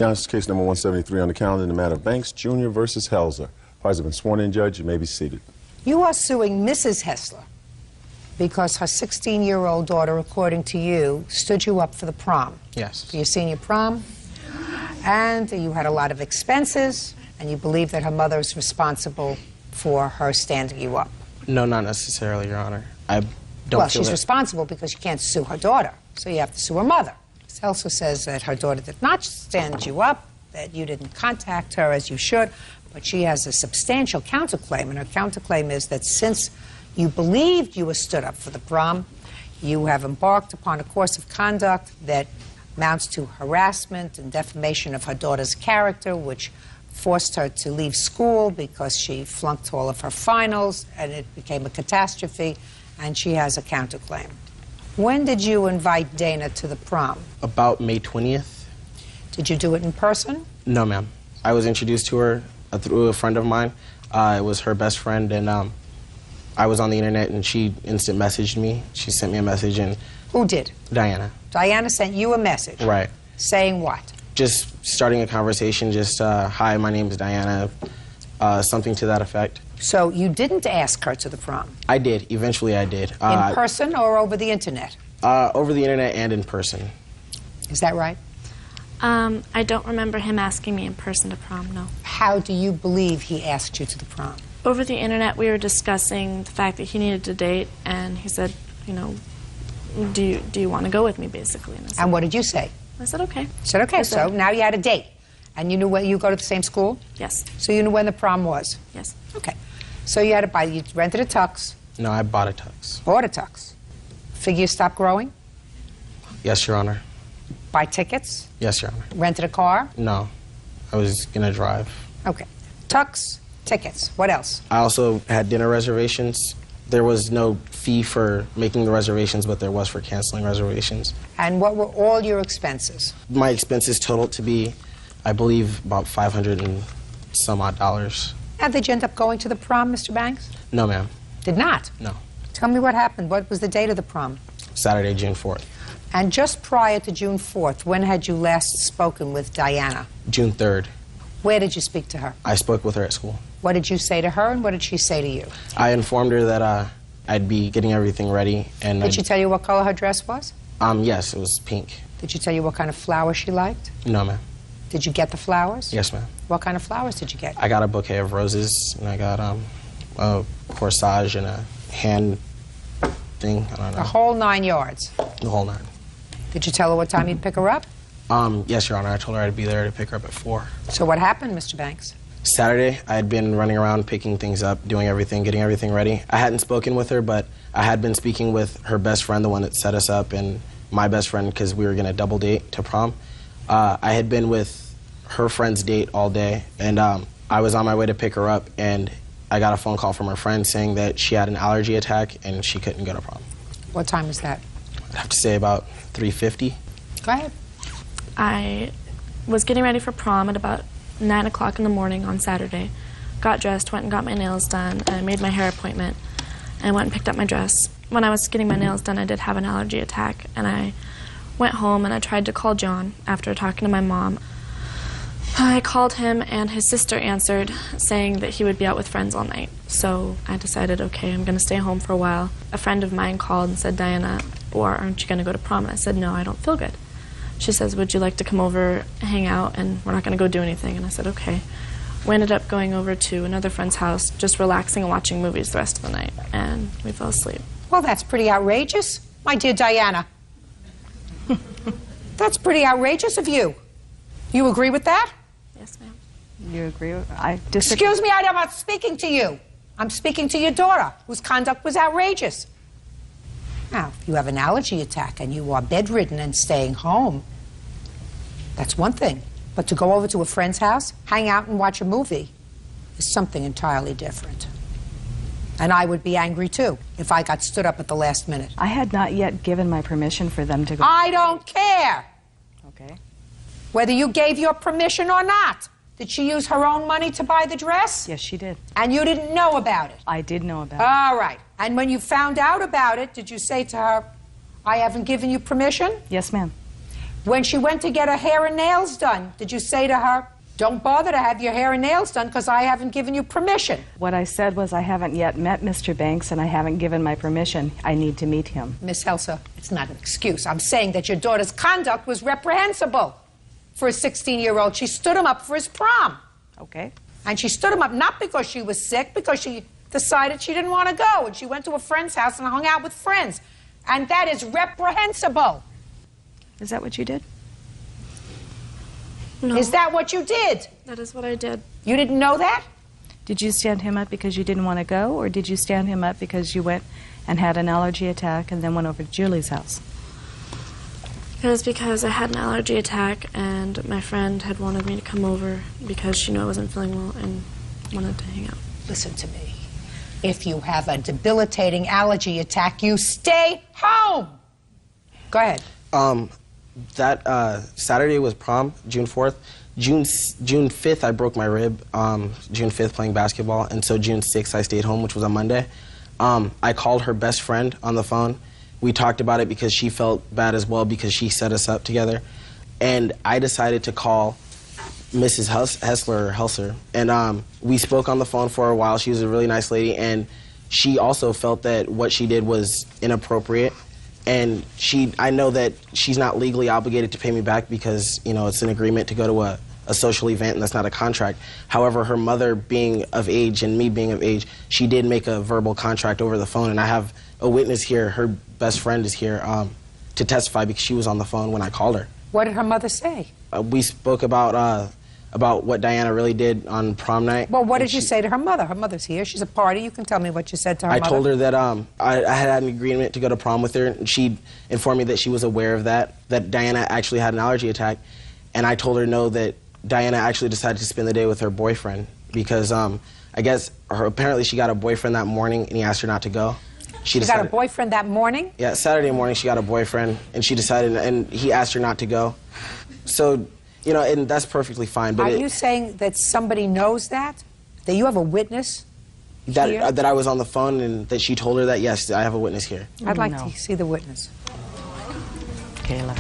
Now, this is case number 173 on the calendar in the matter of Banks Jr. versus Helzer. Parties have been sworn in, Judge. You may be seated. You are suing Mrs. Hessler because her 16-year-old daughter, according to you, stood you up for the prom. Yes. For your senior prom. And you had a lot of expenses, and you believe that her mother is responsible for her standing you up. No, not necessarily, Your Honor. I don't Well, feel she's responsible because you can't sue her daughter, so you have to sue her mother. Ms. Hessler says that her daughter did not stand you up, that you didn't contact her as you should, but she has a substantial counterclaim, and her counterclaim is that since you believed you were stood up for the prom, you have embarked upon a course of conduct that amounts to harassment and defamation of her daughter's character, which forced her to leave school because she flunked all of her finals, and it became a catastrophe, and she has a counterclaim. When did you invite Dana to the prom? About May 20th. Did you do it in person? No, ma'am. I was introduced to her through a friend of mine. It was her best friend, and I was on the internet, and she instant messaged me. She sent me a message, and... Who did? Diana. Diana sent you a message? Right. Saying what? Just starting a conversation, just, hi, my name is Diana, something to that effect. So you didn't ask her to the prom? I did. Eventually, I did. In person or over the internet? Over the internet and in person. Is that right? I don't remember him asking me in person to prom, no. How do you believe he asked you to the prom? Over the internet, we were discussing the fact that he needed to date, and he said, you know, do you want to go with me, basically? And, and what did you say? I said, okay. You said, okay, so now you had a date. And you knew when you go to the same school? Yes. So you knew when the prom was? Yes. Okay. So you had to buy, you rented a tux? No, I bought a tux. Bought a tux. Figure stopped growing? Yes, Your Honor. Buy tickets? Yes, Your Honor. Rented a car? No. I was going to drive. Okay. Tux, tickets. What else? I also had dinner reservations. There was no fee for making the reservations, but there was for canceling reservations. And what were all your expenses? My expenses totaled to be, I believe, about $500 and some odd dollars. Now, did you end up going to the prom, Mr. Banks? No, ma'am. Did not? No. Tell me what happened. What was the date of the prom? Saturday, June 4th. And just prior to June 4th, when had you last spoken with Diana? June 3rd. Where did you speak to her? I spoke with her at school. What did you say to her, and what did she say to you? I informed her that I'd be getting everything ready. And did she tell you what color her dress was? Yes, it was pink. Did she tell you what kind of flowers she liked? No, ma'am. Did you get the flowers? Yes, ma'am. What kind of flowers did you get? I got a bouquet of roses, and I got a corsage and a hand thing. I don't know. The whole 9 yards? The whole 9. Did you tell her what time you'd pick her up? Yes, Your Honor. I told her I'd be there to pick her up at 4. So what happened, Mr. Banks? Saturday, I had been running around picking things up, doing everything, getting everything ready. I hadn't spoken with her, but I had been speaking with her best friend, the one that set us up, and my best friend, because we were going to double date to prom. I had been with her friend's date all day, and I was on my way to pick her up, and I got a phone call from her friend saying that she had an allergy attack and she couldn't go to prom. What time was that? I'd have to say about 3:50. Go ahead. I was getting ready for prom at about 9 o'clock in the morning on Saturday. Got dressed, went and got my nails done, and I made my hair appointment, and went and picked up my dress. When I was getting my nails done, I did have an allergy attack, and I went home and I tried to call John after talking to my mom. I called him, and his sister answered, saying that he would be out with friends all night. So I decided, okay, I'm going to stay home for a while. A friend of mine called and said, Diana, or aren't you going to go to prom? And I said, no, I don't feel good. She says, would you like to come over, hang out, and we're not going to go do anything? And I said, okay. We ended up going over to another friend's house, just relaxing and watching movies the rest of the night, and we fell asleep. Well, that's pretty outrageous, my dear Diana. That's pretty outrageous of you. You agree with that? Yes, ma'am. You agree with I disagree. Excuse me, I'm not speaking to you. I'm speaking to your daughter, whose conduct was outrageous. Now, if you have an allergy attack and you are bedridden and staying home, that's one thing. But to go over to a friend's house, hang out and watch a movie is something entirely different. And I would be angry, too, if I got stood up at the last minute. I had not yet given my permission for them to go. I don't care. Okay. Whether you gave your permission or not. Did she use her own money to buy the dress? Yes, she did. And you didn't know about it? I did know about it. All right. And when you found out about it, did you say to her, I haven't given you permission? Yes, ma'am. When she went to get her hair and nails done, did you say to her, don't bother to have your hair and nails done because I haven't given you permission? What I said was I haven't yet met Mr. Banks and I haven't given my permission. I need to meet him. Miss Helser, it's not an excuse. I'm saying that your daughter's conduct was reprehensible for a 16-year-old. She stood him up for his prom. Okay. And she stood him up not because she was sick, because she decided she didn't want to go. And she went to a friend's house and hung out with friends. And that is reprehensible. Is that what you did? No. Is that what you did? That is what I did. You didn't know that? Did you stand him up because you didn't want to go, or did you stand him up because you went and had an allergy attack and then went over to Julie's house? It was because I had an allergy attack and my friend had wanted me to come over because she knew I wasn't feeling well and wanted to hang out. Listen to me. If you have a debilitating allergy attack, you stay home. Go ahead. That Saturday was prom, June 4th. June 5th, I broke my rib, June 5th playing basketball, and so June 6th, I stayed home, which was on Monday. I called her best friend on the phone. We talked about it because she felt bad as well because she set us up together. And I decided to call Mrs. Helser, and we spoke on the phone for a while. She was a really nice lady, and she also felt that what she did was inappropriate. And I know that she's not legally obligated to pay me back because, you know, it's an agreement to go to a social event and that's not a contract. However, her mother being of age and me being of age, she did make a verbal contract over the phone, and I have a witness here. Her best friend is here to testify because she was on the phone when I called her. What did her mother say? We spoke about what Diana really did on prom night. Well, what did you say to her mother? Her mother's here. She's a party. You can tell me what you said to her mother. I told her that I had an agreement to go to prom with her, and she informed me that she was aware of that Diana actually had an allergy attack, and I told her no, that Diana actually decided to spend the day with her boyfriend because I guess apparently she got a boyfriend that morning, and he asked her not to go. She got a boyfriend that morning? Yeah, Saturday morning she got a boyfriend, and she decided, and he asked her not to go. So, you know, and that's perfectly fine. But Are you saying that somebody knows that? That you have a witness here? That I was on the phone and that she told her that? Yes, I have a witness here. I'd like to see the witness. Kayla.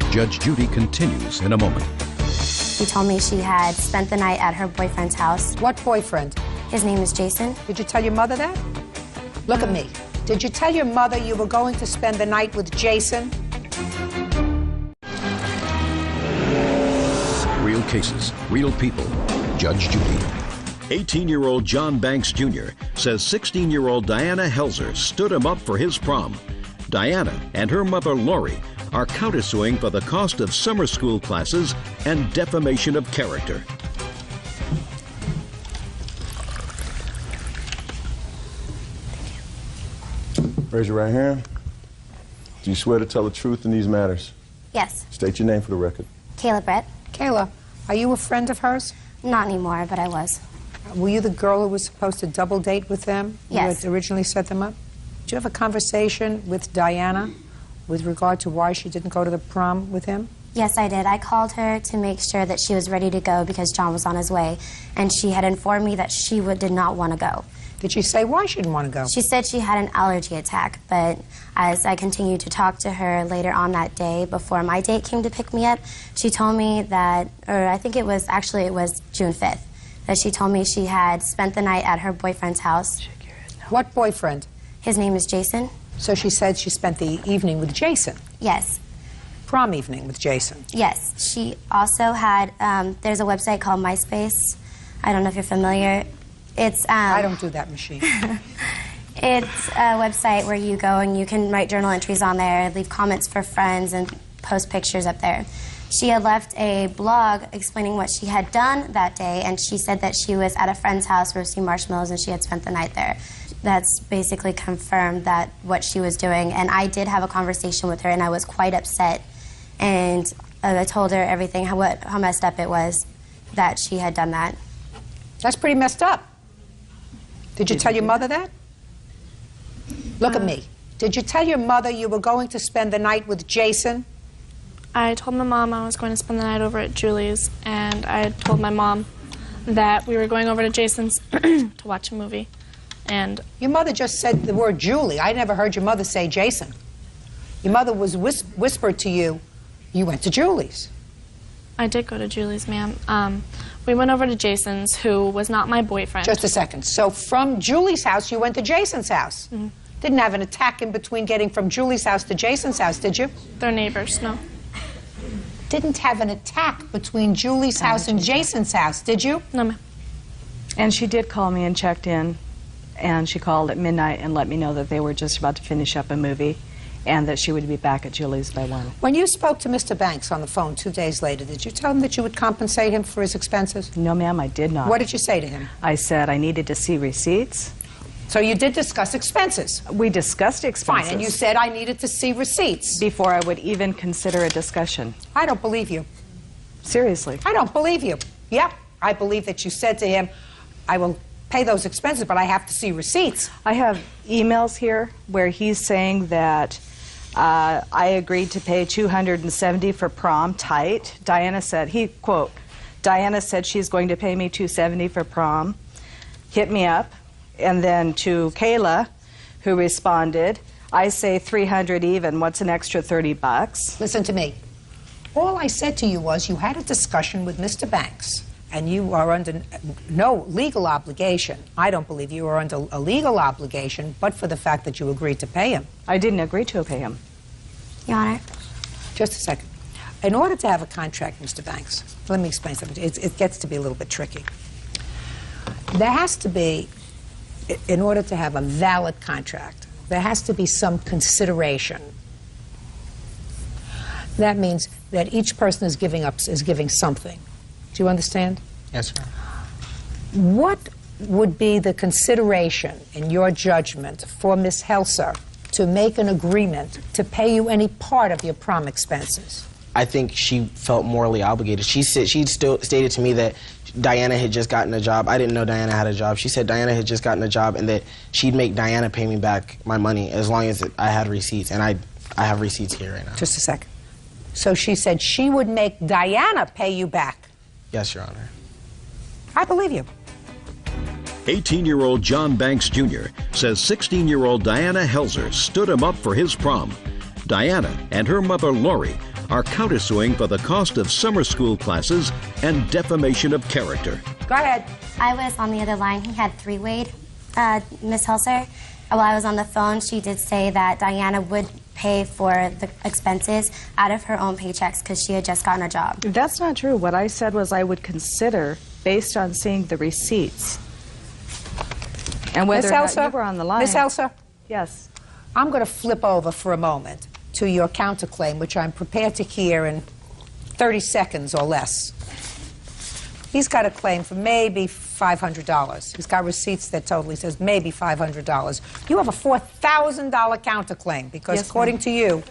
Judge Judy continues in a moment. She told me she had spent the night at her boyfriend's house. What boyfriend? His name is Jason. Did you tell your mother that? Look at me. Did you tell your mother you were going to spend the night with Jason? Real cases, real people. Judge Judy. 18-year-old John Banks Jr. says 16-year-old Diana Helser stood him up for his prom. Diana and her mother Lori are countersuing for the cost of summer school classes and defamation of character. Raise your right hand. Do you swear to tell the truth in these matters? Yes. State your name for the record. Kayla Brett. Kayla, are you a friend of hers? Not anymore, but I was. Were you the girl who was supposed to double date with them? Yes. You had originally set them up? Did you have a conversation with Diana with regard to why she didn't go to the prom with him? Yes, I did. I called her to make sure that she was ready to go because John was on his way, and she had informed me that she did not want to go. Did she say why she didn't want to go? She said she had an allergy attack, but as I continued to talk to her later on that day before my date came to pick me up, she told me that, or I think it was June 5th, that she told me she had spent the night at her boyfriend's house. What boyfriend? His name is Jason. So she said she spent the evening with Jason. Yes. Prom evening with Jason. Yes. She also had, there's a website called MySpace. I don't know if you're familiar. It's I don't do that machine. It's a website where you go and you can write journal entries on there, leave comments for friends, and post pictures up there. She had left a blog explaining what she had done that day, and she said that she was at a friend's house roasting marshmallows and she had spent the night there. That's basically confirmed that what she was doing, and I did have a conversation with her, and I was quite upset, and I told her everything, how messed up it was that she had done that. That's pretty messed up. Did you tell your mother that? Look at me. Did you tell your mother you were going to spend the night with Jason? I told my mom I was going to spend the night over at Julie's, and I told my mom that we were going over to Jason's to watch a movie. And your mother just said the word Julie. I never heard your mother say Jason. Your mother was whispered to you, you went to Julie's. I did go to Julie's, ma'am. We went over to Jason's, who was not my boyfriend. Just a second. So from Julie's house, you went to Jason's house. Mm-hmm. Didn't have an attack in between getting from Julie's house to Jason's house, did you? They're neighbors, no. Didn't have an attack between Julie's house and Jason's house, did you? No, ma'am. And she did call me and checked in, and she called at midnight and let me know that they were just about to finish up a movie and that she would be back at Julie's by 1. When you spoke to Mr. Banks on the phone 2 days later, did you tell him that you would compensate him for his expenses? No, ma'am, I did not. What did you say to him? I said I needed to see receipts. So you did discuss expenses? We discussed expenses. Fine, and you said I needed to see receipts. Before I would even consider a discussion. I don't believe you. Seriously. I don't believe you. Yep, I believe that you said to him, I will pay those expenses, but I have to see receipts. I have emails here where he's saying that I agreed to pay $270 for prom tight. Diana said, quote, Diana said she's going to pay me $270 for prom. Hit me up. And then to Kayla, who responded, I say $300 even. What's an extra $30? Listen to me. All I said to you was you had a discussion with Mr. Banks, and you are under no legal obligation. I don't believe you are under a legal obligation, but for the fact that you agreed to pay him. I didn't agree to pay him. Your Honor. Just a second. In order to have a contract, Mr. Banks, let me explain something. It gets to be a little bit tricky. There has to be, in order to have a valid contract, there has to be some consideration. That means that each person is giving something. Do you understand? Yes, sir. What would be the consideration in your judgment for Ms. Helser to make an agreement to pay you any part of your prom expenses? I think she felt morally obligated. She still stated to me that Diana had just gotten a job. I didn't know Diana had a job. She said Diana had just gotten a job and that she'd make Diana pay me back my money as long as I had receipts. And I have receipts here right now. Just a second. So she said she would make Diana pay you back. Yes, Your Honor. I believe you. 18-year-old John Banks Jr. says 16-year-old Diana Helser stood him up for his prom. Diana and her mother Lori are countersuing for the cost of summer school classes and defamation of character. Go ahead. I was on the other line. He had three-wayed Miss Helser. While I was on the phone, she did say that Diana would pay for the expenses out of her own paychecks because she had just gotten a job. That's not true. What I said was I would consider based on seeing the receipts. And whether or not you were on the line. Ms. Helser? Yes. I'm going to flip over for a moment to your counterclaim, which I'm prepared to hear in 30 seconds or less. He's got a claim for maybe $500. He's got receipts that totally says maybe $500. You have a $4,000 counterclaim because, yes, according to you,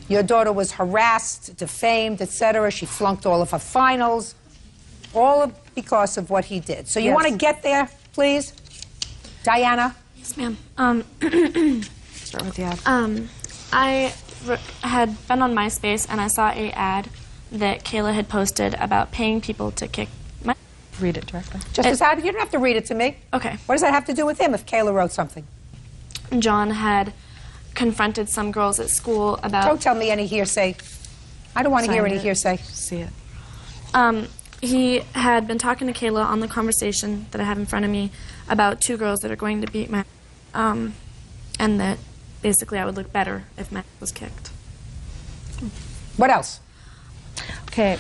your daughter was harassed, defamed, etc. She flunked all of her finals, because of what he did. So you yes. want to get there, please? Diana? Yes, ma'am. Start with the ad. I had been on MySpace and I saw an ad that Kayla had posted about paying people to kick my... Read it directly. Just as how, you don't have to read it to me. Okay. What does that have to do with him if Kayla wrote something? John had confronted some girls at school about... Don't tell me any hearsay. I don't want to hear any hearsay. See it. He had been talking to Kayla on the conversation that I have in front of me about two girls that are going to beat my... and that basically I would look better if Matt was kicked. What else? Okay.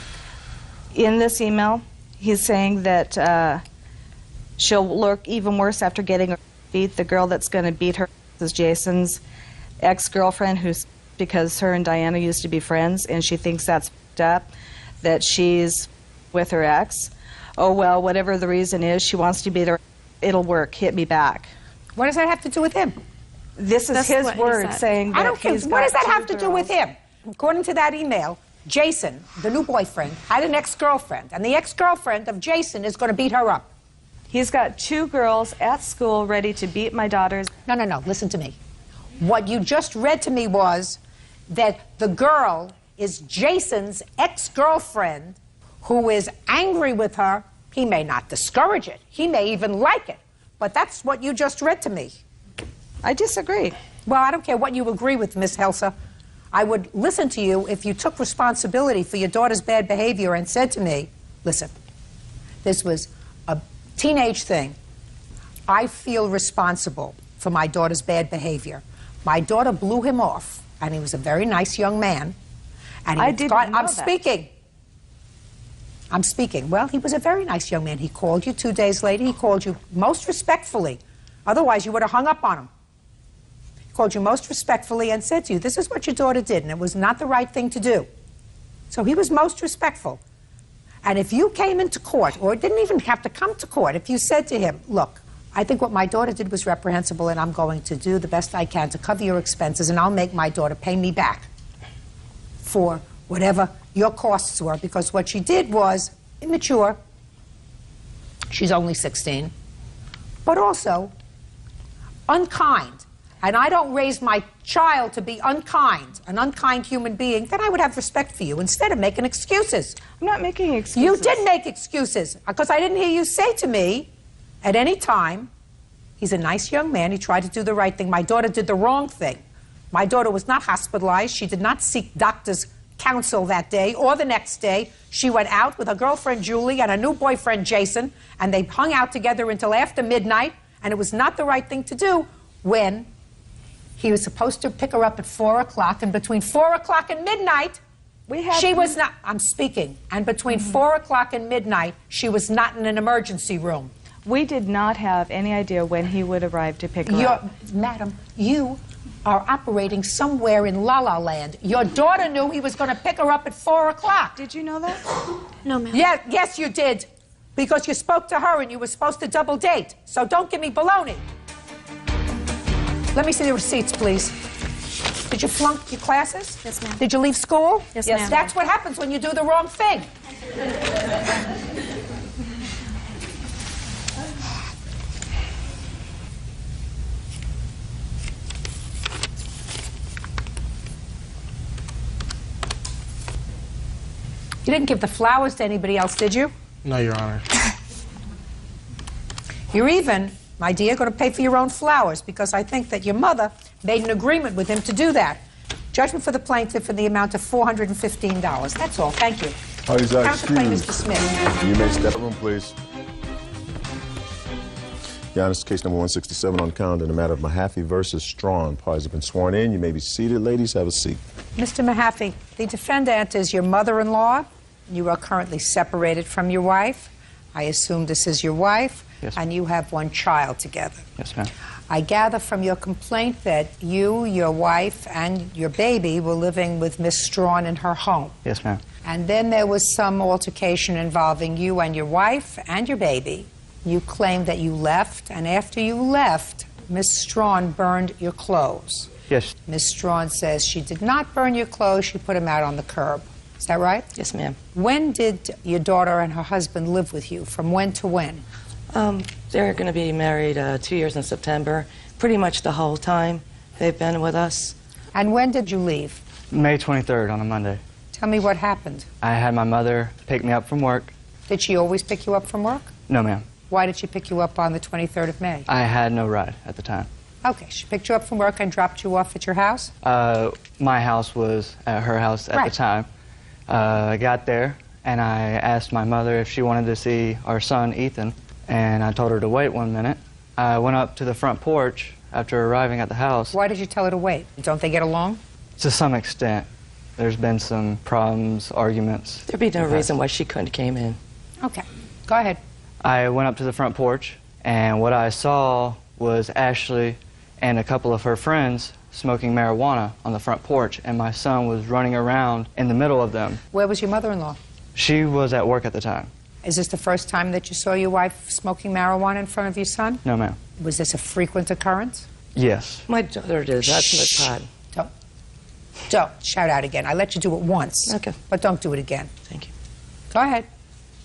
In this email, he's saying that she'll look even worse after getting her beat. The girl that's going to beat her is Jason's ex-girlfriend, who's because her and Diana used to be friends, and she thinks that's f***ed up, that she's with her ex. Oh, well, whatever the reason is, she wants to beat her. It'll work. Hit me back. What does that have to do with him? This is That's his what he word said. saying that I don't care. he's What got does that two have to do with girls. him? According to that email, Jason, the new boyfriend, had an ex-girlfriend, and the ex-girlfriend of Jason is going to beat her up. He's got two girls at school ready to beat my daughters. No, no, no. Listen to me. What you just read to me was that the girl is Jason's ex-girlfriend who is angry with her. He may not discourage it. He may even like it. But that's what you just read to me. I disagree. Well, I don't care what you agree with, Miss Helser. I would listen to you if you took responsibility for your daughter's bad behavior and said to me, listen, this was a teenage thing. I feel responsible for my daughter's bad behavior. My daughter blew him off, and he was a very nice young man. And he I'm speaking. I'm speaking. Well, he was a very nice young man. He called you 2 days later. He called you most respectfully. Otherwise, you would have hung up on him. He called you most respectfully and said to you, this is what your daughter did, and it was not the right thing to do. So he was most respectful. And if you came into court, or didn't even have to come to court, if you said to him, look, I think what my daughter did was reprehensible, and I'm going to do the best I can to cover your expenses, and I'll make my daughter pay me back for whatever your costs were, because what she did was immature. She's only 16, but also unkind. And I don't raise my child to be unkind, an unkind human being, then I would have respect for you instead of making excuses. I'm not making excuses. You did make excuses, because I didn't hear you say to me at any time, he's a nice young man, he tried to do the right thing. My daughter did the wrong thing. My daughter was not hospitalized. She did not seek doctor's counsel that day or the next day. She went out with her girlfriend Julie and her new boyfriend Jason, and they hung out together until after midnight, and it was not the right thing to do when he was supposed to pick her up at 4 o'clock, and between 4 o'clock and midnight, she was not, I'm speaking, and between 4 o'clock and midnight, she was not in an emergency room. We did not have any idea when he would arrive to pick her up. Madam, you are operating somewhere in La La Land. Your daughter knew he was going to pick her up at 4 o'clock. Did you know that? No, ma'am. Yeah, yes, you did. Because you spoke to her and you were supposed to double date. So don't give me baloney. Let me see the receipts, please. Did you flunk your classes? Yes, ma'am. Did you leave school? Yes, ma'am. That's what happens when you do the wrong thing. You didn't give the flowers to anybody else, did you? No, Your Honor. You're even, my dear, going to pay for your own flowers, because I think that your mother made an agreement with him to do that. Judgment for the plaintiff in the amount of $415. That's all. Thank you. Parties are Counterclaim is excused. dismissed. You may step in the room, please. Your Honor, this is case number 167 on count in the matter of Mahaffey versus Strawn. Parties have been sworn in. You may be seated. Ladies, have a seat. Mr. Mahaffey, the defendant is your mother-in-law. You are currently separated from your wife. I assume this is your wife. Yes. And you have one child together. Yes, ma'am. I gather from your complaint that you, your wife, and your baby were living with Miss Strawn in her home. Yes, ma'am. And then there was some altercation involving you and your wife and your baby. You claimed that you left, and after you left, Miss Strawn burned your clothes. Yes. Miss Strawn says she did not burn your clothes, she put them out on the curb. Is that right? Yes, ma'am. When did your daughter and her husband live with you? From when to when? They're going to be married 2 years in September. Pretty much the whole time they've been with us. And when did you leave? May 23rd on a Monday. Tell me what happened. I had my mother pick me up from work. Did she always pick you up from work? No, ma'am. Why did she pick you up on the 23rd of May? I had no ride at the time. Okay, she picked you up from work and dropped you off at your house? My house was at her house at the time. I got there, and I asked my mother if she wanted to see our son, Ethan, and I told her to wait 1 minute. I went up to the front porch after arriving at the house. Why did you tell her to wait? Don't they get along? To some extent. There's been some problems, arguments. There'd be no reason why she couldn't have came in. Okay, go ahead. I went up to the front porch, and what I saw was Ashley and a couple of her friends smoking marijuana on the front porch, and my son was running around in the middle of them. Where was your mother-in-law? She was at work at the time. Is this the first time that you saw your wife smoking marijuana in front of your son? No, ma'am. Was this a frequent occurrence? Yes. My daughter did. That's my pod. Don't shout out again. I let you do it once. Okay. But don't do it again. Thank you. Go ahead.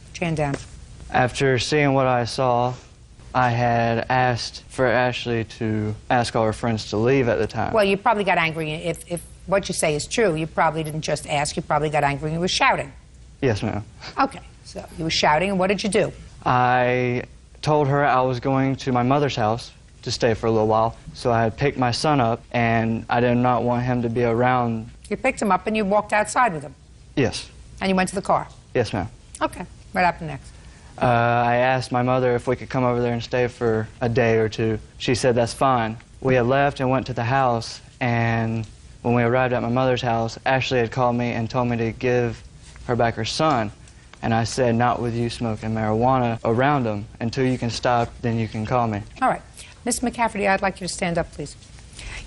Put your hand down. After seeing what I saw, I had asked for Ashley to ask all her friends to leave at the time. Well, you probably got angry. If what you say is true, you probably didn't just ask. You probably got angry and you were shouting. Yes, ma'am. Okay. So you were shouting, and what did you do? I told her I was going to my mother's house to stay for a little while, so I had picked my son up, and I did not want him to be around You picked him up and you walked outside with him. Yes. And you went to the car. Yes, ma'am. Okay. What happened next? I asked my mother if we could come over there and stay for a day or two. She said that's fine. We had left and went to the house, and when we arrived at my mother's house, Ashley had called me and told me to give her back her son. And I said, not with you smoking marijuana around him. Until you can stop, then you can call me. All right. Miss McCafferty, I'd like you to stand up, please.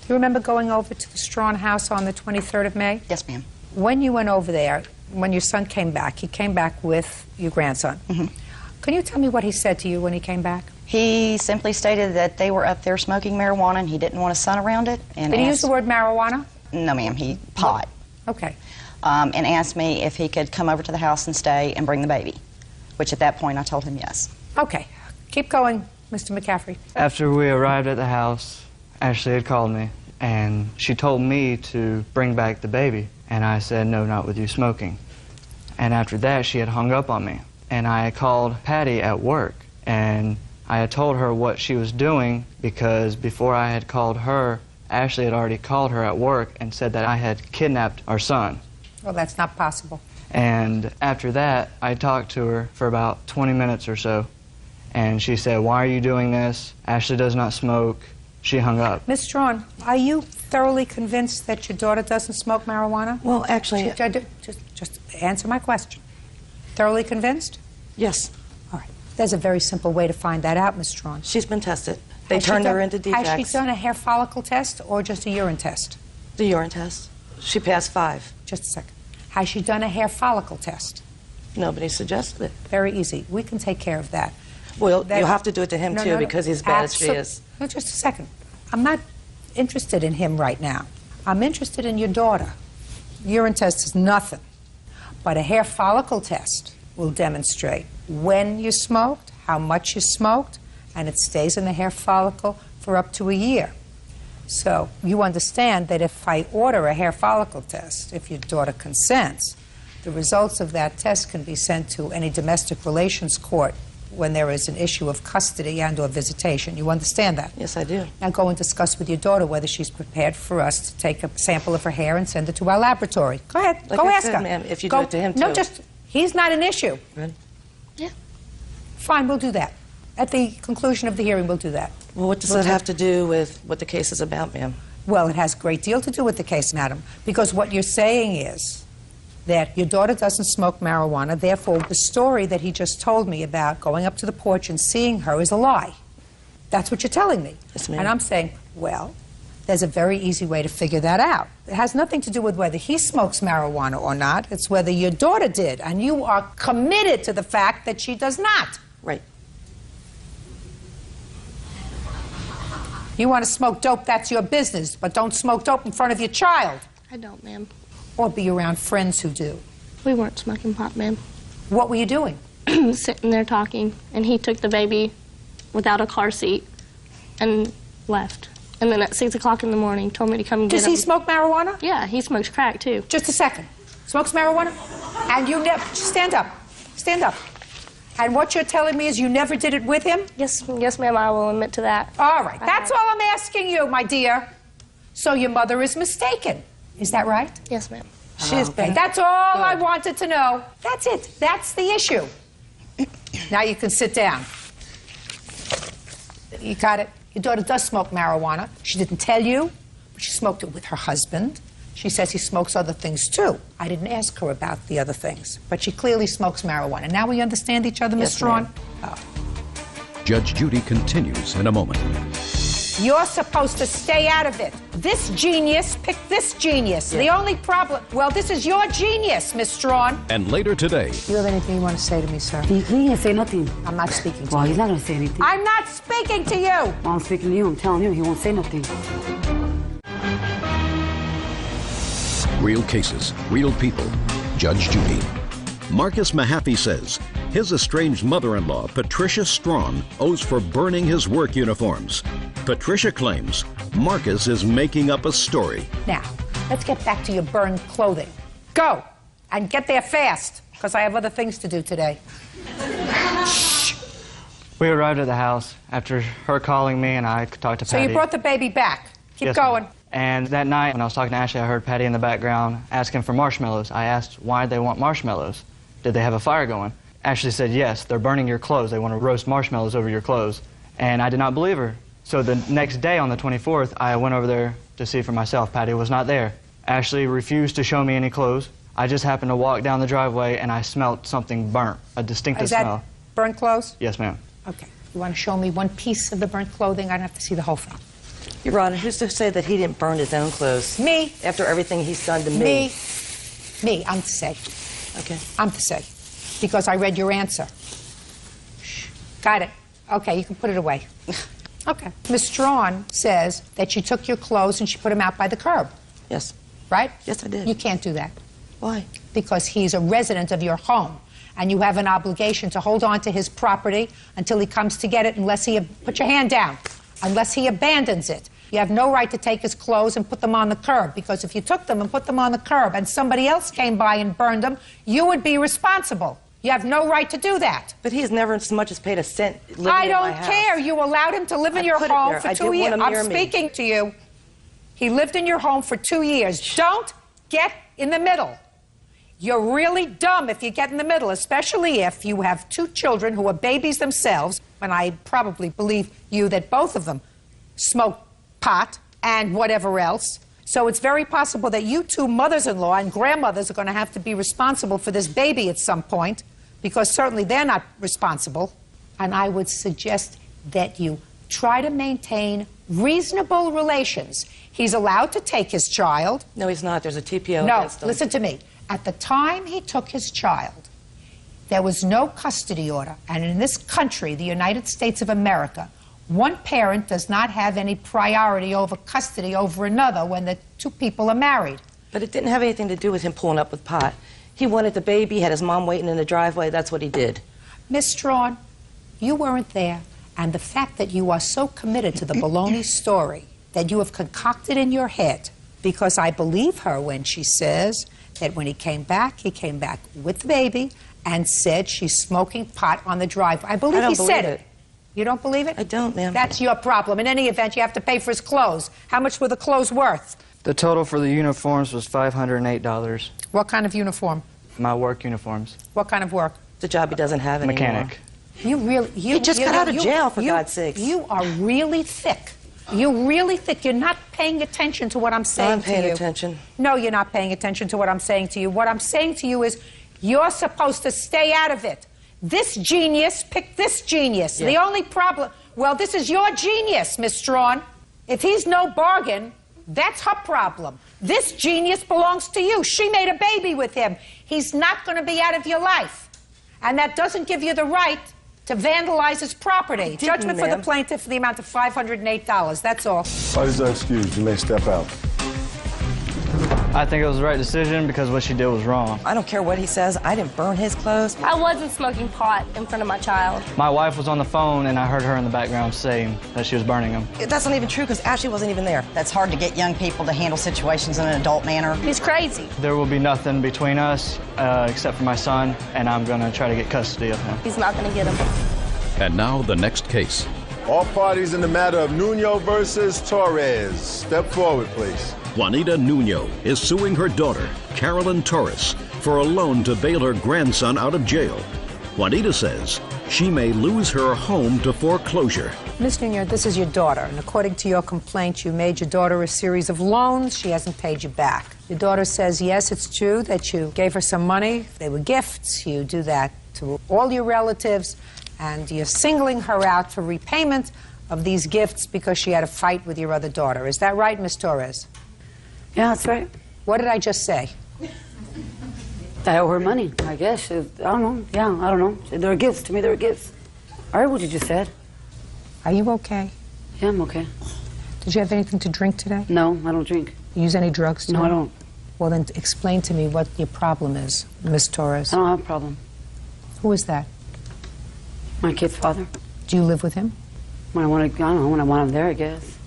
You remember going over to the Strawn house on the 23rd of May? Yes, ma'am. When you went over there, when your son came back, he came back with your grandson. Mm-hmm. Can you tell me what he said to you when he came back? He simply stated that they were up there smoking marijuana and he didn't want his son around it. And Did he use the word marijuana? No, ma'am. Pot. Okay. And asked me if he could come over to the house and stay and bring the baby, which at that point I told him yes. Okay. Keep going, Mr. McCaffrey. After we arrived at the house, Ashley had called me, and she told me to bring back the baby. And I said, no, not with you smoking. And after that, she had hung up on me. And I had called Patty at work, and I had told her what she was doing because before I had called her, Ashley had already called her at work and said that I had kidnapped our son. Well, that's not possible. And after that, I talked to her for about 20 minutes or so, and she said, why are you doing this? Ashley does not smoke. She hung up. Ms. Strawn, are you thoroughly convinced that your daughter doesn't smoke marijuana? Well, actually... Just answer my question. Thoroughly convinced? Yes. All right. There's a very simple way to find that out, Ms. Strawn. She's been tested. They turned her into defects. Has she done a hair follicle test or just a urine test? The urine test. She passed 5. Just a second. Has she done a hair follicle test? Nobody suggested it. Very easy. We can take care of that. Well, you'll have to do it to him, too, because he's bad as she is. No, just a second. I'm not interested in him right now. I'm interested in your daughter. Urine test is nothing. But a hair follicle test will demonstrate when you smoked, how much you smoked, and it stays in the hair follicle for up to a year. So you understand that if I order a hair follicle test, if your daughter consents, the results of that test can be sent to any domestic relations court when there is an issue of custody and or visitation. You understand that? Yes, I do. Now go and discuss with your daughter whether she's prepared for us to take a sample of her hair and send it to our laboratory. Go ahead. Like go I ask said, her. ma'am, if you go, do it to him, too. No, he's not an issue. Good. Yeah. Fine, we'll do that. At the conclusion of the hearing, we'll do that. Well, what does that have to do with what the case is about, ma'am? Well, it has a great deal to do with the case, madam, because what you're saying is that your daughter doesn't smoke marijuana, therefore the story that he just told me about going up to the porch and seeing her is a lie. That's what you're telling me. Yes, ma'am. And I'm saying, well, there's a very easy way to figure that out. It has nothing to do with whether he smokes marijuana or not. It's whether your daughter did, and you are committed to the fact that she does not. Right. You want to smoke dope, that's your business, but don't smoke dope in front of your child. I don't, ma'am. Or be around friends who do. We weren't smoking pot, ma'am. What were you doing? Sitting there talking, and he took the baby without a car seat and left. And then at 6 o'clock in the morning, told me to come get him. Does he smoke marijuana? Yeah, he smokes crack, too. Just a second. Smokes marijuana? And you never... Stand up. Stand up. And what you're telling me is you never did it with him? Yes, ma'am, I will admit to that. All right. That's all I'm asking you, my dear. So your mother is mistaken. Is that right? Yes, ma'am. She's been. That's all I wanted to know. That's it. That's the issue. Now you can sit down. You got it? Your daughter does smoke marijuana. She didn't tell you, but she smoked it with her husband. She says he smokes other things, too. I didn't ask her about the other things, but she clearly smokes marijuana. Now we understand each other, Miss Strawn? Judge Judy continues in a moment. You're supposed to stay out of it. This genius picked this genius. Yeah. The only problem... Well, this is your genius, Miss Strawn. And later today... Do you have anything you want to say to me, sir? He didn't say nothing. I'm not speaking to you. Well, he's not going to say anything. I'm not speaking to you! Well, I'm speaking to you. I'm telling you, he won't say nothing. Real cases, real people. Judge Judy. Marcus Mahaffey says his estranged mother-in-law, Patricia Strawn, owes for burning his work uniforms. Patricia claims Marcus is making up a story. Now, let's get back to your burned clothing. Go! And get there fast, because I have other things to do today. We arrived at the house after her calling me, and I talked to Patty. So you brought the baby back. Keep Yes, going. ma'am. And that night, when I was talking to Ashley, I heard Patty in the background asking for marshmallows. I asked why they want marshmallows. Did they have a fire going? Ashley said, yes, they're burning your clothes. They want to roast marshmallows over your clothes. And I did not believe her. So the next day, on the 24th, I went over there to see for myself. Patty was not there. Ashley refused to show me any clothes. I just happened to walk down the driveway, and I smelled something burnt, a distinctive smell. Is that burnt clothes? Yes, ma'am. Okay. You want to show me one piece of the burnt clothing? I don't have to see the whole thing. Your Honor, who's to say that he didn't burn his own clothes? Me. After everything he's done to Me. Me. I'm to say. Okay. I'm to say. Because I read your answer. Shh. Got it. Okay, you can put it away. Okay. Ms. Strawn says that she took your clothes and she put them out by the curb. Yes. Right? Yes, I did. You can't do that. Why? Because he's a resident of your home, and you have an obligation to hold on to his property until he comes to get it, unless he... Put your hand down. Unless he abandons it. You have no right to take his clothes and put them on the curb, because if you took them and put them on the curb and somebody else came by and burned them, you would be responsible. You have no right to do that. But he's never so much as paid a cent living I in don't my house. care. You allowed him to live in your home for 2 years. I'm speaking to you. He lived in your home for 2 years. Don't get in the middle. You're really dumb if you get in the middle, especially if you have 2 children who are babies themselves, and I probably believe you that both of them smoke pot and whatever else. So it's very possible that you 2 mothers-in-law and grandmothers are going to have to be responsible for this baby at some point, because certainly they're not responsible. And I would suggest that you try to maintain reasonable relations. He's allowed to take his child. No, he's not. There's a TPO No, against him. listen to me. At the time he took his child, there was no custody order. And in this country, the United States of America, one parent does not have any priority over custody over another when the 2 people are married. But it didn't have anything to do with him pulling up with pot. He wanted the baby, had his mom waiting in the driveway. That's what he did. Miss Strawn, you weren't there. And the fact that you are so committed to the baloney story that you have concocted in your head, because I believe her when she says that when he came back with the baby and said she's smoking pot on the driveway. I believe he said it. You don't believe it? I don't, ma'am. That's your problem. In any event, you have to pay for his clothes. How much were the clothes worth? The total for the uniforms was $508. What kind of uniform? My work uniforms. What kind of work? The job he doesn't have anymore. Mechanic. You really... He just got out of jail, for God's sakes. You are really thick. You're really thick. You're not paying attention to what I'm saying to you. I'm paying attention. No, you're not paying attention to what I'm saying to you. What I'm saying to you is you're supposed to stay out of it. This genius picked this genius. Yeah. The only problem... Well, this is your genius, Miss Strawn. If he's no bargain, that's her problem. This genius belongs to you. She made a baby with him. He's not going to be out of your life. And that doesn't give you the right to vandalize his property. Judgment for the plaintiff for the amount of $508. That's all. Parties are excused. You may step out. I think it was the right decision because what she did was wrong. I don't care what he says. I didn't burn his clothes. I wasn't smoking pot in front of my child. My wife was on the phone, and I heard her in the background saying that she was burning them. That's not even true because Ashley wasn't even there. That's hard to get young people to handle situations in an adult manner. He's crazy. There will be nothing between us except for my son, and I'm going to try to get custody of him. He's not going to get him. And now the next case. All parties in the matter of Nuno versus Torres. Step forward, please. Juanita Nuno is suing her daughter, Carolyn Torres, for a loan to bail her grandson out of jail. Juanita says she may lose her home to foreclosure. Ms. Nuno, this is your daughter, and according to your complaint, you made your daughter a series of loans. She hasn't paid you back. Your daughter says, yes, it's true that you gave her some money. They were gifts. You do that to all your relatives, and you're singling her out for repayment of these gifts because she had a fight with your other daughter. Is that right, Ms. Torres? Yeah, that's right. What did I just say? That I owe her money, I guess. I don't know. Yeah, I don't know. They're gifts. To me, they're gifts. I heard what you just said. Are you okay? Yeah, I'm okay. Did you have anything to drink today? No, I don't drink. You use any drugs today? No, I don't. Well, then explain to me what your problem is, Ms. Torres. I don't have a problem. Who is that? My kid's father. Do you live with him? When I want to, I don't know, when I want him there, I guess.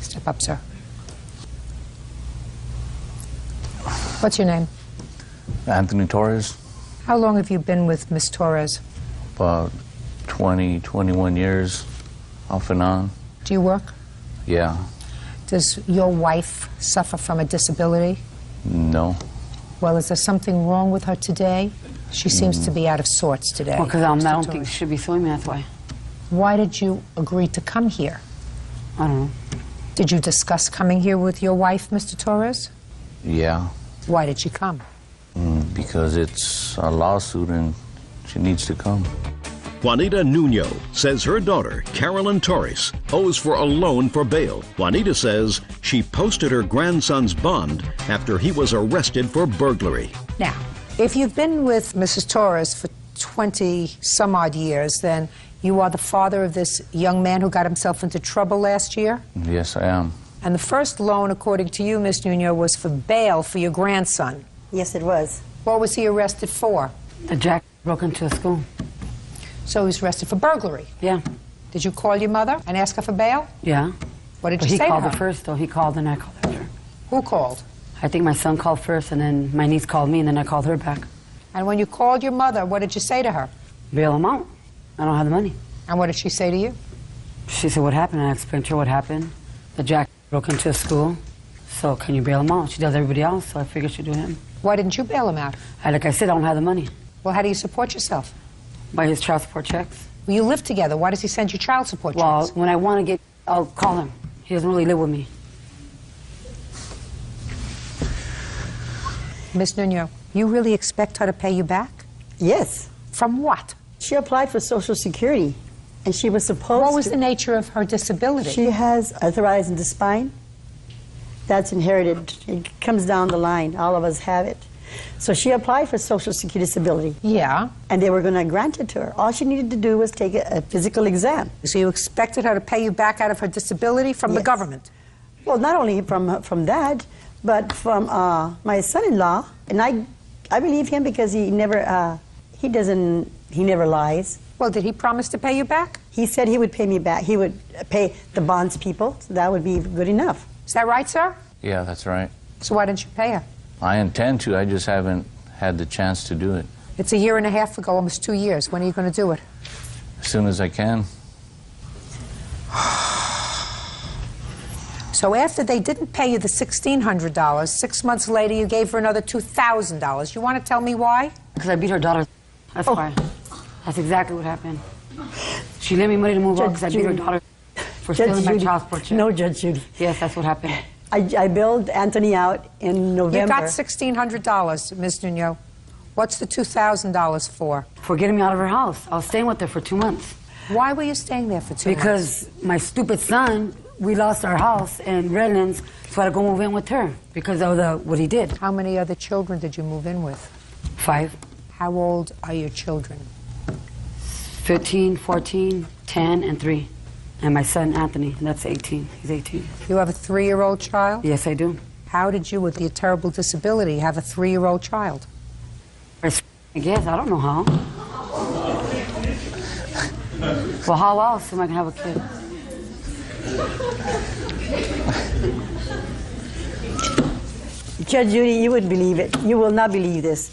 Step up, sir. What's your name? Anthony Torres. How long have you been with Miss Torres? About 20, 21 years, off and on. Do you work? Yeah. Does your wife suffer from a disability? No. Well, is there something wrong with her today? She seems to be out of sorts today. Well, because I don't think she should be suing me, that's why. Why did you agree to come here? I don't know. Did you discuss coming here with your wife, Mr. Torres? Yeah. Why did she come? Because it's a lawsuit and she needs to come. Juanita Nuno says her daughter, Carolyn Torres, owes for a loan for bail. Juanita says she posted her grandson's bond after he was arrested for burglary. Now, if you've been with Mrs. Torres for 20-some-odd years, then you are the father of this young man who got himself into trouble last year? Yes, I am. And the first loan, according to you, Ms. Nuno, was for bail for your grandson. Yes, it was. What was he arrested for? The jack broke into a school. So he was arrested for burglary? Yeah. Did you call your mother and ask her for bail? Yeah. What did But you say he called to her? her first, though. He called and I called after. Who called? I think my son called first, and then my niece called me, and then I called her back. And when you called your mother, what did you say to her? Bail him out. I don't have the money. And what did she say to you? She said, what happened? I explained to her what happened. The jack broke into a school, so can you bail him out? She does everybody else, so I figured she'd do him. Why didn't you bail him out? Like I said, I don't have the money. Well, how do you support yourself? By his child support checks. Well, you live together. Why does he send you child support Well, checks? when I want to get, I'll call him. He doesn't really live with me. Miss Nuno, you really expect her to pay you back? Yes. From what? She applied for Social Security, and she was supposed What was to... the nature of her disability? She has arthritis in the spine. That's inherited. It comes down the line. All of us have it. So she applied for Social Security disability. Yeah. And they were going to grant it to her. All she needed to do was take a physical exam. So you expected her to pay you back out of her disability from the government? Well, not only from that, but from my son-in-law. And I believe him because he never lies. Well, did he promise to pay you back? He said he would pay me back. He would pay the bonds people. So that would be good enough. Is that right, sir? Yeah, that's right. So why didn't you pay her? I intend to, I just haven't had the chance to do it. It's a year and a half ago, almost 2 years. When are you going to do it? As soon as I can. So after they didn't pay you the $1,600, 6 months later you gave her another $2,000. You want to tell me why? Because I beat her daughter. That's why. That's exactly what happened. She lent me money to move out because I beat her daughter for stealing my child support check. No, Judge Judy. Yes, that's what happened. I billed Anthony out in November. You got $1,600, Ms. Nuno. What's the $2,000 for? For getting me out of her house. I was staying with her for 2 months. Why were you staying there for 2 months? Because my stupid son, we lost our house in Redlands, so I had to go move in with her because of what he did. How many other children did you move in with? 5. How old are your children? 15, 14, 10, and 3. And my son, Anthony, that's 18. He's 18. You have a 3-year-old child? Yes, I do. How did you, with your terrible disability, have a 3-year-old child? I guess. I don't know how. Well, how else am I going to have a kid? Judge Judy, you wouldn't believe it. You will not believe this.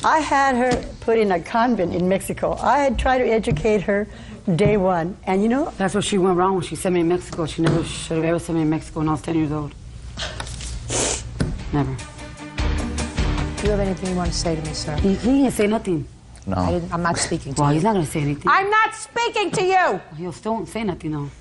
I had her put in a convent in Mexico. I had tried to educate her day one, and you know... That's what she went wrong when she sent me to Mexico. She never should have ever sent me to Mexico when I was 10 years old. Never. Do you have anything you want to say to me, sir? He didn't say nothing. No. I'm not speaking to you. Well, he's not going to say anything. I'm not speaking to you! He still won't say nothing, though.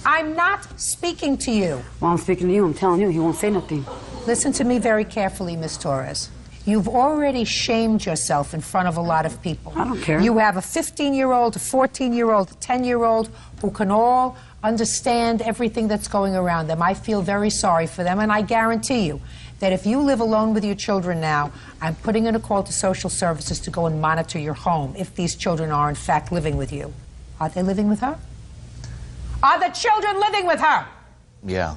I'm not speaking to you. Well, I'm speaking to you. I'm telling you, he won't say nothing. Listen to me very carefully, Miss Torres. You've already shamed yourself in front of a lot of people. I don't care. You have a 15-year-old, a 14-year-old, a 10-year-old who can all understand everything that's going around them. I feel very sorry for them, and I guarantee you that if you live alone with your children now, I'm putting in a call to social services to go and monitor your home if these children are in fact living with you. Are they living with her? Are the children living with her? Yeah.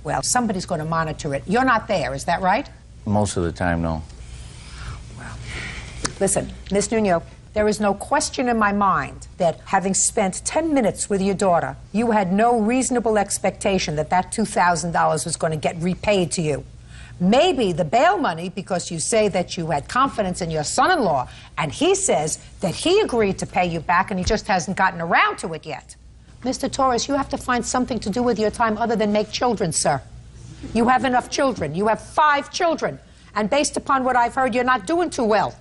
Well, somebody's going to monitor it. You're not there, is that right? Most of the time, no. Listen, Miss Nuno, there is no question in my mind that having spent 10 minutes with your daughter, you had no reasonable expectation that that $2,000 was going to get repaid to you. Maybe the bail money, because you say that you had confidence in your son-in-law, and he says that he agreed to pay you back and he just hasn't gotten around to it yet. Mr. Torres, you have to find something to do with your time other than make children, sir. You have enough children. You have 5 children. And based upon what I've heard, you're not doing too well.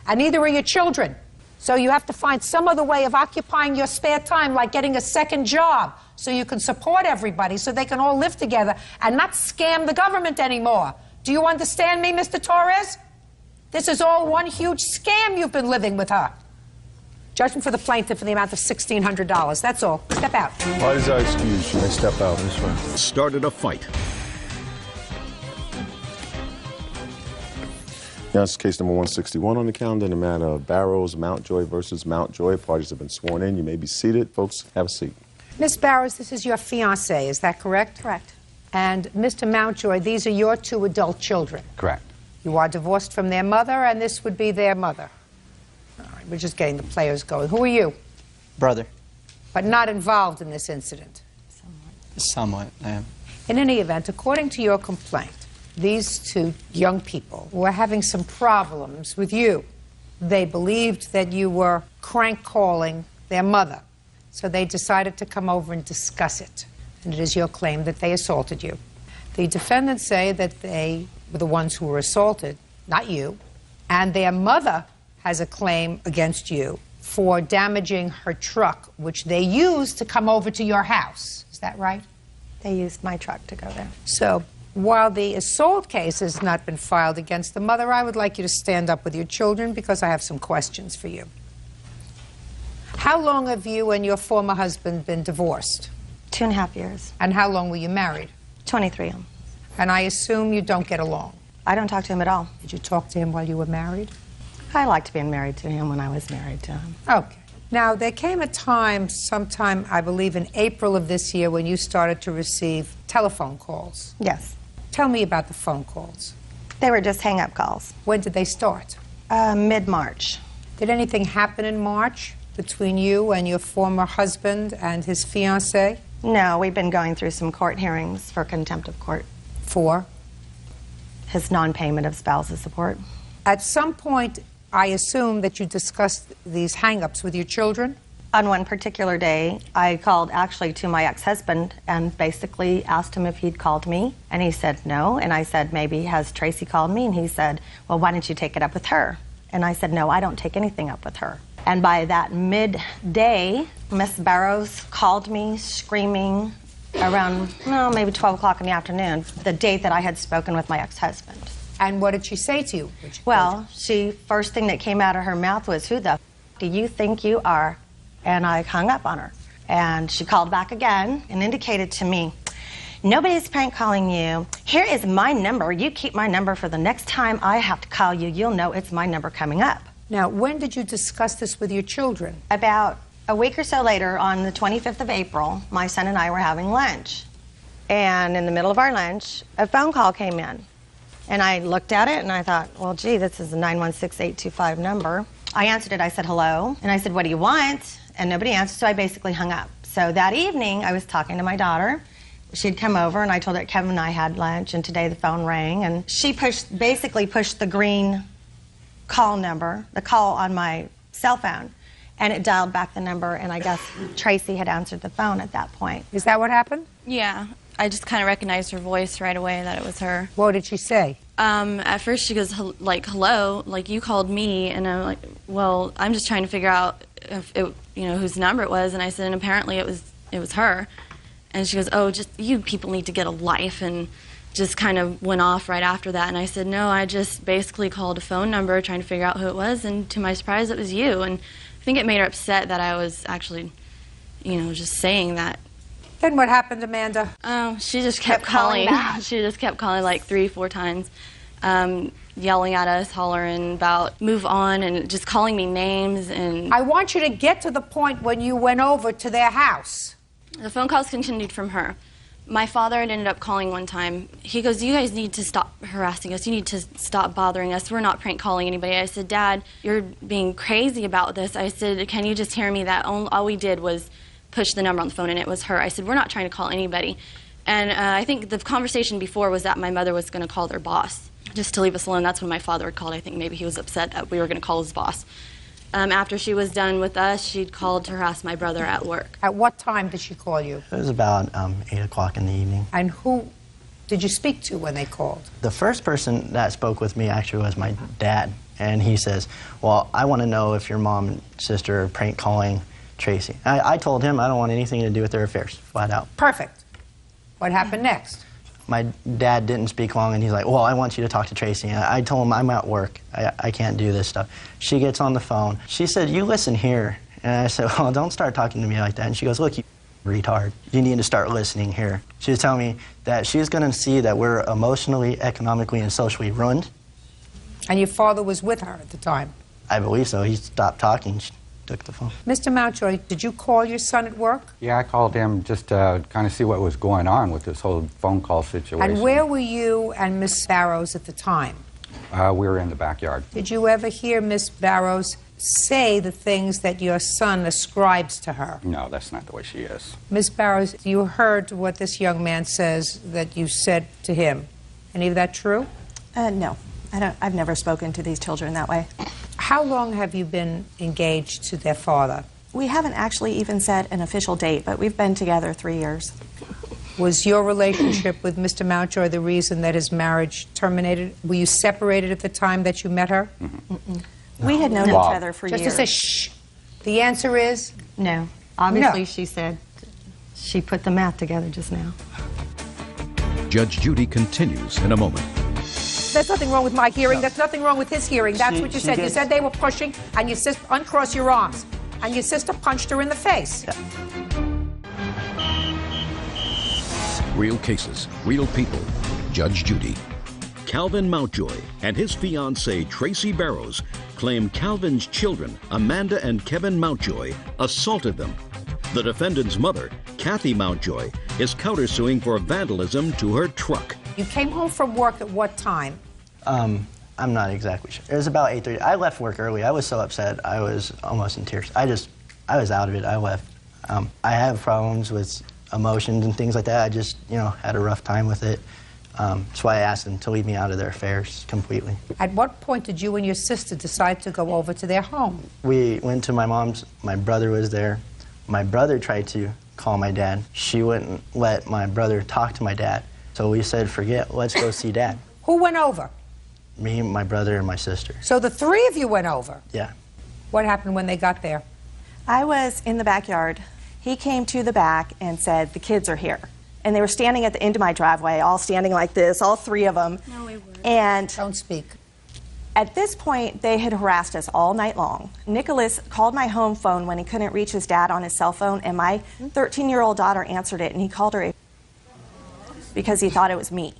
And neither are your children. So you have to find some other way of occupying your spare time, like getting a second job, so you can support everybody, so they can all live together and not scam the government anymore. Do you understand me, Mr. Torres? This is all one huge scam you've been living with her. Judgment for the plaintiff in the amount of $1,600. That's all. Step out. Parties are excused. You may step out. This one. Started a fight. Now, it's case number 161 on the calendar in the matter of Barrows, Mountjoy versus Mountjoy. Parties have been sworn in. You may be seated. Folks, have a seat. Miss Barrows, this is your fiancé, is that correct? Correct. And Mr. Mountjoy, these are your 2 adult children. Correct. You are divorced from their mother, and this would be their mother. All right, we're just getting the players going. Who are you? Brother. But not involved in this incident. Somewhat, I am. In any event, according to your complaint, these 2 young people were having some problems with you. They believed that you were crank calling their mother, so they decided to come over and discuss it. And it is your claim that they assaulted you. The defendants say that they were the ones who were assaulted, not you, and their mother has a claim against you for damaging her truck, which they used to come over to your house. Is that right? They used my truck to go there. So, while the assault case has not been filed against the mother, I would like you to stand up with your children because I have some questions for you. How long have you and your former husband been divorced? 2.5 years. And how long were you married? 23. And I assume you don't get along. I don't talk to him at all. Did you talk to him while you were married? I liked being married to him when I was married to him. Okay. Now, there came a time, sometime, I believe in April of this year, when you started to receive telephone calls. Yes. Tell me about the phone calls. They were just hang-up calls. When did they start? Mid-March. Did anything happen in March between you and your former husband and his fiancée? No, we've been going through some court hearings for contempt of court. For? His non-payment of spousal support. At some point, I assume that you discussed these hang-ups with your children? On one particular day, I called actually to my ex-husband and basically asked him if he'd called me. And he said no. And I said, maybe has Tracy called me? And he said, well, why don't you take it up with her? And I said, no, I don't take anything up with her. And by that midday, Miss Barrows called me screaming around, maybe 12 o'clock in the afternoon, the date that I had spoken with my ex-husband. And what did she say to you? Well, first thing that came out of her mouth was, who the f*** do you think you are? And I hung up on her. And she called back again and indicated to me, nobody's prank calling you. Here is my number. You keep my number for the next time I have to call you. You'll know it's my number coming up. Now, when did you discuss this with your children? About a week or so later, on the 25th of April, my son and I were having lunch. And in the middle of our lunch, a phone call came in. And I looked at it and I thought, well, gee, this is a 916-825 number. I answered it. I said, hello. And I said, what do you want? And nobody answered, so I basically hung up. So that evening, I was talking to my daughter. She'd come over, and I told her Kevin and I had lunch, and today the phone rang. And she basically pushed the green call number, the call on my cell phone, and it dialed back the number, and I guess Tracy had answered the phone at that point. Is that what happened? Yeah. I just kind of recognized her voice right away that it was her. What did she say? At first she goes, like, hello, like, you called me, and I'm like, well, I'm just trying to figure out if it, whose number it was, and I said, and apparently it was her. And she goes, oh, just, you people need to get a life, and just kind of went off right after that. And I said, no, I just basically called a phone number trying to figure out who it was, and to my surprise, it was you. And I think it made her upset that I was actually, just saying that. Then what happened, Amanda? She just kept calling. She just kept calling like 3-4 times, yelling at us, hollering about move on, and just calling me names. And I want you to get to the point when you went over to their house. The phone calls continued from her. My father had ended up calling one time. He goes, you guys need to stop harassing us. You need to stop bothering us. We're not prank calling anybody. I said, Dad, you're being crazy about this. I said, can you just hear me? That all we did was push the number on the phone, and it was her. I said, we're not trying to call anybody. And I think the conversation before was that my mother was going to call their boss just to leave us alone. That's when my father had called. I think maybe he was upset that we were going to call his boss. After she was done with us, she'd called to harass my brother at work. At what time did she call you? It was about 8 o'clock in the evening. And who did you speak to when they called? The first person that spoke with me actually was my dad. And he says, well, I want to know if your mom and sister are prank calling Tracy. I told him I don't want anything to do with their affairs, flat out. Perfect. What happened next? My dad didn't speak long, and he's like, well, I want you to talk to Tracy. And I told him I'm at work. I can't do this stuff. She gets on the phone. She said, you listen here. And I said, well, don't start talking to me like that. And she goes, look, you retard. You need to start listening here. She was telling me that she's going to see that we're emotionally, economically, and socially ruined. And your father was with her at the time? I believe so. He stopped talking. She took the phone. Mr. Mountjoy, did you call your son at work? Yeah, I called him just to kind of see what was going on with this whole phone call situation. And where were you and Miss Barrows at the time? We were in the backyard. Did you ever hear Miss Barrows say the things that your son ascribes to her? No, that's not the way she is. Miss Barrows, you heard what this young man says that you said to him. Any of that true? No. I've never spoken to these children that way. How long have you been engaged to their father? We haven't actually even set an official date, but we've been together 3 years. Was your relationship with Mr. Mountjoy the reason that his marriage terminated? Were you separated at the time that you met her? We had known each other for years. Just to say shh. The answer is? No. Obviously, No. she said she put the math together just now. Judge Judy continues in a moment. There's nothing wrong with my hearing. There's nothing wrong with his hearing. That's what you said. You said they were pushing, and your sister, uncross your arms, and your sister punched her in the face. Real cases, real people. Judge Judy. Calvin Mountjoy and his fiancée Tracy Barrows claim Calvin's children, Amanda and Kevin Mountjoy, assaulted them. The defendant's mother, Kathy Mountjoy, is countersuing for vandalism to her truck. You came home from work at what time? I'm not exactly sure. It was about 8:30. I left work early. I was so upset. I was almost in tears. I was out of it. I left. I have problems with emotions and things like that. I just, had a rough time with it. That's why I asked them to leave me out of their affairs completely. At what point did you and your sister decide to go over to their home? We went to my mom's. My brother was there. My brother tried to call my dad. She wouldn't let my brother talk to my dad. So we said, forget, let's go see Dad. Who went over? Me, my brother, and my sister. So the three of you went over? Yeah. What happened when they got there? I was in the backyard. He came to the back and said, the kids are here. And they were standing at the end of my driveway, all standing like this, all three of them. No, we weren't. And don't speak. At this point, they had harassed us all night long. Nicholas called my home phone when he couldn't reach his dad on his cell phone, and my 13-year-old daughter answered it, and he called her a because he thought it was me.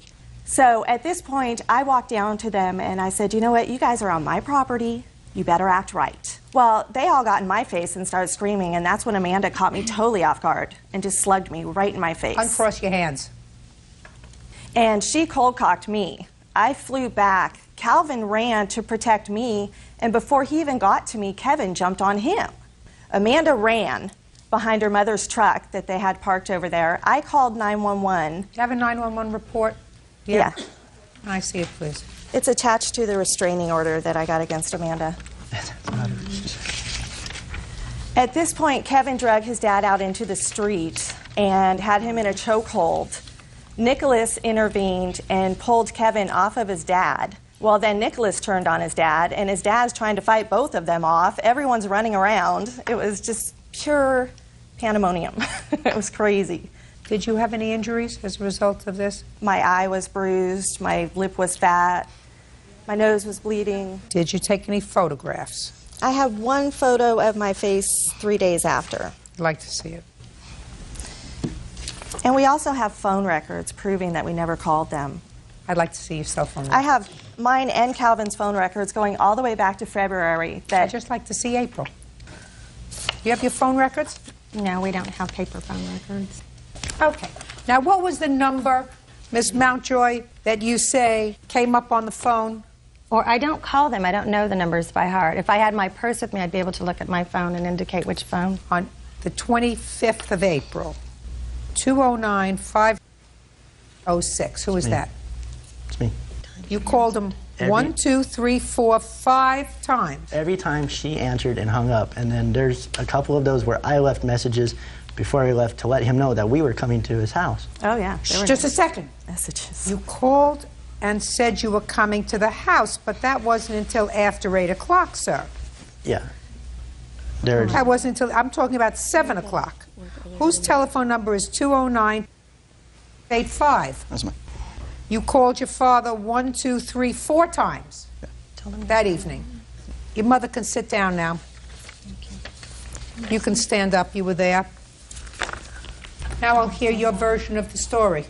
So at this point, I walked down to them and I said, you know what, you guys are on my property, you better act right. Well, they all got in my face and started screaming, and that's when Amanda caught me totally off guard and just slugged me right in my face. Uncross your hands. And she cold-cocked me. I flew back. Calvin ran to protect me, and before he even got to me, Kevin jumped on him. Amanda ran behind her mother's truck that they had parked over there. I called 911. Do you have a 911 report? Yeah. I see it, please. It's attached to the restraining order that I got against Amanda. At this point, Kevin dragged his dad out into the street and had him in a chokehold. Nicholas intervened and pulled Kevin off of his dad. Well, then Nicholas turned on his dad, and his dad's trying to fight both of them off. Everyone's running around. It was just pure pandemonium. It was crazy. Did you have any injuries as a result of this? My eye was bruised, my lip was fat, my nose was bleeding. Did you take any photographs? I have one photo of my face 3 days after. I'd like to see it. And we also have phone records proving that we never called them. I'd like to see your cell phone. I have mine and Calvin's phone records going all the way back to February. I'd just like to see April. You have your phone records? No, we don't have paper phone records. Okay. Now, what was the number, Miss Mountjoy, that you say came up on the phone? Or I don't call them. I don't know the numbers by heart. If I had my purse with me, I'd be able to look at my phone and indicate which phone. On the 25th of April, 209-506. Who is that? It's me. You called him 1, 2, 3, 4, 5 times. Every time she answered and hung up, and then there's a couple of those where I left messages before I left to let him know that we were coming to his house. Oh, yeah. Just a second. Messages. You called and said you were coming to the house, but that wasn't until after 8 o'clock, sir. Yeah. There's, That wasn't until, I'm talking about 7 o'clock. Whose telephone number is 209-85? That's mine. You called your father 1, 2, 3, 4 times that evening. Your mother can sit down now. You can stand up. You were there. Now I'll hear your version of the story.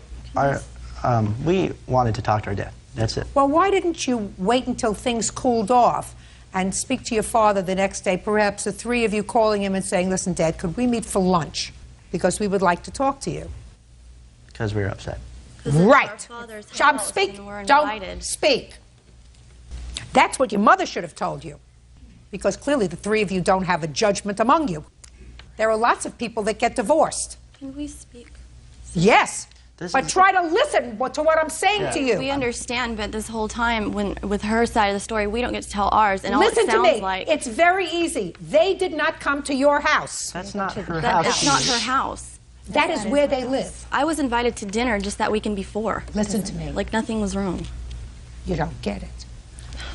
We wanted to talk to our dad. That's it. Well, why didn't you wait until things cooled off and speak to your father the next day, perhaps the three of you calling him and saying, listen, Dad, could we meet for lunch? Because we would like to talk to you. Because we were upset. Right. Speak. Don't speak. That's what your mother should have told you. Because clearly the three of you don't have a judgment among you. There are lots of people that get divorced. Can we speak? Yes. But try to listen to what I'm saying to you. We understand, but this whole time, with her side of the story, we don't get to tell ours, and all Listen it sounds to me. like... It's very easy. They did not come to your house. That's not her That's house. not her house. That is where they live. I was invited to dinner just that weekend before. Listen to me. Like nothing was wrong. You don't get it.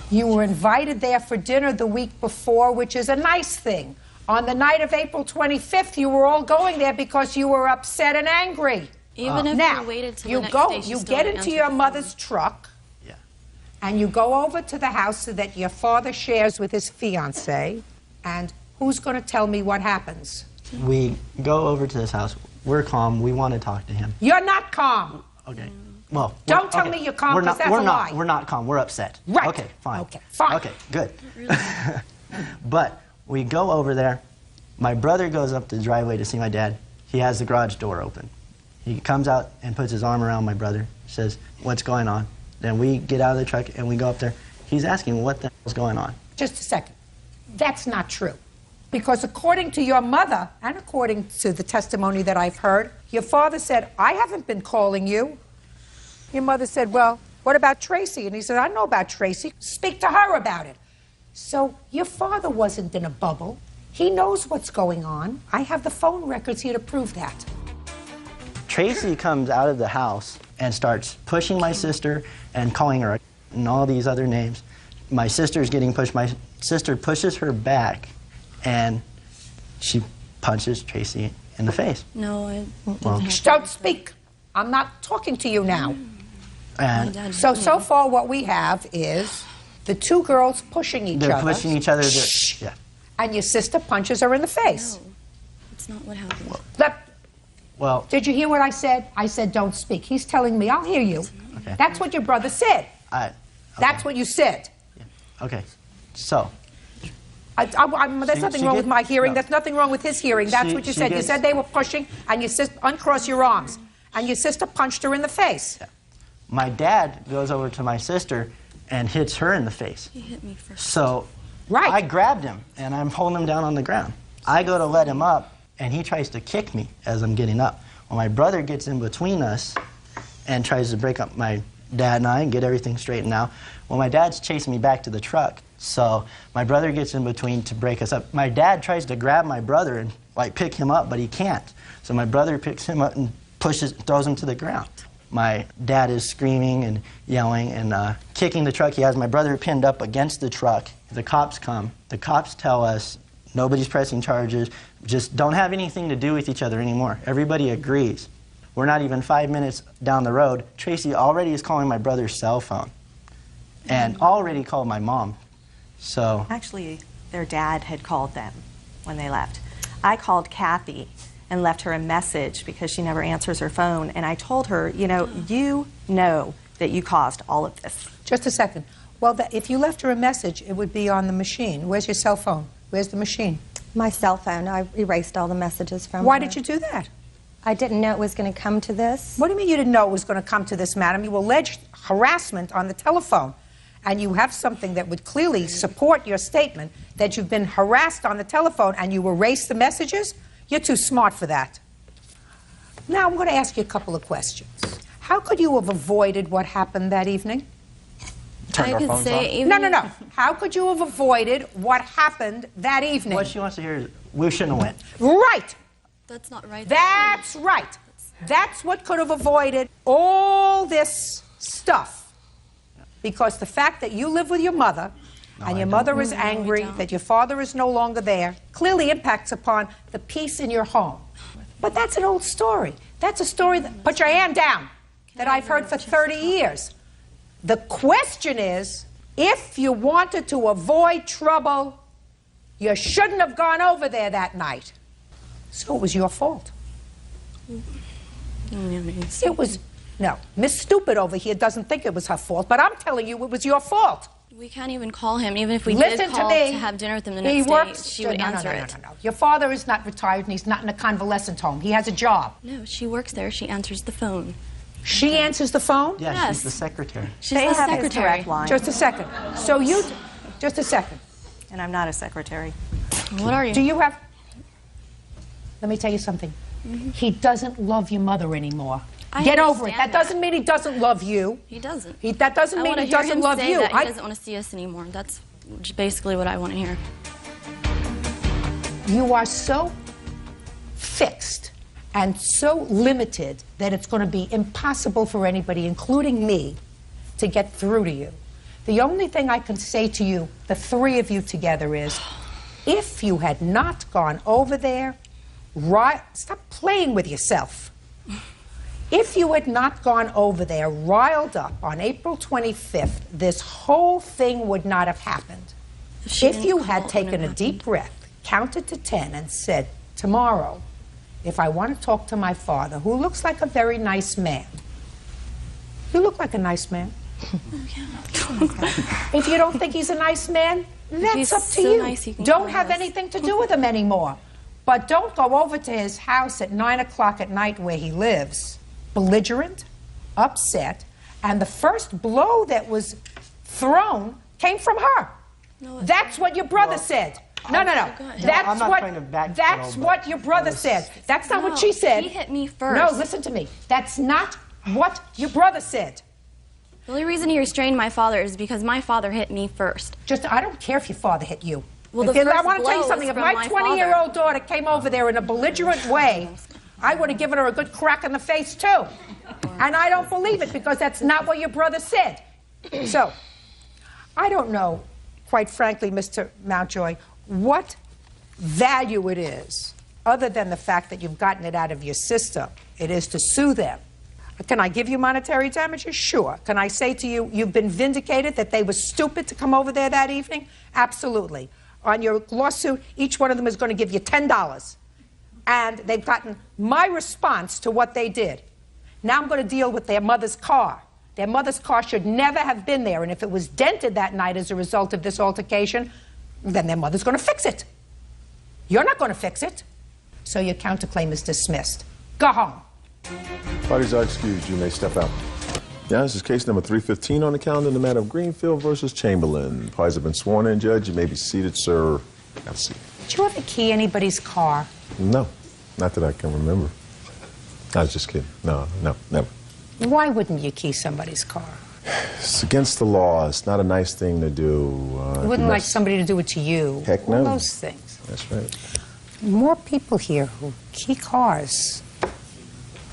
You were invited there for dinner the week before, which is a nice thing. On the night of April 25th, you were all going there because you were upset and angry. Even if now, we waited till you the next go, day, she you still get didn't into answer your the mother's truck, and you go over to the house so that your father shares with his fiancée. And who's going to tell me what happens? We go over to his house. We're calm. We want to talk to him. You're not calm. Okay. Well, Don't tell me you're calm, because that's a lie. We're not calm. We're upset. Right. Okay, fine. Okay, fine. Okay, good. But we go over there. My brother goes up the driveway to see my dad. He has the garage door open. He comes out and puts his arm around my brother, says, what's going on? Then we get out of the truck and we go up there. He's asking what the hell's going on. Just a second. That's not true. Because according to your mother, and according to the testimony that I've heard, your father said, I haven't been calling you. Your mother said, well, what about Tracy? And he said, I know about Tracy. Speak to her about it. So your father wasn't in a bubble. He knows what's going on. I have the phone records here to prove that. Tracy comes out of the house and starts pushing my sister and calling her and all these other names. My sister's getting pushed. My sister pushes her back, and she punches Tracy in the face. No, I Well, Don't speak. I'm not talking to you now. And So far what we have is the two girls pushing each they're other. pushing each other. Yeah. And your sister punches her in the face. No, it's not what happened. Well, Did you hear what I said? I said don't speak. He's telling me, I'll hear you. Okay. That's what your brother said. That's what you said. Okay. So There's nothing wrong with my hearing. There's nothing wrong with his hearing. That's what you said. You said they were pushing, and your sister, uncross your arms, and your sister punched her in the face. my dad goes over to my sister and hits her in the face. He hit me first. So I grabbed him, and I'm holding him down on the ground. I go to let him up, and he tries to kick me as I'm getting up. Well, my brother gets in between us and tries to break up my dad and I and get everything straightened out. Well, my dad's chasing me back to the truck, so my brother gets in between to break us up. My dad tries to grab my brother and pick him up, but he can't. So my brother picks him up and throws him to the ground. My dad is screaming and yelling and kicking the truck. He has my brother pinned up against the truck. The cops come. The cops tell us nobody's pressing charges, just don't have anything to do with each other anymore. Everybody agrees. We're not even 5 minutes down the road. Tracy already is calling my brother's cell phone and already called my mom. So actually, their dad had called them when they left. I called Kathy and left her a message because she never answers her phone, and I told her, you know that you caused all of this. Just a second. Well, if you left her a message, it would be on the machine. Where's your cell phone? Where's the machine? My cell phone. I erased all the messages from Why her. did you do that? I didn't know it was going to come to this. What do you mean you didn't know it was going to come to this, madam? You alleged harassment on the telephone, and you have something that would clearly support your statement that you've been harassed on the telephone and you erased the messages? You're too smart for that. Now, I'm going to ask you a couple of questions. How could you have avoided what happened that evening? turned our phones off. No. How could you have avoided what happened that evening? What she wants to hear is, we shouldn't have went. Right. That's not right. That's right. That's what could have avoided all this stuff. Because the fact that you live with your mother, and your mother is angry that your father is no longer there, clearly impacts upon the peace in your home. But that's an old story. That's a story that, put your hand down, that I've heard for 30 years. The question is, if you wanted to avoid trouble, you shouldn't have gone over there that night. So it was your fault. It was, no, Miss Stupid over here doesn't think it was her fault, but I'm telling you it was your fault. We can't even call him, even if we Listen did call to me. to have dinner with him the next day, she would answer it. No. Your father is not retired and he's not in a convalescent home. He has a job. No, she works there. She answers the phone. She answers the phone? Yeah, she's the secretary. She's the secretary. Direct line. Just a second. So you, just a second. And I'm not a secretary. What are you? Do you have, let me tell you something. He doesn't love your mother anymore. Get over it. That doesn't mean he doesn't love you. He doesn't. That doesn't mean he doesn't love you. He doesn't want to see us anymore. That's basically what I want to hear. You are so fixed and so limited that it's going to be impossible for anybody, including me, to get through to you. The only thing I can say to you, the three of you together, is if you had not gone over there, stop playing with yourself. If you had not gone over there riled up on April 25th, this whole thing would not have happened. If you had taken a deep breath, counted to 10, and said, tomorrow, if I want to talk to my father, who looks like a very nice man. You look like a nice man. If you don't think he's a nice man, that's up to you. Nice, don't have anything to do with him anymore. But don't go over to his house at 9 o'clock at night where he lives, belligerent, upset, and the first blow that was thrown came from her. No, that's what your brother said. No. That's what your brother said. That's not what she said. He hit me first. No, listen to me. That's not what your brother said. The only reason he restrained my father is because my father hit me first. I don't care if your father hit you. Well, I want to tell you something. If my 20-year-old daughter came over there in a belligerent way, I would have given her a good crack in the face, too. And I don't believe it because that's not what your brother said. So, I don't know, quite frankly, Mr. Mountjoy, what value it is, other than the fact that you've gotten it out of your system, it is to sue them. Can I give you monetary damages? Sure. Can I say to you, you've been vindicated that they were stupid to come over there that evening? Absolutely. On your lawsuit, each one of them is going to give you $10. And they've gotten my response to what they did. Now I'm going to deal with their mother's car. Their mother's car should never have been there, and if it was dented that night as a result of this altercation, then their mother's going to fix it. You're not going to fix it. So your counterclaim is dismissed. Go home. Parties are excused. You may step out. Yeah, this is case number 315 on the calendar in the matter of Greenfield versus Chamberlain. Parties have been sworn in, Judge. You may be seated, sir. Have a seat. Did you ever key anybody's car? No, not that I can remember. I was just kidding. No, never. Why wouldn't you key somebody's car? It's against the law. It's not a nice thing to do. You wouldn't like somebody to do it to you. Heck no. All those things. That's right. More people here who key cars.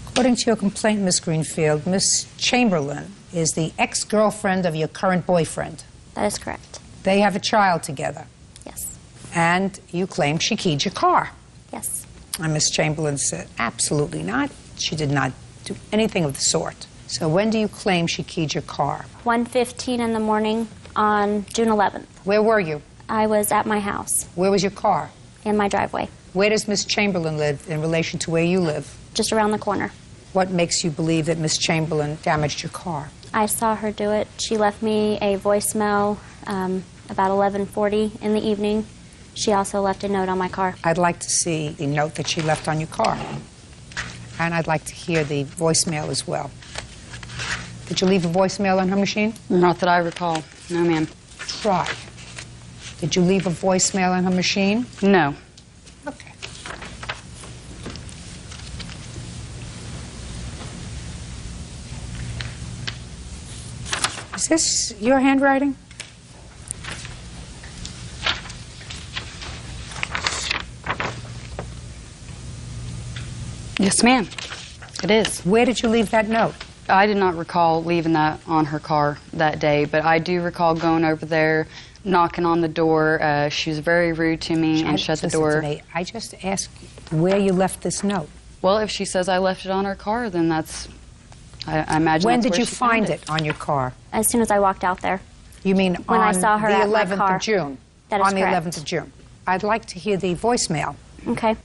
According to your complaint, Miss Greenfield, Miss Chamberlain is the ex-girlfriend of your current boyfriend. That is correct. They have a child together. Yes. And you claim she keyed your car. Yes. And Miss Chamberlain said, absolutely not. She did not do anything of the sort. So when do you claim she keyed your car? 1:15 in the morning on June 11th. Where were you? I was at my house. Where was your car? In my driveway. Where does Miss Chamberlain live in relation to where you live? Just around the corner. What makes you believe that Miss Chamberlain damaged your car? I saw her do it. She left me a voicemail about 11:40 in the evening. She also left a note on my car. I'd like to see the note that she left on your car. And I'd like to hear the voicemail as well. Did you leave a voicemail on her machine? Not that I recall. No, ma'am. Try. Did you leave a voicemail on her machine? No. Okay. Is this your handwriting? Yes, ma'am. It is. Where did you leave that note? I did not recall leaving that on her car that day, but I do recall going over there, knocking on the door. She was very rude to me and shut the door. Listen to me. I just asked where you left this note. Well, if she says I left it on her car, then that's, I imagine When that's did where you she find found it on your car? As soon as I walked out there. You mean When on I saw her the at my 11th car. of June? That is on the correct. 11th of June. I'd like to hear the voicemail. Okay.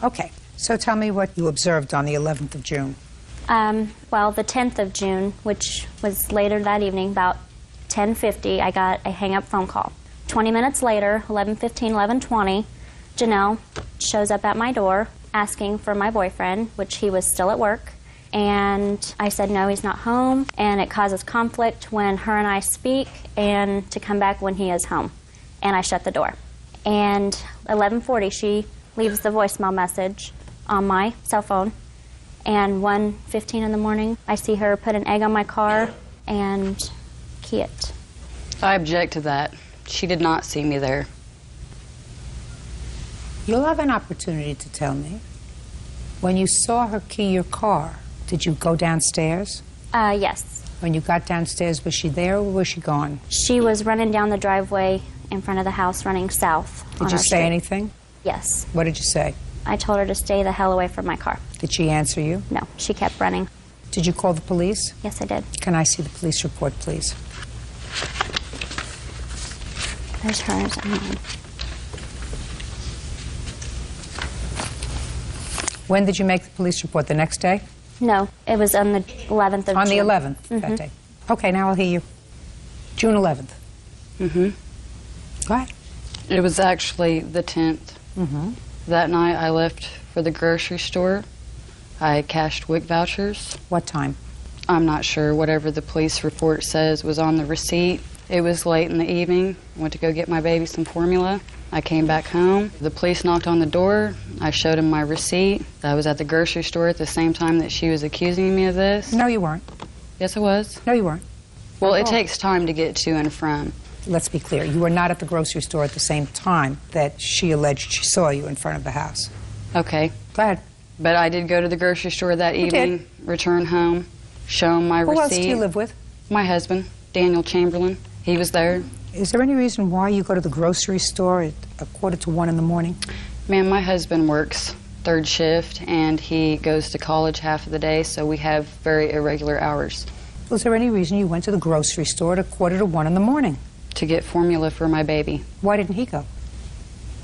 Okay, so tell me what you observed on the 11th of June. Well, the 10th of June, which was later that evening, about 10:50, I got a hang-up phone call. 20 minutes later, 11:15, 11:20, Janelle shows up at my door asking for my boyfriend, which he was still at work. And I said, no, he's not home, and it causes conflict when her and I speak, and to come back when he is home. And I shut the door. And 11:40, she leaves the voicemail message on my cell phone. And 1:15 in the morning, I see her put an egg on my car and key it. I object to that. She did not see me there. You'll have an opportunity to tell me. When you saw her key your car, did you go downstairs? Yes. When you got downstairs, was she there or was she gone? She was running down the driveway in front of the house, running south. Did you say anything? Yes. What did you say? I told her to stay the hell away from my car. Did she answer you? No, she kept running. Did you call the police? Yes, I did. Can I see the police report, please? There's hers. When did you make the police report? The next day? No, it was on the 11th of June. On the 11th, that day. Okay, now I'll hear you. June 11th. Mm-hmm. Go ahead. It was actually the 10th. Mm-hmm. That night I left for the grocery store. I cashed WIC vouchers. What time? I'm not sure. Whatever the police report says was on the receipt. It was late in the evening. I went to go get my baby some formula. I came back home. The police knocked on the door. I showed him my receipt. I was at the grocery store at the same time that she was accusing me of this. No, you weren't. Yes, I was. No, you weren't. Well, it takes time to get to and from. Let's be clear. You were not at the grocery store at the same time that she alleged she saw you in front of the house. Okay. Go ahead. But I did go to the grocery store that evening, return home, show him my receipt. Who else do you live with? My husband, Daniel Chamberlain. He was there. Is there any reason why you go to the grocery store at 1:45 in the morning? Ma'am, my husband works third shift, and he goes to college half of the day, so we have very irregular hours. Was there any reason you went to the grocery store at 1:45 in the morning? To get formula for my baby. Why didn't he go?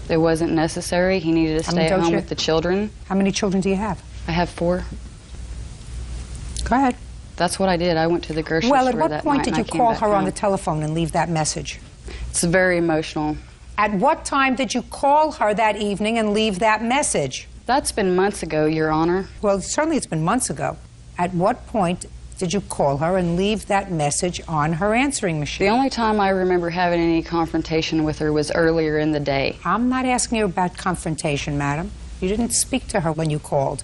It wasn't necessary. He needed to stay at home with the children. How many children do you have? I have 4. Go ahead. That's what I did. I went to the grocery Well, store at that what point night did and you I came call back her on home. the telephone and leave that message? It's very emotional. At what time did you call her that evening and leave that message? That's been months ago, Your Honor. Well, certainly it's been months ago. At what point did you call her and leave that message on her answering machine? The only time I remember having any confrontation with her was earlier in the day. I'm not asking you about confrontation, madam. You didn't speak to her when you called.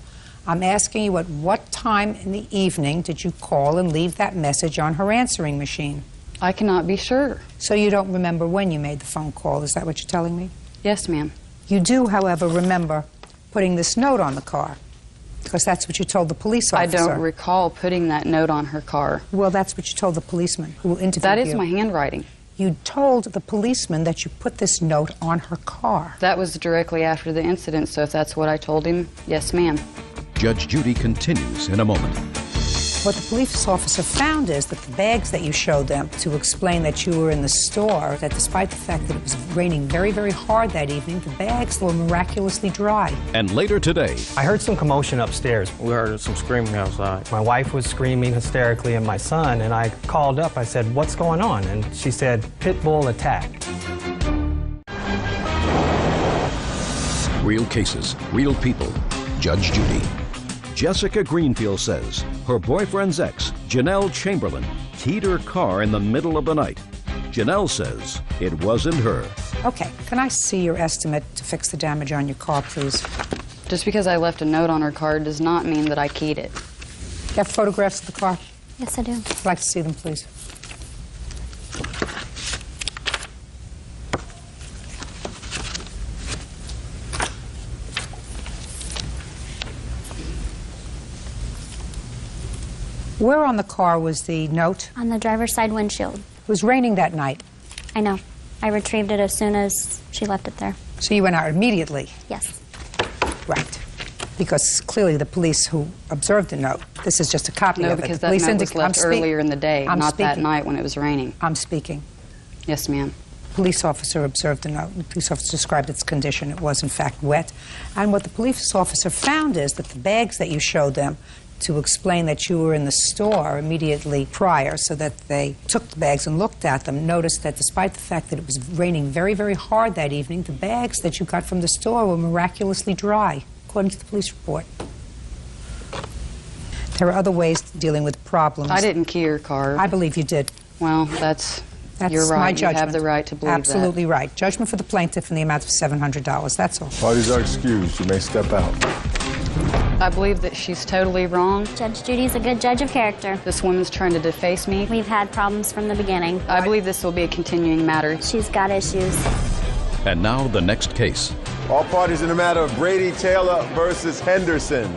I'm asking you at what time in the evening did you call and leave that message on her answering machine? I cannot be sure. So you don't remember when you made the phone call, is that what you're telling me? Yes, ma'am. You do, however, remember putting this note on the car, because that's what you told the police officer. I don't recall putting that note on her car. Well, that's what you told the policeman who interviewed you. That is my handwriting. You told the policeman that you put this note on her car. That was directly after the incident, so if that's what I told him, yes, ma'am. Judge Judy continues in a moment. What the police officer found is that the bags that you showed them to explain that you were in the store, that despite the fact that it was raining very, very hard that evening, the bags were miraculously dry. And later today, I heard some commotion upstairs. We heard some screaming outside. My wife was screaming hysterically and my son, and I called up. I said, "What's going on?" And she said, "Pit bull attack." real cases, real people. Judge Judy. Jessica Greenfield says her boyfriend's ex, Janelle Sheindlin, keyed her car in the middle of the night. Janelle says it wasn't her. Okay, can I see your estimate to fix the damage on your car, please? Just because I left a note on her car does not mean that I keyed it. You have photographs of the car? Yes, I do. I'd like to see them, please. Where on the car was the note? On the driver's side windshield. It was raining that night. I know. I retrieved it as soon as she left it there. So you went out immediately? Yes. Right. Because clearly the police who observed the note, this is just a copy of it. No, because the that police note was left earlier in the day, not that night when it was raining. I'm speaking. Yes, ma'am. Police officer observed the note. The police officer described its condition. It was, in fact, wet. And what the police officer found is that the bags that you showed them to explain that you were in the store immediately prior, so that they took the bags and looked at them, noticed that despite the fact that it was raining very, very hard that evening, the bags that you got from the store were miraculously dry, according to the police report. There are other ways of dealing with problems. I didn't key your car. I believe you did. Well, you're right. My judgment. You have the right to believe Absolutely right. Judgment for the plaintiff in the amount of $700. That's all. Parties are excused. You may step out. I believe that she's totally wrong. Judge Judy's a good judge of character. This woman's trying to deface me. We've had problems from the beginning. I believe this will be a continuing matter. She's got issues. And now the next case. All parties in the matter of Brady Taylor versus Henderson.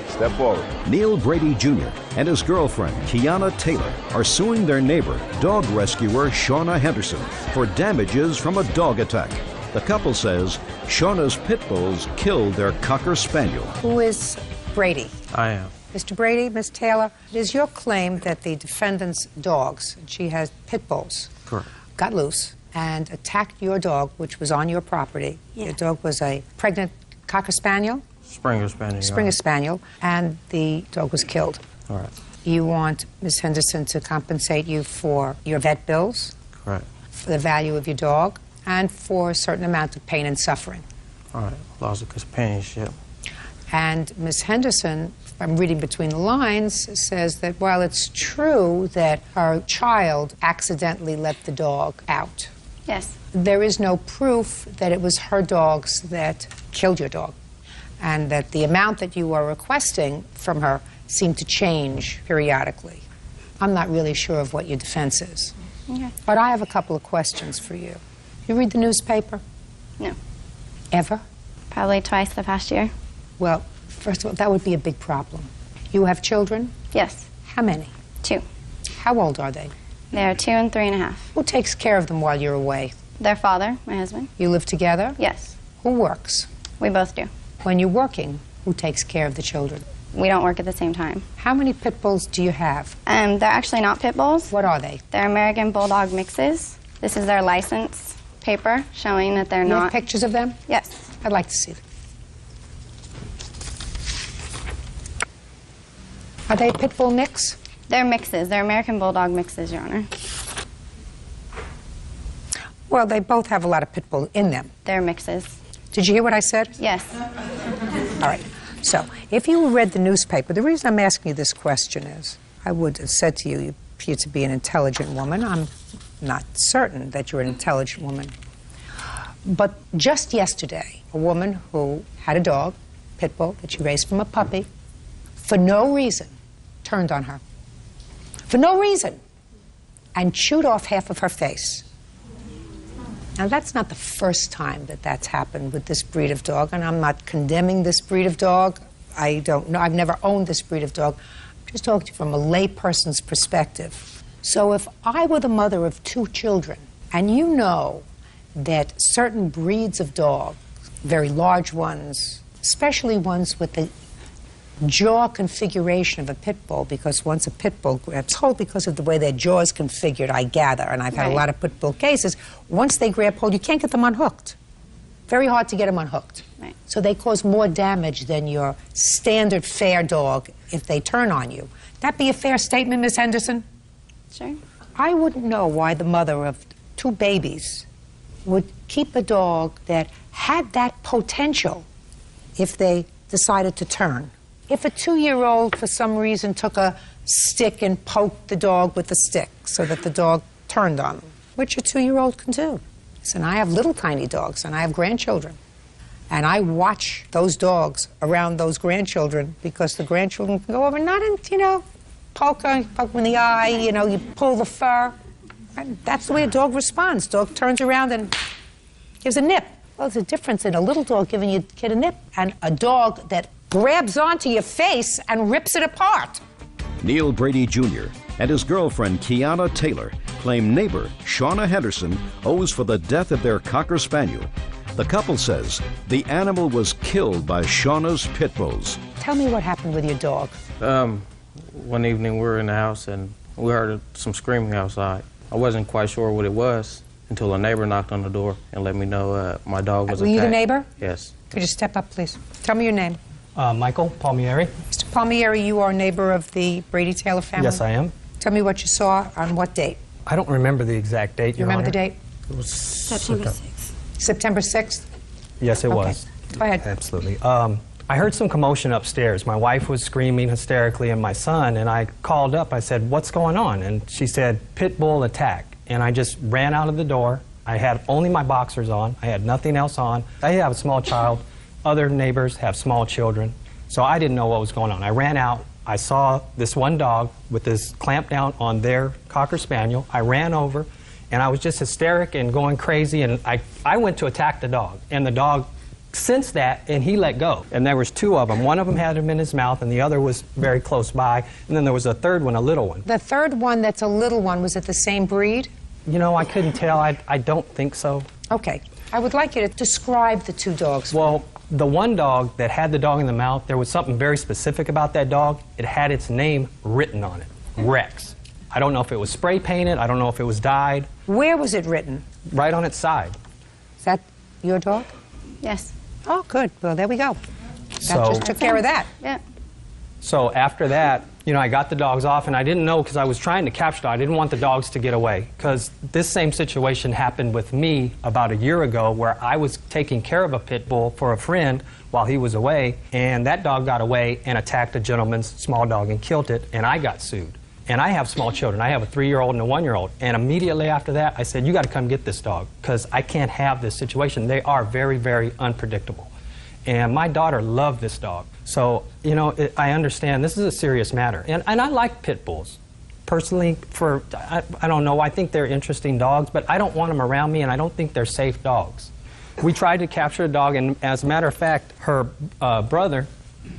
Step forward. Neil Brady Jr. and his girlfriend, Kiana Taylor, are suing their neighbor, dog rescuer Shauna Henderson, for damages from a dog attack. The couple says Shauna's pit bulls killed their Cocker Spaniel. Who is Brady? I am. Mr. Brady, Ms. Taylor, it is your claim that the defendant's dogs, and she has pit bulls, Correct. got loose and attacked your dog, which was on your property. Yeah. Your dog was a pregnant Cocker Spaniel? Springer Spaniel. Springer Spaniel, and the dog was killed. All right. You want Ms. Henderson to compensate you for your vet bills, Correct. for the value of your dog, and for a certain amount of pain and suffering. All right. Lots of companionship. And Ms. Henderson, if I'm reading between the lines, says that while it's true that her child accidentally let the dog out, Yes. there is no proof that it was her dogs that killed your dog, and that the amount that you are requesting from her seemed to change periodically. I'm not really sure of what your defense is. Okay. But I have a couple of questions for you. You read the newspaper? No. Ever? Probably twice the past year. Well, first of all, that would be a big problem. You have children? Yes. How many? 2. How old are they? They're 2 and 3.5. Who takes care of them while you're away? Their father, my husband. You live together? Yes. Who works? We both do. When you're working, who takes care of the children? We don't work at the same time. How many pit bulls do you have? They're actually not pit bulls. What are they? They're American Bulldog mixes. This is their license paper showing that they're You not. have pictures of them? Yes. I'd like to see them. Are they pit bull mix? They're mixes. They're American Bulldog mixes, Your Honor. Well, they both have a lot of pit bull in them. They're mixes. Did you hear what I said? Yes. All right. So, if you read the newspaper, the reason I'm asking you this question is, I would have said to you, you appear to be an intelligent woman. I'm not certain that you're an intelligent woman. But just yesterday, a woman who had a dog, pit bull, that she raised from a puppy, for no reason, turned on her. For no reason. And chewed off half of her face. Now, that's not the first time that that's happened with this breed of dog, and I'm not condemning this breed of dog. I don't know. I've never owned this breed of dog. I'm just talking to you from a layperson's perspective. So if I were the mother of 2 children, and you know that certain breeds of dog, very large ones, especially ones with the jaw configuration of a pit bull, because once a pit bull grabs hold, because of the way their jaw is configured, I gather, and I've had a lot of pit bull cases, once they grab hold, you can't get them unhooked. Very hard to get them unhooked. Right. So they cause more damage than your standard fair dog if they turn on you. That be a fair statement, Miss Henderson? Sure. I wouldn't know why the mother of 2 babies would keep a dog that had that potential if they decided to turn. If a 2-year-old, for some reason, took a stick and poked the dog with the stick so that the dog turned on them, which a 2-year-old can do. Listen, I have little tiny dogs, and I have grandchildren. And I watch those dogs around those grandchildren because the grandchildren can go over, not in, poke them in the eye, you pull the fur. And that's the way a dog responds. Dog turns around and gives a nip. Well, there's a difference in a little dog giving your kid a nip and a dog that grabs onto your face and rips it apart. Neil Brady Jr. and his girlfriend Kiana Taylor claim neighbor Shauna Henderson owes for the death of their Cocker Spaniel. The couple says the animal was killed by Shauna's pit bulls. Tell me what happened with your dog. One evening we were in the house and we heard some screaming outside. I wasn't quite sure what it was until a neighbor knocked on the door and let me know my dog was attacked. Were you the neighbor? Yes. Could you step up, please? Tell me your name. Michael Palmieri. Mr. Palmieri, you are a neighbor of the Brady Taylor family? Yes, I am. Tell me what you saw on what date? I don't remember the exact date, You remember the date? It was September 6th. September 6th? Yes, it was. Go ahead. Absolutely. I heard some commotion upstairs. My wife was screaming hysterically and my son, and I called up. I said, "What's going on?" And she said, "Pit bull attack." And I just ran out of the door. I had only my boxers on. I had nothing else on. I have a small child. Other neighbors have small children. So I didn't know what was going on. I ran out. I saw this one dog with this clamp down on their Cocker Spaniel. I ran over, and I was just hysteric and going crazy, and I went to attack the dog. And the dog sensed that, and he let go. And there was 2 of them. One of them had him in his mouth, and the other was very close by. And then there was a third one, a little one. The third one that's a little one, was it the same breed? I couldn't tell. I don't think so. Okay. I would like you to describe the 2 dogs. Well, the one dog that had the dog in the mouth, there was something very specific about that dog. It had its name written on it, Rex. I don't know if it was spray painted. I don't know if it was dyed. Where was it written? Right on its side. Is that your dog? Yes. Oh, good. Well, there we go. That just took care of that. Yeah. So after that, I got the dogs off, and I didn't know because I was trying to capture them. I didn't want the dogs to get away because this same situation happened with me about a year ago where I was taking care of a pit bull for a friend while he was away, and that dog got away and attacked a gentleman's small dog and killed it, and I got sued. And I have small children. I have a 3-year-old and a 1-year-old. And immediately after that, I said, "You got to come get this dog because I can't have this situation." They are very, very unpredictable. And my daughter loved this dog. So, I understand this is a serious matter. And I like pit bulls. Personally, I don't know, I think they're interesting dogs, but I don't want them around me, and I don't think they're safe dogs. We tried to capture a dog, and as a matter of fact, her brother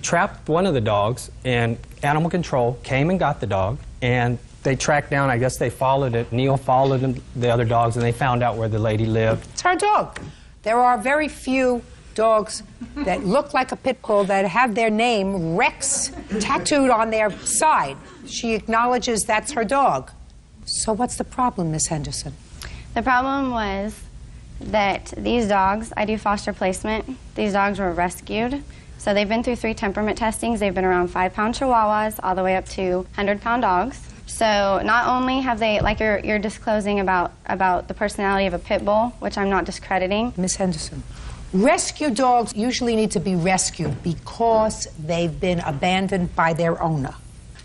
trapped one of the dogs, and animal control came and got the dog, and they tracked down, I guess they followed it. Neil followed the other dogs, and they found out where the lady lived. It's her dog. There are very few dogs that look like a pit bull that have their name, Rex, tattooed on their side. She acknowledges that's her dog. So what's the problem, Miss Henderson? The problem was that these dogs, I do foster placement, these dogs were rescued. So they've been through 3 temperament testings. They've been around 5-pound chihuahuas all the way up to 100-pound dogs. So not only have they, like you're disclosing about the personality of a pit bull, which I'm not discrediting. Miss Henderson, rescue dogs usually need to be rescued because they've been abandoned by their owner.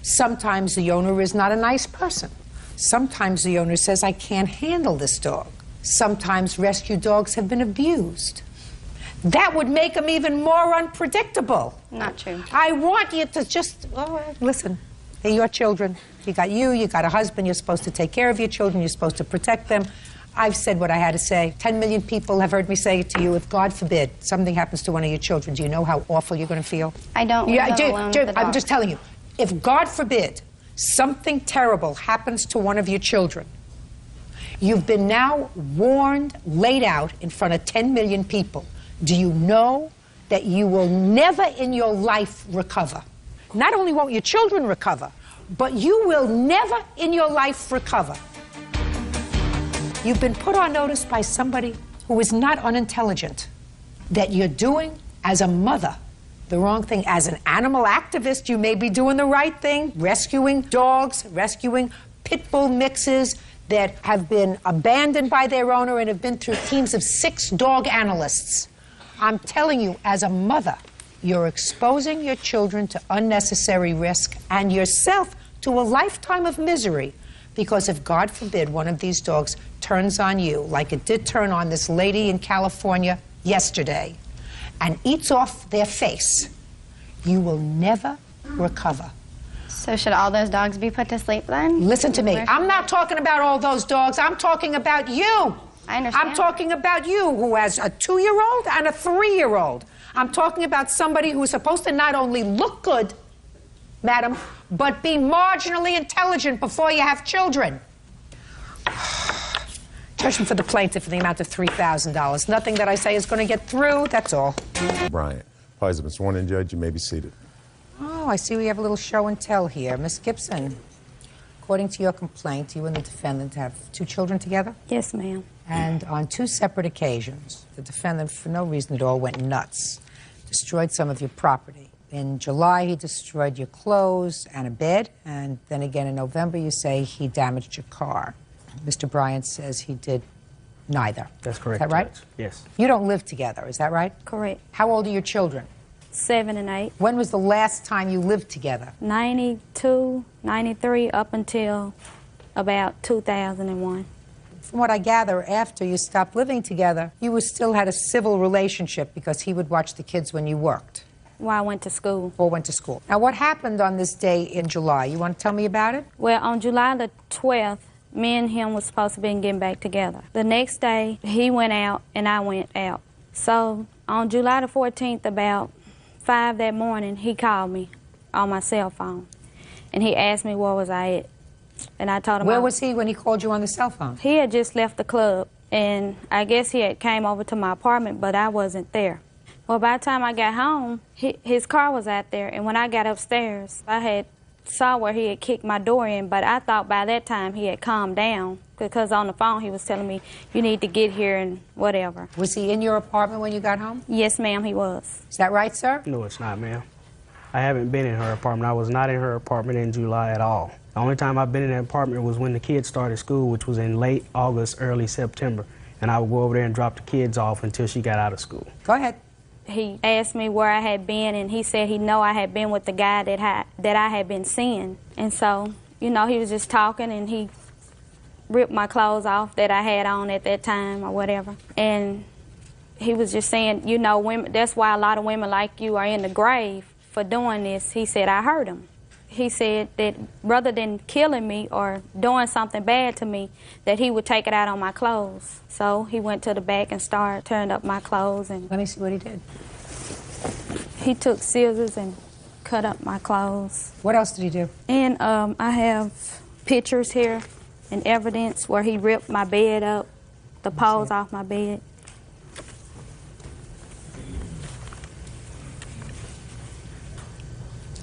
Sometimes the owner is not a nice person. Sometimes the owner says, "I can't handle this dog." Sometimes rescue dogs have been abused. That would make them even more unpredictable. Not true. I want you to just, listen, they're your children. You got a husband, you're supposed to take care of your children, you're supposed to protect them. I've said what I had to say. 10 million people have heard me say it to you. If, God forbid, something happens to one of your children, do you know how awful you're going to feel? I don't live alone with the dog. I'm just telling you, if, God forbid, something terrible happens to one of your children, you've been now warned, laid out in front of 10 million people. Do you know that you will never in your life recover? Not only won't your children recover, but you will never in your life recover. You've been put on notice by somebody who is not unintelligent that you're doing, as a mother, the wrong thing. As an animal activist, you may be doing the right thing, rescuing dogs, rescuing pit bull mixes that have been abandoned by their owner and have been through teams of 6 dog analysts. I'm telling you, as a mother, you're exposing your children to unnecessary risk and yourself to a lifetime of misery, because if, God forbid, one of these dogs turns on you, like it did turn on this lady in California yesterday, and eats off their face, you will never recover. So should all those dogs be put to sleep then? Listen to me. I'm not talking about all those dogs. I'm talking about you. I understand. I'm talking about you, who has a 2-year-old and a 3-year-old. I'm talking about somebody who's supposed to not only look good, madam, but be marginally intelligent before you have children. Judgment for the plaintiff in the amount of $3,000. Nothing that I say is going to get through, that's all. Bryant, parties have been sworn in, Judge. You may be seated. Oh, I see we have a little show and tell here. Miss Gibson, according to your complaint, you and the defendant have 2 children together? Yes, ma'am. And on 2 separate occasions, the defendant, for no reason at all, went nuts, destroyed some of your property. In July, he destroyed your clothes and a bed, and then again in November, you say he damaged your car. Mr. Bryant says he did neither. That's correct. Is that right? Judge. Yes. You don't live together, is that right? Correct. How old are your children? 7 and 8. When was the last time you lived together? 92, 93, up until about 2001. From what I gather, after you stopped living together, you still had a civil relationship because he would watch the kids when you worked. While I went to school. Or went to school. Now, what happened on this day in July? You want to tell me about it? Well, on July the 12th, me and him was supposed to be getting back together. The next day, he went out and I went out. So on July the 14th, about 5 that morning, he called me on my cell phone. And he asked me where was I at. And I told him... Where was he when he called you on the cell phone? He had just left the club. And I guess he had came over to my apartment, but I wasn't there. Well, by the time I got home, his car was out there. And when I got upstairs, I saw where he had kicked my door in, but I thought by that time he had calmed down, because on the phone he was telling me, you need to get here and whatever. Was he in your apartment when you got home? Yes, ma'am, he was. Is that right, sir? No, it's not, ma'am. I haven't been in her apartment. I was not in her apartment in July at all. The only time I've been in that apartment was when the kids started school, which was in late August, early September. And I would go over there and drop the kids off until she got out of school. Go ahead. He asked me where I had been, and he said he know I had been with the guy that I had been seeing. And so, you know, he was just talking, and he ripped my clothes off that I had on at that time or whatever. And he was just saying, you know, women, that's why a lot of women like you are in the grave for doing this. He said, I hurt him. He said that rather than killing me or doing something bad to me, that he would take it out on my clothes. So he went to the back and started tearing up my clothes. And let me see what he did. He took scissors and cut up my clothes. What else did he do? And I have pictures here and evidence where he ripped my bed up, the poles off my bed.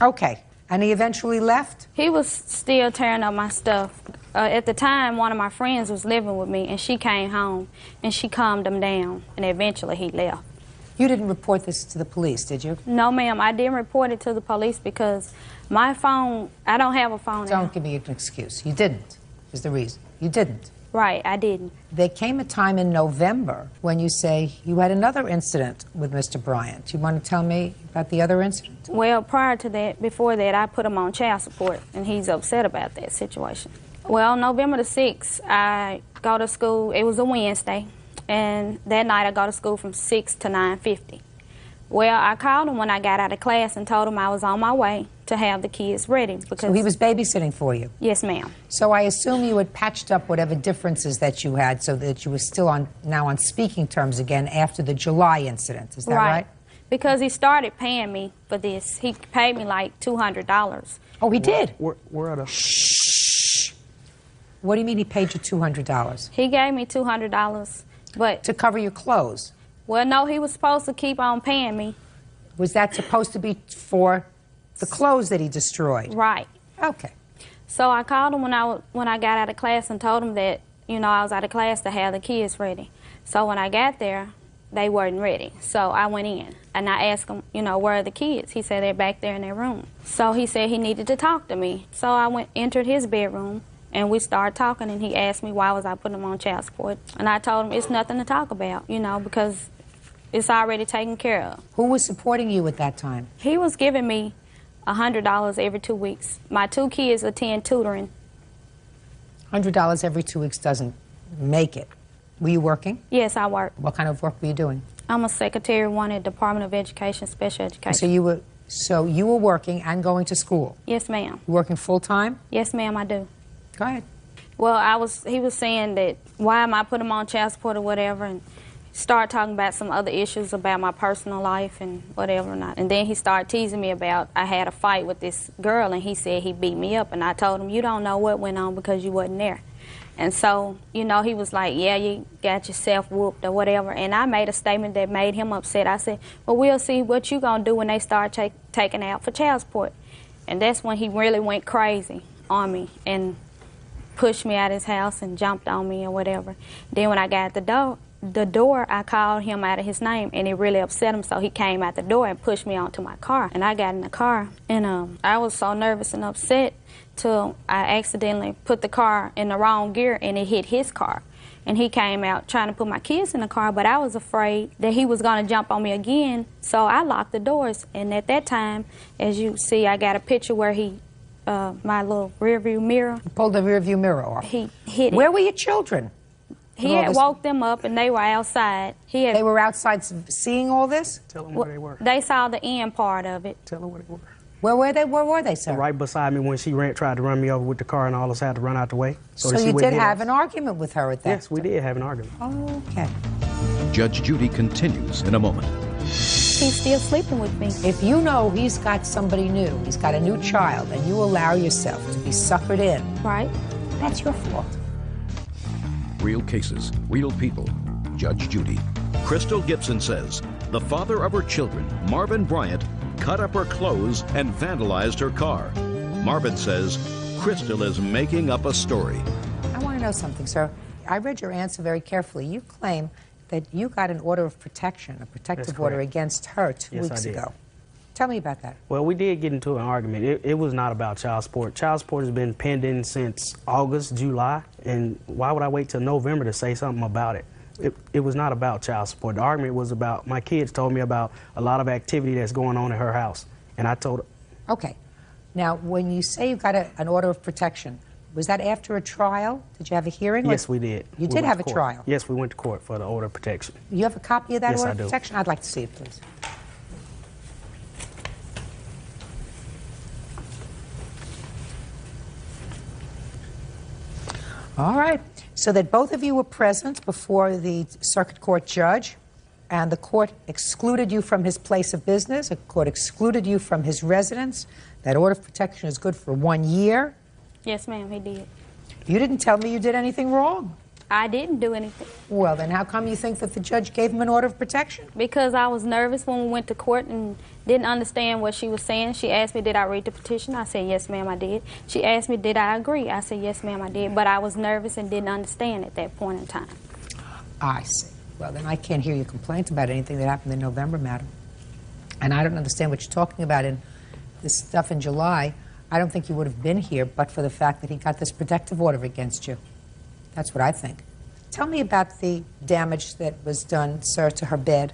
Okay. And he eventually left? He was still tearing up my stuff. At the time, one of my friends was living with me, and she came home, and she calmed him down, and eventually he left. You didn't report this to the police, did you? No, ma'am. I didn't report it to the police because my phone, I don't have a phone now. Don't give me an excuse. You didn't, is the reason. You didn't. Right, I didn't. There came a time in November when you say you had another incident with Mr. Bryant. You want to tell me about the other incident? Well, prior to that, before that, I put him on child support, and he's upset about that situation. Well, November the 6th, I go to school. It was a Wednesday, and that night I go to school from 6 to 9:50. Well, I called him when I got out of class and told him I was on my way to have the kids ready. Because so he was babysitting for you? Yes, ma'am. So I assume you had patched up whatever differences that you had so that you were still now on speaking terms again after the July incident. Is that right? Because he started paying me for this. He paid me like $200. Oh, he did? We're at a... Shh. What do you mean he paid you $200? He gave me $200, but... To cover your clothes? Well, no, he was supposed to keep on paying me. Was that supposed to be for The clothes that he destroyed. Right. Okay. So I called him when I got out of class and told him that, you know, I was out of class to have the kids ready. So when I got there, they weren't ready. So I went in and I asked him, you know, where are the kids? He said they're back there in their room. So he said he needed to talk to me. So I entered his bedroom and we started talking, and he asked me why was I putting him on child support. And I told him it's nothing to talk about, you know, because it's already taken care of. Who was supporting you at that time? He was giving me $100 every 2 weeks. My 2 kids attend tutoring. $100 every 2 weeks doesn't make it. Were you working? Yes, I work. What kind of work were you doing? I'm a secretary, one at Department of Education, Special Education. So you were working and going to school? Yes, ma'am. You working full time? Yes, ma'am, I do. Go ahead. Well, he was saying that why am I putting him on child support or whatever, and started talking about some other issues about my personal life and whatever. And then he started teasing me about I had a fight with this girl, and he said he beat me up, and I told him, you don't know what went on because you wasn't there. And so, you know, he was like, yeah, you got yourself whooped or whatever. And I made a statement that made him upset. I said, well, we'll see what you going to do when they start taking out for child support. And that's when he really went crazy on me and pushed me out of his house and jumped on me or whatever. Then when I got at the door, I called him out of his name, and it really upset him, so he came out the door and pushed me onto my car. And I got in the car, and I was so nervous and upset till I accidentally put the car in the wrong gear, and it hit his car. And he came out trying to put my kids in the car, but I was afraid that he was going to jump on me again, so I locked the doors. And at that time, as you see, I got a picture where he, my little rearview mirror. You pulled the rearview mirror off. He hit it. Where were your children? He had woke them up, and they were outside. They were outside seeing all this? Tell them where they were. They saw the end part of it. Tell them where they were. Where were they? Where were they, sir? Right beside me when she tried to run me over with the car, and all of us had to run out the way. So you did have an argument with her at that? Yes, we did have an argument. Oh, okay. Judge Judy continues in a moment. He's still sleeping with me. If you know he's got somebody new, he's got a new child, and you allow yourself to be suckered in, right? That's your fault. Real cases, real people. Judge Judy. Crystal Gibson says the father of her children, Marvin Bryant, cut up her clothes and vandalized her car. Marvin says Crystal is making up a story. I want to know something, sir. I read your answer very carefully. You claim that you got an order of protection, a protective order against her 2 weeks ago. Tell me about that. Well, we did get into an argument. It was not about child support. Child support has been pending since August, July, and why would I wait till November to say something about it? It was not about child support. The argument was about, my kids told me about a lot of activity that's going on at her house, and I told her. Okay. Now, when you say you got an order of protection, was that after a trial? Did you have a hearing? Yes, we did. You did have a trial? Yes, we went to court for the order of protection. You have a copy of that order of protection? I'd like to see it, please. All right. So that both of you were present before the circuit court judge, and the court excluded you from his place of business, the court excluded you from his residence. That order of protection is good for 1 year. Yes, ma'am, he did. You didn't tell me you did anything wrong. I didn't do anything. Well, then how come you think that the judge gave him an order of protection? Because I was nervous when we went to court and didn't understand what she was saying. She asked me, did I read the petition? I said, yes, ma'am, I did. She asked me, did I agree? I said, yes, ma'am, I did. But I was nervous and didn't understand at that point in time. I see. Well, then I can't hear your complaints about anything that happened in November, madam. And I don't understand what you're talking about in this stuff in July. I don't think you would have been here but for the fact that he got this protective order against you. That's what I think. Tell me about the damage that was done, sir, to her bed.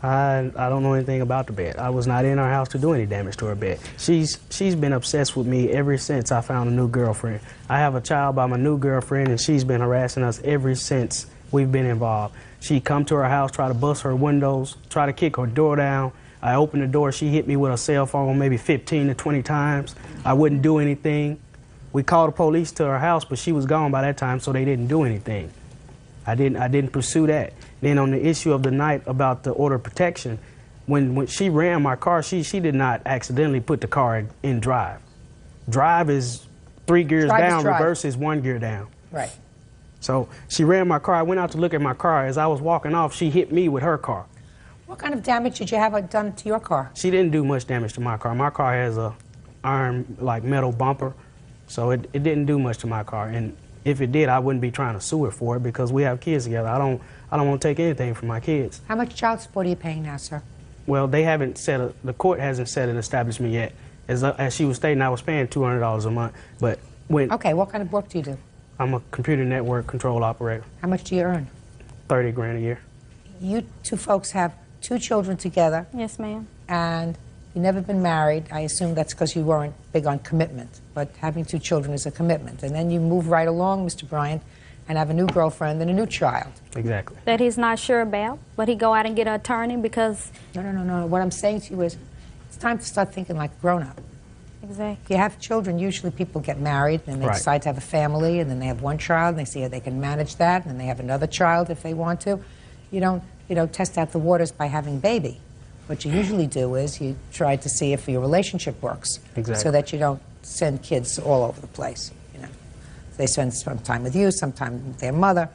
I don't know anything about the bed. I was not in her house to do any damage to her bed. She's been obsessed with me ever since I found a new girlfriend. I have a child by my new girlfriend, and she's been harassing us ever since we've been involved. She'd come to her house, try to bust her windows, try to kick her door down. I opened the door, she hit me with a cell phone maybe 15 to 20 times. I wouldn't do anything. We called the police to her house, but she was gone by that time, so they didn't do anything. I didn't pursue that. Then on the issue of the night about the order of protection, when she ran my car, she did not accidentally put the car in drive. Drive is 3 gears down, reverse is 1 gear down. Right. So she ran my car. I went out to look at my car. As I was walking off, she hit me with her car. What kind of damage did you have done to your car? She didn't do much damage to my car. My car has a iron, like metal bumper, so it didn't do much to my car. And if it did, I wouldn't be trying to sue her for it because we have kids together. I don't want to take anything from my kids. How much child support are you paying now, sir? Well, they haven't set the court hasn't set an establishment yet. As she was stating, I was paying $200 a month, but when... Okay, what kind of work do you do? I'm a computer network control operator. How much do you earn? 30 grand a year. You two folks have 2 children together. Yes, ma'am. And you've never been married. I assume that's because you weren't big on commitment, but having 2 children is a commitment. And then you move right along, Mr. Bryant, and have a new girlfriend and a new child. Exactly. That he's not sure about, but he go out and get an attorney because... No. What I'm saying to you is, it's time to start thinking like a grown-up. Exactly. If you have children, usually people get married and they Right. decide to have a family, and then they have 1 child and they see how they can manage that, and then they have another child if they want to. You don't test out the waters by having a baby. What you usually do is you try to see if your relationship works, Exactly. so that you don't send kids all over the place. They spend some time with you, some time with their mother.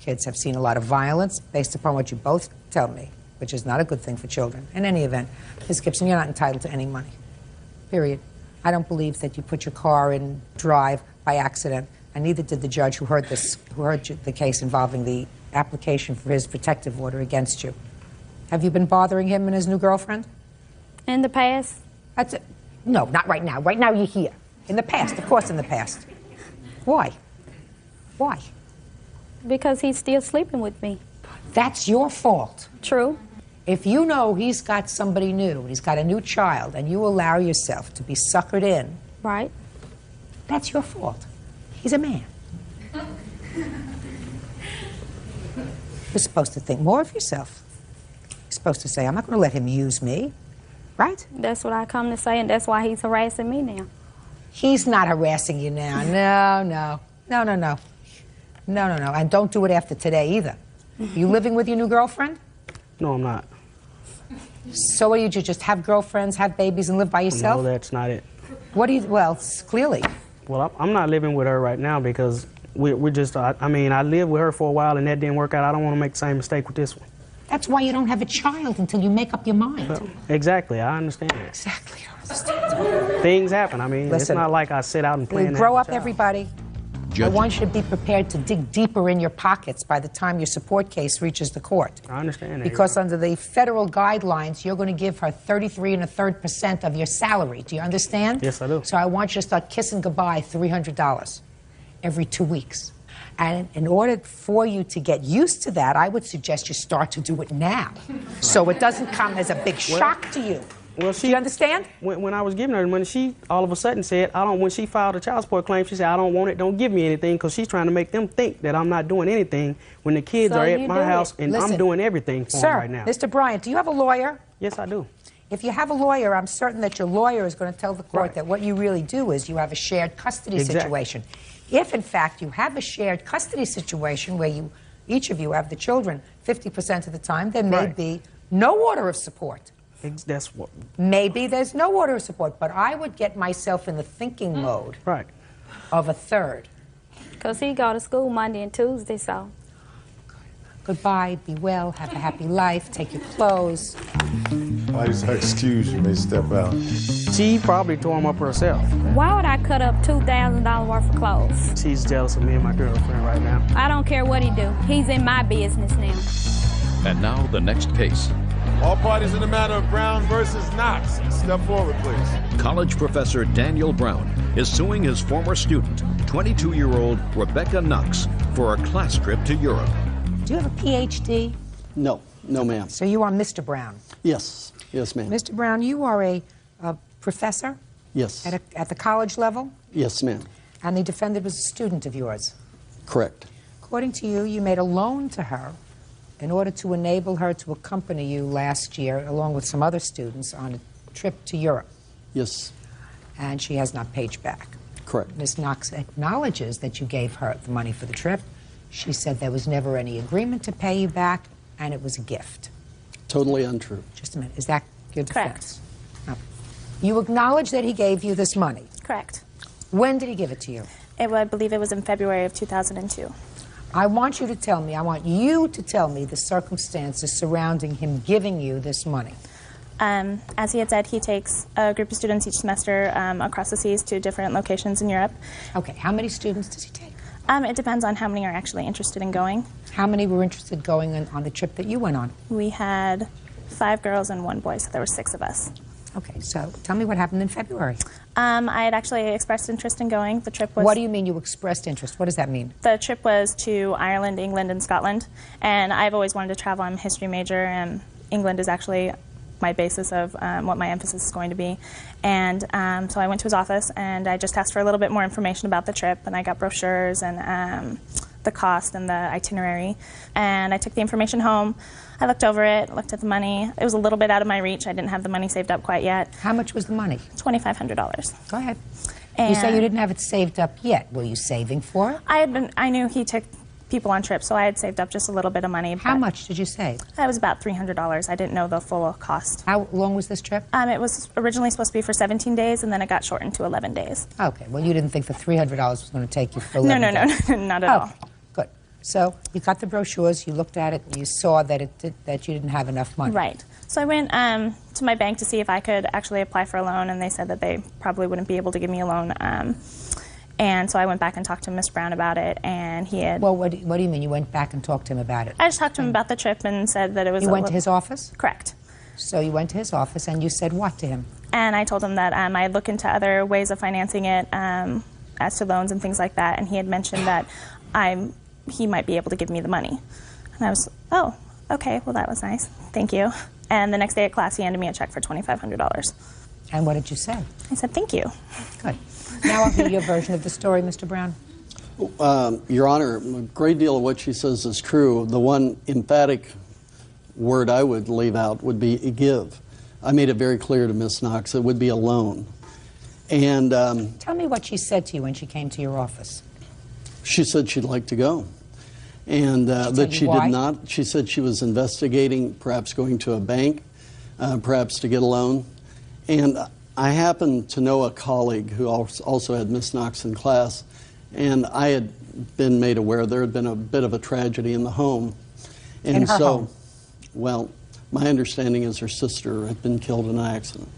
Kids have seen a lot of violence based upon what you both tell me, which is not a good thing for children. In any event, Ms. Gibson, you're not entitled to any money. Period. I don't believe that you put your car in drive by accident, and neither did the judge who heard the case involving the application for his protective order against you. Have you been bothering him and his new girlfriend? In the past? That's it. No, not right now. Right now you're here. In the past, of course in the past. Why? Why? Because he's still sleeping with me. That's your fault. True. If you know he's got somebody new, and he's got a new child, and you allow yourself to be suckered in, right? That's your fault. He's a man. You're supposed to think more of yourself. You're supposed to say, I'm not going to let him use me, right? That's what I come to say, and that's why he's harassing me now. He's not harassing you now. No. And don't do it after today either. You living with your new girlfriend? No, I'm not. So what do you do? Just have girlfriends, have babies, and live by yourself? No, that's not it. What do you, well, clearly. Well, I'm not living with her right now because we're just, I mean, I lived with her for a while and that didn't work out. I don't want to make the same mistake with this one. That's why you don't have a child until you make up your mind. Well, exactly, I understand that. Exactly, I understand. Things happen. I mean, Listen, it's not like I sit out and plan. You grow up, everybody. I Judge. want you to be prepared to dig deeper in your pockets by the time your support case reaches the court. I understand that. Because under the federal guidelines, you're going to give her 33 1/3% of your salary. Do you understand? Yes, I do. So I want you to start kissing goodbye $300 every 2 weeks. And in order for you to get used to that, I would suggest you start to do it now, so it doesn't come as a big shock to you. Well, do you understand? When I was giving her the money, she all of a sudden said, when she filed a child support claim, she said, I don't want it, don't give me anything, because she's trying to make them think that I'm not doing anything when the kids So are you at my do house it. and Listen, I'm doing everything for them Sir, right now. Mr. Bryant, do you have a lawyer? Yes, I do. If you have a lawyer, I'm certain that your lawyer is going to tell the court that what you really do is you have a shared custody situation. If, in fact, you have a shared custody situation where each of you have the children 50% of the time, there may be no order of support. That's what. Maybe there's no order of support, but I would get myself in the thinking mode of a third. Because he go to school Monday and Tuesday, so. Goodbye, be well, have a happy life, take your clothes. Please excuse you, may step out. She probably tore them up herself. Why would I cut up $2,000 worth of clothes? She's jealous of me and my girlfriend right now. I don't care what he do. He's in my business now. And now the next case. All parties in the matter of Brown versus Knox. Step forward, please. College professor Daniel Brown is suing his former student, 22-year-old Rebecca Knox, for a class trip to Europe. Do you have a PhD? No, ma'am. So you are Mr. Brown? Yes, ma'am. Mr. Brown, you are a professor? Yes. At the college level? Yes, ma'am. And the defendant was a student of yours? Correct. According to you, you made a loan to her in order to enable her to accompany you last year, along with some other students, on a trip to Europe. Yes. And she has not paid you back. Correct. Ms. Knox acknowledges that you gave her the money for the trip. She said there was never any agreement to pay you back, and it was a gift. Totally untrue. Just a minute. Is that your defense? Correct. No. You acknowledge that he gave you this money? Correct. When did he give it to you? I believe it was in February of 2002. I want you to tell me the circumstances surrounding him giving you this money. As he had said, he takes a group of students each semester across the seas to different locations in Europe. Okay, how many students does he take? It depends on how many are actually interested in going. How many were interested going on the trip that you went on? We had 5 girls and 1 boy, so there were 6 of us. Okay, so tell me what happened in February. I had actually expressed interest in going. The trip was... What do you mean you expressed interest? What does that mean? The trip was to Ireland, England, and Scotland, and I've always wanted to travel. I'm a history major, and England is actually my basis of what my emphasis is going to be. And so I went to his office, and I just asked for a little bit more information about the trip, and I got brochures and the cost and the itinerary. And I took the information home. I looked over it, looked at the money. It was a little bit out of my reach. I didn't have the money saved up quite yet. How much was the money? $2,500. Go ahead. And you say you didn't have it saved up yet. Were you saving for it? I knew he took people on trips, so I had saved up just a little bit of money. How much did you save? It was about $300. I didn't know the full cost. How long was this trip? It was originally supposed to be for 17 days, and then it got shortened to 11 days. Okay, well, you didn't think the $300 was going to take you for 11 days? No, not at all. Good. So you got the brochures, you looked at it, and you saw that that you didn't have enough money. Right. So I went to my bank to see if I could actually apply for a loan, and they said that they probably wouldn't be able to give me a loan. And so I went back and talked to Miss Brown about it, and he had... Well, what do you mean you went back and talked to him about it? I just talked to him about the trip and said that it was... You went to his office? Correct. So you went to his office, and you said what to him? And I told him that I'd look into other ways of financing it as to loans and things like that, and he had mentioned that he might be able to give me the money. And I was, oh, okay, well, that was nice. Thank you. And the next day at class, he handed me a check for $2,500. And what did you say? I said, thank you. Good. Now I'll hear your version of the story, Mr. Brown. Your Honor, a great deal of what she says is true. The one emphatic word I would leave out would be give. I made it very clear to Ms. Knox it would be a loan. And tell me what she said to you when she came to your office. She said she'd like to go. And that she did not. She said she was investigating perhaps going to a bank, perhaps to get a loan. And I happen to know a colleague who also had Miss Knox in class, and I had been made aware there had been a bit of a tragedy in the home. And in her home? Well, my understanding is her sister had been killed in an accident.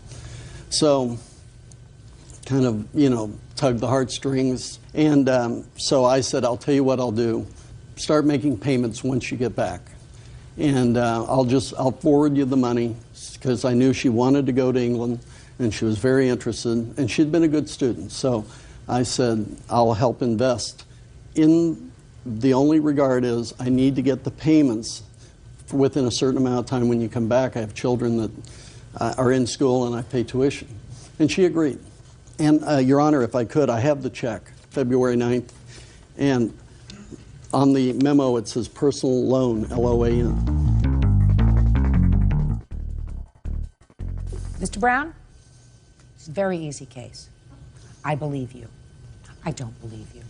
So, kind of, tugged the heartstrings. And so I said, I'll tell you what I'll do. Start making payments once you get back. And I'll forward you the money, because I knew she wanted to go to England, and she was very interested, and she'd been a good student. So I said, I'll help invest. In the only regard is I need to get the payments within a certain amount of time when you come back. I have children that are in school, and I pay tuition. And she agreed. And, Your Honor, if I could, I have the check, February 9th, and on the memo it says personal loan, L-O-A-N. Mr. Brown? It's a very easy case. I believe you. I don't believe you.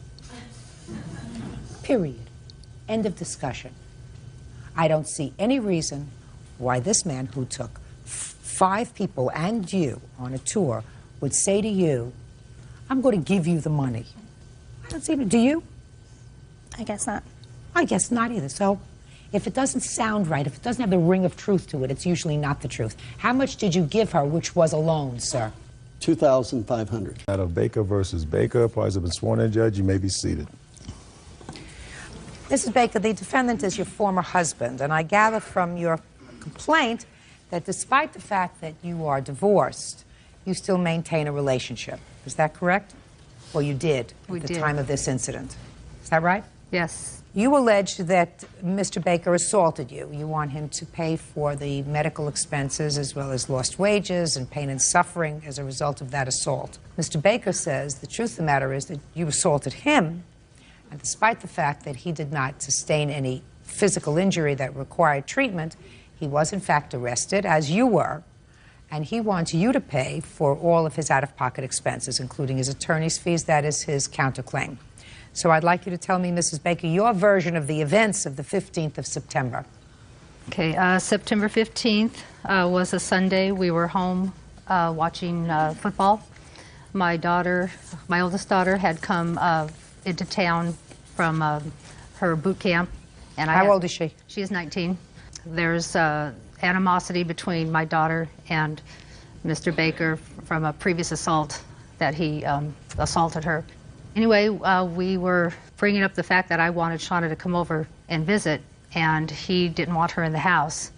Period. End of discussion. I don't see any reason why this man who took 5 people and you on a tour would say to you, I'm going to give you the money. I don't see it. Do you? I guess not. I guess not either. So if it doesn't sound right, if it doesn't have the ring of truth to it, it's usually not the truth. How much did you give her, which was a loan, sir? $2,500. Out of Baker versus Baker, parties have been sworn in, Judge. You may be seated. Mrs. Baker, the defendant is your former husband, and I gather from your complaint that despite the fact that you are divorced, you still maintain a relationship. Is that correct? Well, you did at the time of this incident. Is that right? Yes. You allege that Mr. Baker assaulted you. You want him to pay for the medical expenses as well as lost wages and pain and suffering as a result of that assault. Mr. Baker says the truth of the matter is that you assaulted him, and despite the fact that he did not sustain any physical injury that required treatment, he was in fact arrested, as you were, and he wants you to pay for all of his out-of-pocket expenses, including his attorney's fees. That is his counterclaim. So I'd like you to tell me, Mrs. Baker, your version of the events of the 15th of September. Okay, September 15th was a Sunday. We were home watching football. My oldest daughter, had come into town from her boot camp. And How old is she? She is 19. There's animosity between my daughter and Mr. Baker from a previous assault that he assaulted her. Anyway, we were bringing up the fact that I wanted Shauna to come over and visit, and he didn't want her in the house.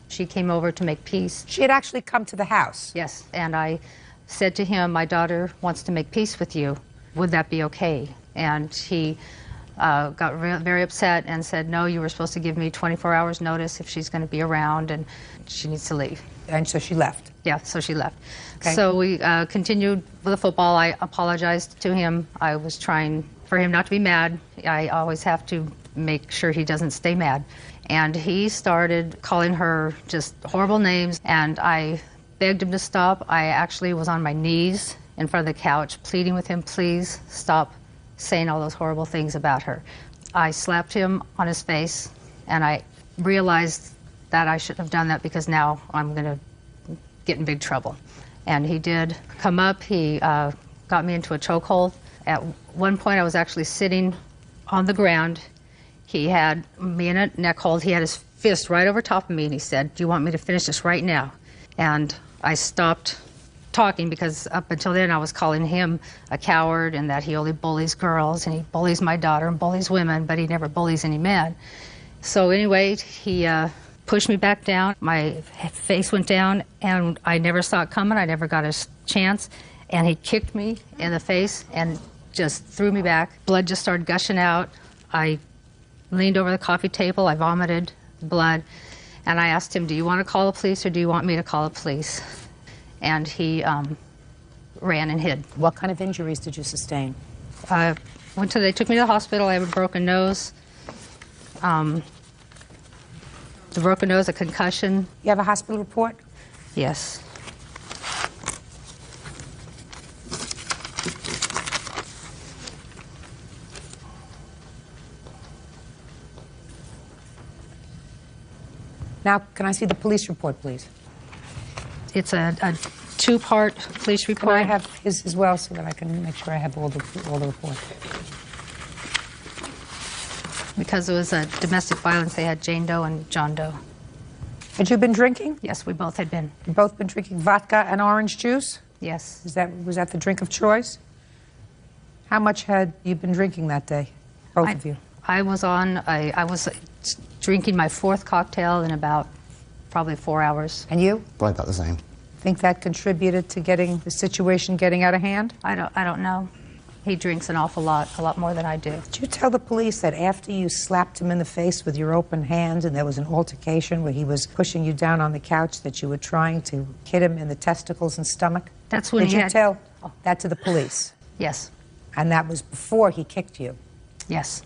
She came over to make peace. She had actually come to the house? Yes, and I said to him, my daughter wants to make peace with you. Would that be okay? And he got very upset and said, no, you were supposed to give me 24 hours notice if she's going to be around, and she needs to leave. And so she left? Yeah, so she left. Okay. So we continued with the football. I apologized to him. I was trying for him not to be mad. I always have to make sure he doesn't stay mad. And he started calling her just horrible names, and I begged him to stop. I actually was on my knees in front of the couch pleading with him, please stop saying all those horrible things about her. I slapped him on his face, and I realized that I shouldn't have done that because now I'm going to get in big trouble. And he did come up. He got me into a chokehold. At one point, I was actually sitting on the ground. He had me in a neck hold. He had his fist right over top of me, and he said, do you want me to finish this right now? And I stopped talking because up until then I was calling him a coward and that he only bullies girls and he bullies my daughter and bullies women, but he never bullies any men. So anyway, he pushed me back down. My face went down, and I never saw it coming. I never got a chance. And he kicked me in the face and just threw me back. Blood just started gushing out. I leaned over the coffee table. I vomited blood. And I asked him, do you want to call the police or do you want me to call the police? And he ran and hid. What kind of injuries did you sustain? They took me to the hospital. I have a broken nose. The broken nose, a concussion. You have a hospital report? Yes. Now, can I see the police report, please? It's a two-part police report. Can I have his as well so that I can make sure I have all the reports? Because it was a domestic violence, they had Jane Doe and John Doe. Had you been drinking? Yes, we both had been. You both been drinking vodka and orange juice? Yes. Was that the drink of choice? How much had you been drinking that day, both of you? I was drinking my fourth cocktail in about probably 4 hours. And you? Probably about the same. Think that contributed to getting the situation getting out of hand? I don't know. He drinks an awful lot, a lot more than I do. Did you tell the police that after you slapped him in the face with your open hand and there was an altercation where he was pushing you down on the couch that you were trying to hit him in the testicles and stomach? That's when Did you tell that to the police? Yes. And that was before he kicked you? Yes.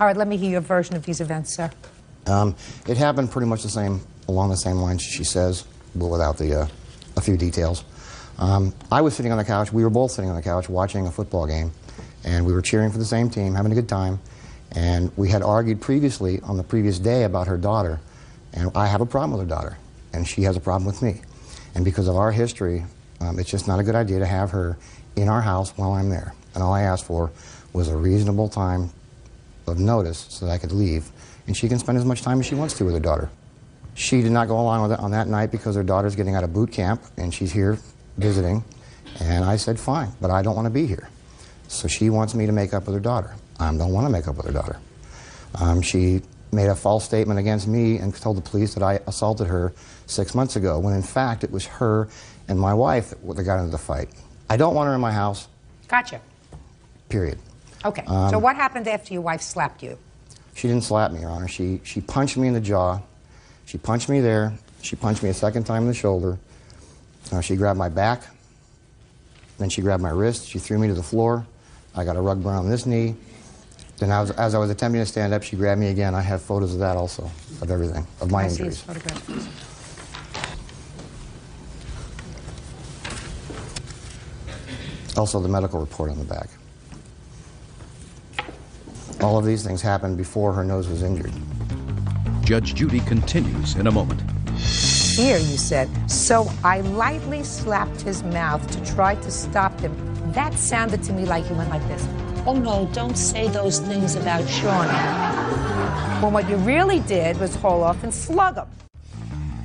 All right, let me hear your version of these events, sir. It happened pretty much along the same lines she says, but without a few details. I was sitting on the couch, we were both sitting on the couch watching a football game, and we were cheering for the same team, having a good time, and we had argued previously on the previous day about her daughter, and I have a problem with her daughter, and she has a problem with me. And because of our history, it's just not a good idea to have her in our house while I'm there. And all I asked for was a reasonable time of notice so that I could leave, and she can spend as much time as she wants to with her daughter. She did not go along with it on that night because her daughter's getting out of boot camp, and she's here visiting, and I said, fine, but I don't want to be here. So she wants me to make up with her daughter. I don't want to make up with her daughter. She made a false statement against me and told the police that I assaulted her 6 months ago, when in fact it was her and my wife that got into the fight. I don't want her in my house. Gotcha. Period. Okay, so what happened after your wife slapped you? She didn't slap me, Your Honor. She punched me in the jaw. She punched me there. She punched me a second time in the shoulder. She grabbed my back. Then she grabbed my wrist. She threw me to the floor. I got a rug burn on this knee. Then as I was attempting to stand up, she grabbed me again. I have photos of that also, of everything, of my injuries. Also the medical report on the back. All of these things happened before her nose was injured. Judge Judy continues in a moment. Here, you said, so I lightly slapped his mouth to try to stop him. That sounded to me like he went like this. Oh, no, don't say those things about Shauna. Well, what you really did was haul off and slug him.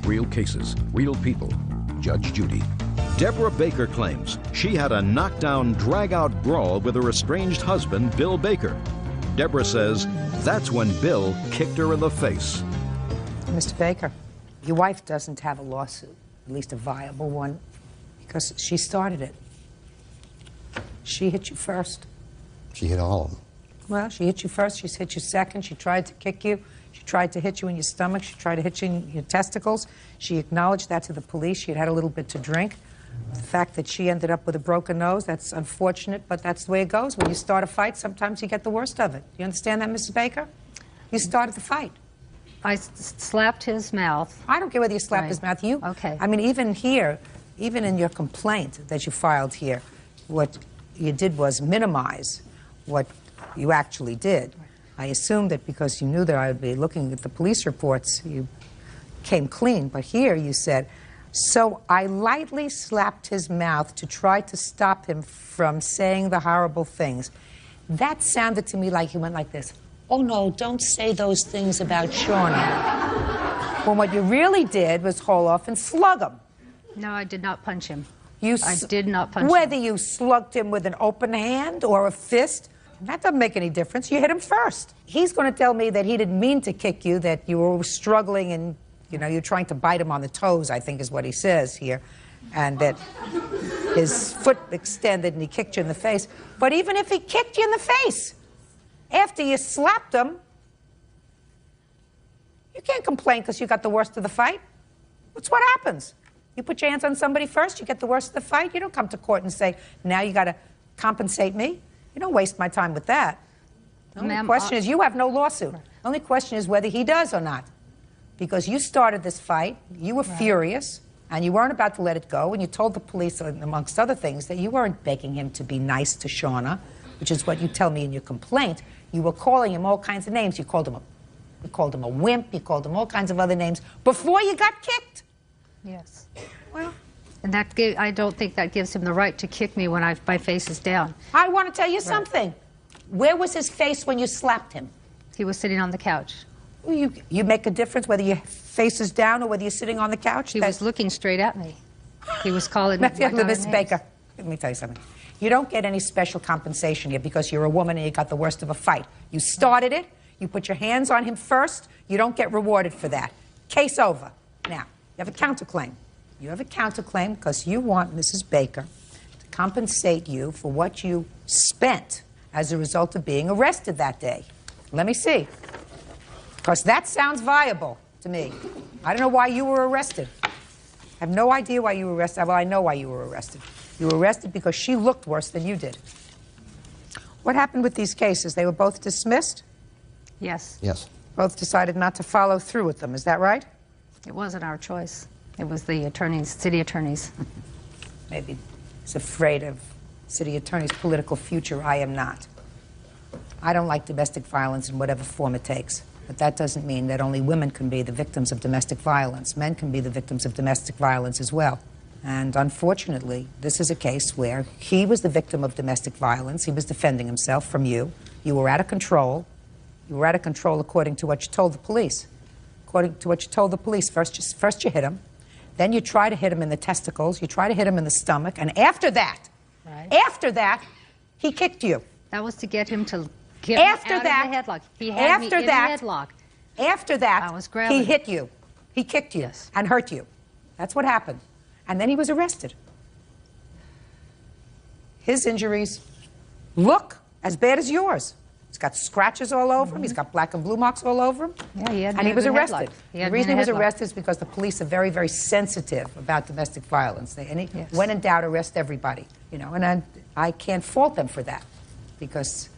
Real cases, real people. Judge Judy. Deborah Baker claims she had a knockdown, drag-out brawl with her estranged husband, Bill Baker. Deborah says that's when Bill kicked her in the face. Mr. Baker, your wife doesn't have a lawsuit, at least a viable one, because she started it. She hit you first. She hit all of them. Well, she hit you first, she's hit you second, she tried to kick you, she tried to hit you in your stomach, she tried to hit you in your testicles. She acknowledged that to the police. She had had a little bit to drink. The fact that she ended up with a broken nose, that's unfortunate, but that's the way it goes. When you start a fight, sometimes you get the worst of it. You understand that, Mrs. Baker? You started the fight. I slapped his mouth. I don't care whether you slapped his mouth. You, okay. I mean, even here, even in your complaint that you filed here, what you did was minimize what you actually did. I assumed that because you knew that I would be looking at the police reports, you came clean. But here you said, so I lightly slapped his mouth to try to stop him from saying the horrible things. That sounded to me like he went like this. Oh, no, don't say those things about Shauna. Well, what you really did was haul off and slug him. No, I did not punch him. I did not punch him. Whether you slugged him with an open hand or a fist, that doesn't make any difference. You hit him first. He's going to tell me that he didn't mean to kick you, that you were struggling and, you know, you're trying to bite him on the toes, I think is what he says here, and that his foot extended and he kicked you in the face. But even if he kicked you in the face, after you slapped him, you can't complain because you got the worst of the fight. That's what happens. You put your hands on somebody first, you get the worst of the fight. You don't come to court and say, now you got to compensate me. You don't waste my time with that. The only question is, you have no lawsuit. The only question is whether he does or not. Because you started this fight, you were furious, and you weren't about to let it go, and you told the police, amongst other things, that you weren't begging him to be nice to Shauna, which is what you tell me in your complaint. You were calling him all kinds of names. You called him a wimp, you called him all kinds of other names before you got kicked. Yes. Well, and I don't think that gives him the right to kick me when my face is down. I want to tell you something. Where was his face when you slapped him? He was sitting on the couch. Well, you make a difference whether your face is down or whether you're sitting on the couch? He was looking straight at me. He was calling me by Miss Baker, let me tell you something. You don't get any special compensation here because you're a woman and you got the worst of a fight. You started it. You put your hands on him first. You don't get rewarded for that. Case over. Now, you have a counterclaim. You have a counterclaim because you want Mrs. Baker to compensate you for what you spent as a result of being arrested that day. Let me see. Because that sounds viable to me. I don't know why you were arrested. I have no idea why you were arrested. Well, I know why you were arrested. You were arrested because she looked worse than you did. What happened with these cases? They were both dismissed? Yes. Yes. Both decided not to follow through with them. Is that right? It wasn't our choice. It was the attorneys, city attorneys. Maybe he's afraid of city attorney's political future. I am not. I don't like domestic violence in whatever form it takes. But that doesn't mean that only women can be the victims of domestic violence. Men can be the victims of domestic violence as well. And unfortunately, this is a case where he was the victim of domestic violence. He was defending himself from you. You were out of control. You were out of control according to what you told the police. According to what you told the police, first you hit him. Then you try to hit him in the testicles. You try to hit him in the stomach. And after that, he kicked you. That was to get him to get him out of the headlock. He had me in the headlock. After that, I was grabbing. He hit you. He kicked you and hurt you. That's what happened. And then he was arrested. His injuries look as bad as yours. He's got scratches all over him. He's got black and blue marks all over him. Yeah, he had and he was arrested. The reason he was headlock. arrested is because the police are very, very sensitive about domestic violence. And when in doubt, arrest everybody. You know, and I can't fault them for that because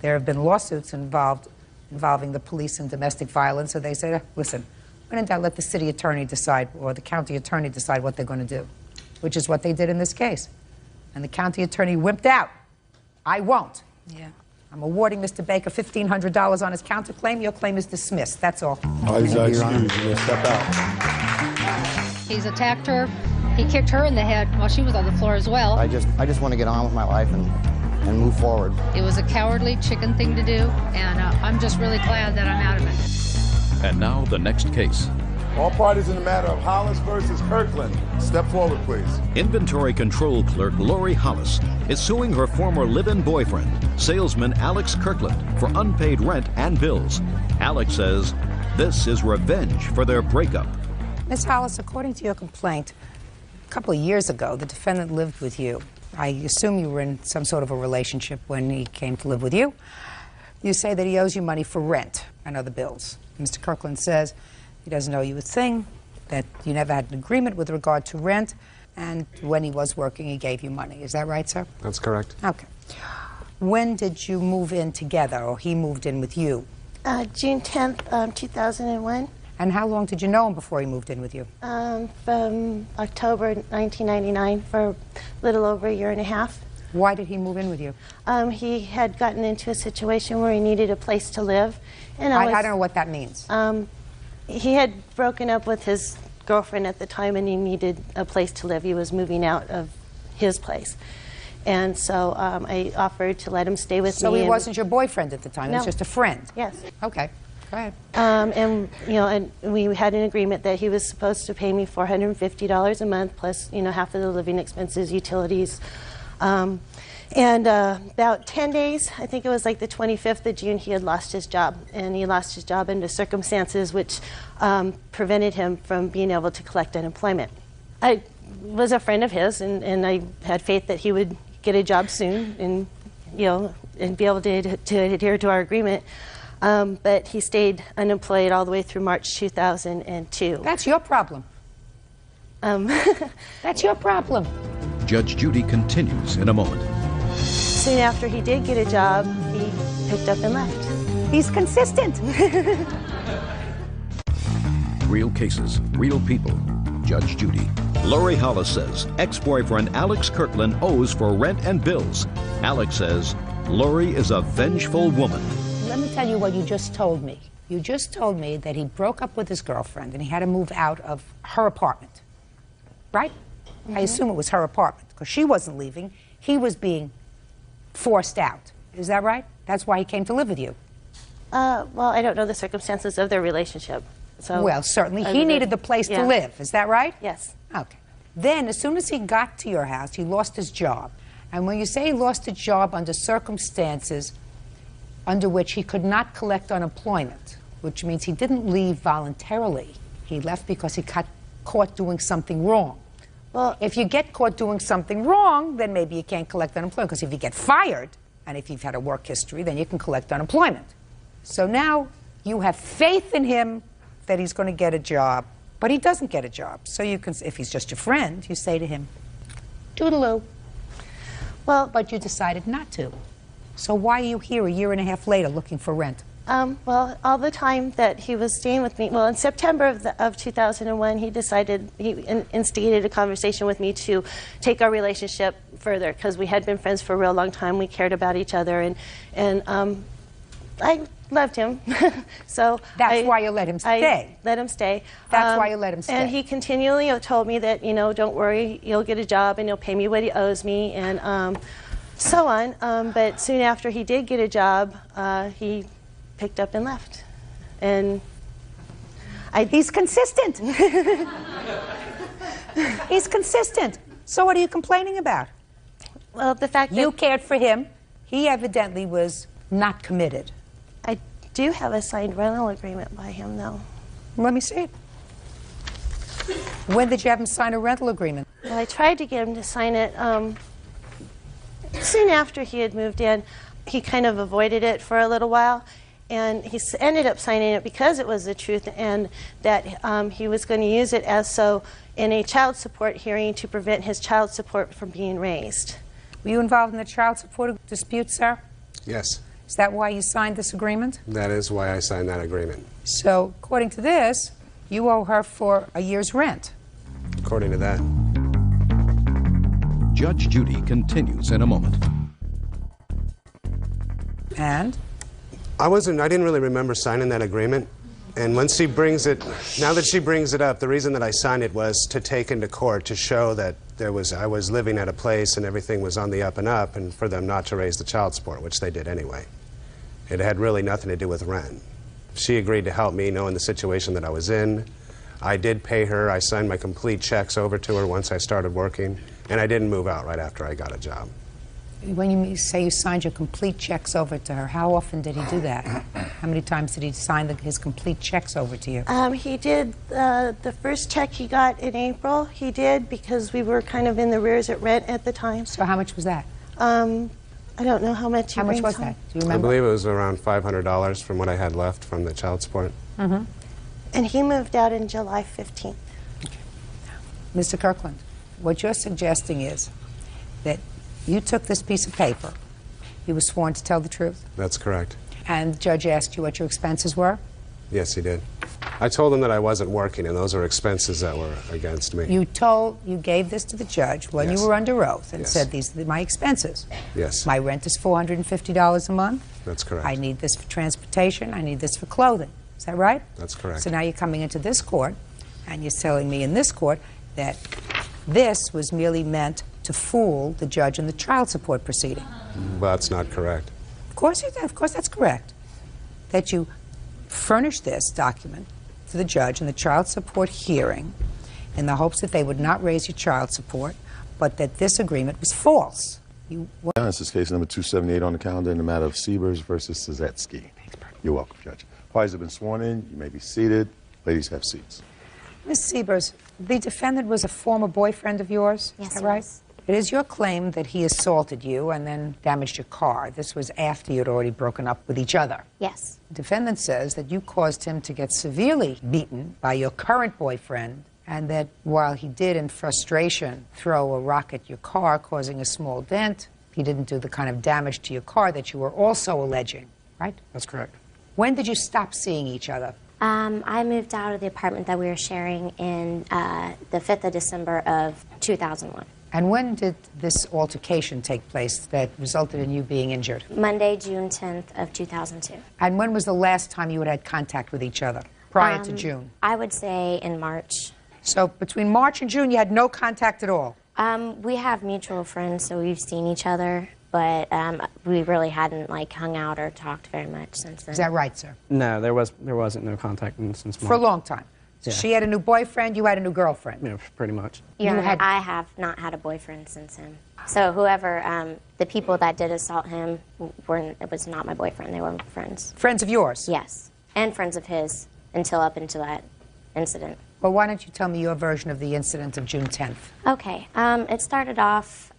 there have been lawsuits involving the police and domestic violence. So they say, listen, when in doubt, let the city attorney decide or the county attorney decide what they're going to do, which is what they did in this case. And the county attorney wimped out. I won't. Yeah. I'm awarding Mr. Baker $1,500 on his counterclaim. Your claim is dismissed. That's all. Please excuse you. Step out. He's attacked her. He kicked her in the head while she was on the floor as well. I just want to get on with my life and and move forward. It was a cowardly chicken thing to do, and I'm just really glad that I'm out of it. And now the next case. All parties in the matter of Hollis versus Kirkland. Step forward, please. Inventory control clerk Lori Hollis is suing her former live-in boyfriend, salesman Alex Kirkland, for unpaid rent and bills. Alex says this is revenge for their breakup. Ms. Hollis, according to your complaint, a couple of years ago, the defendant lived with you. I assume you were in some sort of a relationship when he came to live with you. You say that he owes you money for rent and other bills. Mr. Kirkland says he doesn't owe you a thing, that you never had an agreement with regard to rent, and when he was working, he gave you money. Is that right, sir? That's correct. Okay. When did you move in together, or he moved in with you? June 10th, 2001. And how long did you know him before he moved in with you? From October 1999 for a little over a year and a half. Why did he move in with you? He had gotten into a situation where he needed a place to live. And I don't know what that means. He had broken up with his girlfriend at the time and he needed a place to live. He was moving out of his place. And so I offered to let him stay with me. So he wasn't your boyfriend at the time, No. he was just a friend? Yes. Okay, go ahead. And, you know, and we had an agreement that he was supposed to pay me $450 a month plus, you know, half of the living expenses, utilities. And about 10 days, I think it was like the 25th of June, he had lost his job. And he lost his job under circumstances which prevented him from being able to collect unemployment. I was a friend of his, and I had faith that he would get a job soon and, you know, and be able to adhere to our agreement. But he stayed unemployed all the way through March 2002. That's your problem. That's your problem. Judge Judy continues in a moment. Soon after he did get a job, he picked up and left. He's consistent. Real cases, real people. Judge Judy. Lori Hollis says ex-boyfriend Alex Kirkland owes for rent and bills. Alex says Lori is a vengeful woman. Let me tell you what you just told me. You just told me that he broke up with his girlfriend and he had to move out of her apartment, right? I assume it was her apartment because she wasn't leaving. He was being forced out. Is that right? That's why he came to live with you. Well, I don't know the circumstances of their relationship. So well, certainly he needed the place to live. Is that right? Yes. Okay. Then, as soon as he got to your house, he lost his job. And when you say he lost a job under circumstances under which he could not collect unemployment, which means he didn't leave voluntarily. He left because he got caught doing something wrong. Well, if you get caught doing something wrong, then maybe you can't collect unemployment, because if you get fired, and if you've had a work history, then you can collect unemployment. So now you have faith in him that he's going to get a job, but he doesn't get a job. So you can, if he's just your friend, you say to him, toodaloo. Well, but you decided not to. So why are you here a year and a half later looking for rent? Well, all the time that he was staying with me, well, in September of 2001, he decided, he instigated a conversation with me to take our relationship further, because we had been friends for a real long time. We cared about each other, and I loved him. So that's why you let him stay. I let him stay. That's why you let him stay. And he continually told me that, you know, don't worry, you'll get a job and he'll pay me what he owes me, and so on. But soon after he did get a job, he picked up and left. And he's consistent. He's consistent. So what are you complaining about? Well, the fact that you cared for him, he evidently was not committed. I do have a signed rental agreement by him, though. Let me see it. When did you have him sign a rental agreement? Well, I tried to get him to sign it soon after he had moved in. He kind of avoided it for a little while, and he ended up signing it because it was the truth, and that he was going to use it as so in a child support hearing to prevent his child support from being raised. Were you involved in the child support dispute, sir? Yes. Is that why you signed this agreement? That is why I signed that agreement. So, according to this, you owe her for a year's rent. According to that. Judge Judy continues in a moment. And? I didn't really remember signing that agreement. And once she brings it, now that she brings it up, the reason that I signed it was to take into court to show that I was living at a place and everything was on the up and up, and for them not to raise the child support, which they did anyway. It had really nothing to do with rent. She agreed to help me knowing the situation that I was in. I did pay her. I signed my complete checks over to her once I started working, and I didn't move out right after I got a job. When you say you signed your complete checks over to her, how often did he do that? How many times did he sign his complete checks over to you? He did the first check he got in April. He did because we were kind of in the rears at rent at the time. So how much was that? I don't know how much. How much was that? Do you I remember? believe it was around $500 from what I had left from the child support. Mm-hmm. And he moved out in July 15th. Mr. Kirkland, what you're suggesting is that you took this piece of paper. You were sworn to tell the truth. That's correct. And the judge asked you what your expenses were? Yes, he did. I told him that I wasn't working, and those are expenses that were against me. You gave this to the judge when you were under oath and said, these are my expenses. Yes. My rent is $450 a month. That's correct. I need this for transportation. I need this for clothing. Is that right? That's correct. So now you're coming into this court, and you're telling me in this court that this was merely meant to fool the judge in the child support proceeding. That's not correct. Of course that's correct. That you furnished this document to the judge in the child support hearing in the hopes that they would not raise your child support, but that this agreement was false. This is case number 278 on the calendar in the matter of Siebers versus Sazetsky. You're welcome, Judge. Parties have been sworn in. You may be seated. Ladies, have seats. Ms. Siebers, the defendant was a former boyfriend of yours, Yes, is that right? yes. It is your claim that he assaulted you and then damaged your car. This was after you had already broken up with each other. Yes. The defendant says that you caused him to get severely beaten by your current boyfriend, and that while he did, in frustration, throw a rock at your car, causing a small dent, he didn't do the kind of damage to your car that you were also alleging, right? That's correct. When did you stop seeing each other? I moved out of the apartment that we were sharing in the 5th of December of 2001. And when did this altercation take place that resulted in you being injured? Monday, June 10th of 2002. And when was the last time you had contact with each other, prior to June? I would say in March. So between March and June, you had no contact at all? We have mutual friends, so we've seen each other, but we really hadn't hung out or talked very much since then. Is that right, sir? No, there wasn't no contact since March. For a long time? So Yeah. she had a new boyfriend, you had a new girlfriend? Yeah, pretty much. I have not had a boyfriend since him. So whoever, the people that did assault him, it was not my boyfriend. They were friends. Friends of yours? Yes, and friends of his up until that incident. Well, why don't you tell me your version of the incident of June 10th? Okay, it started off,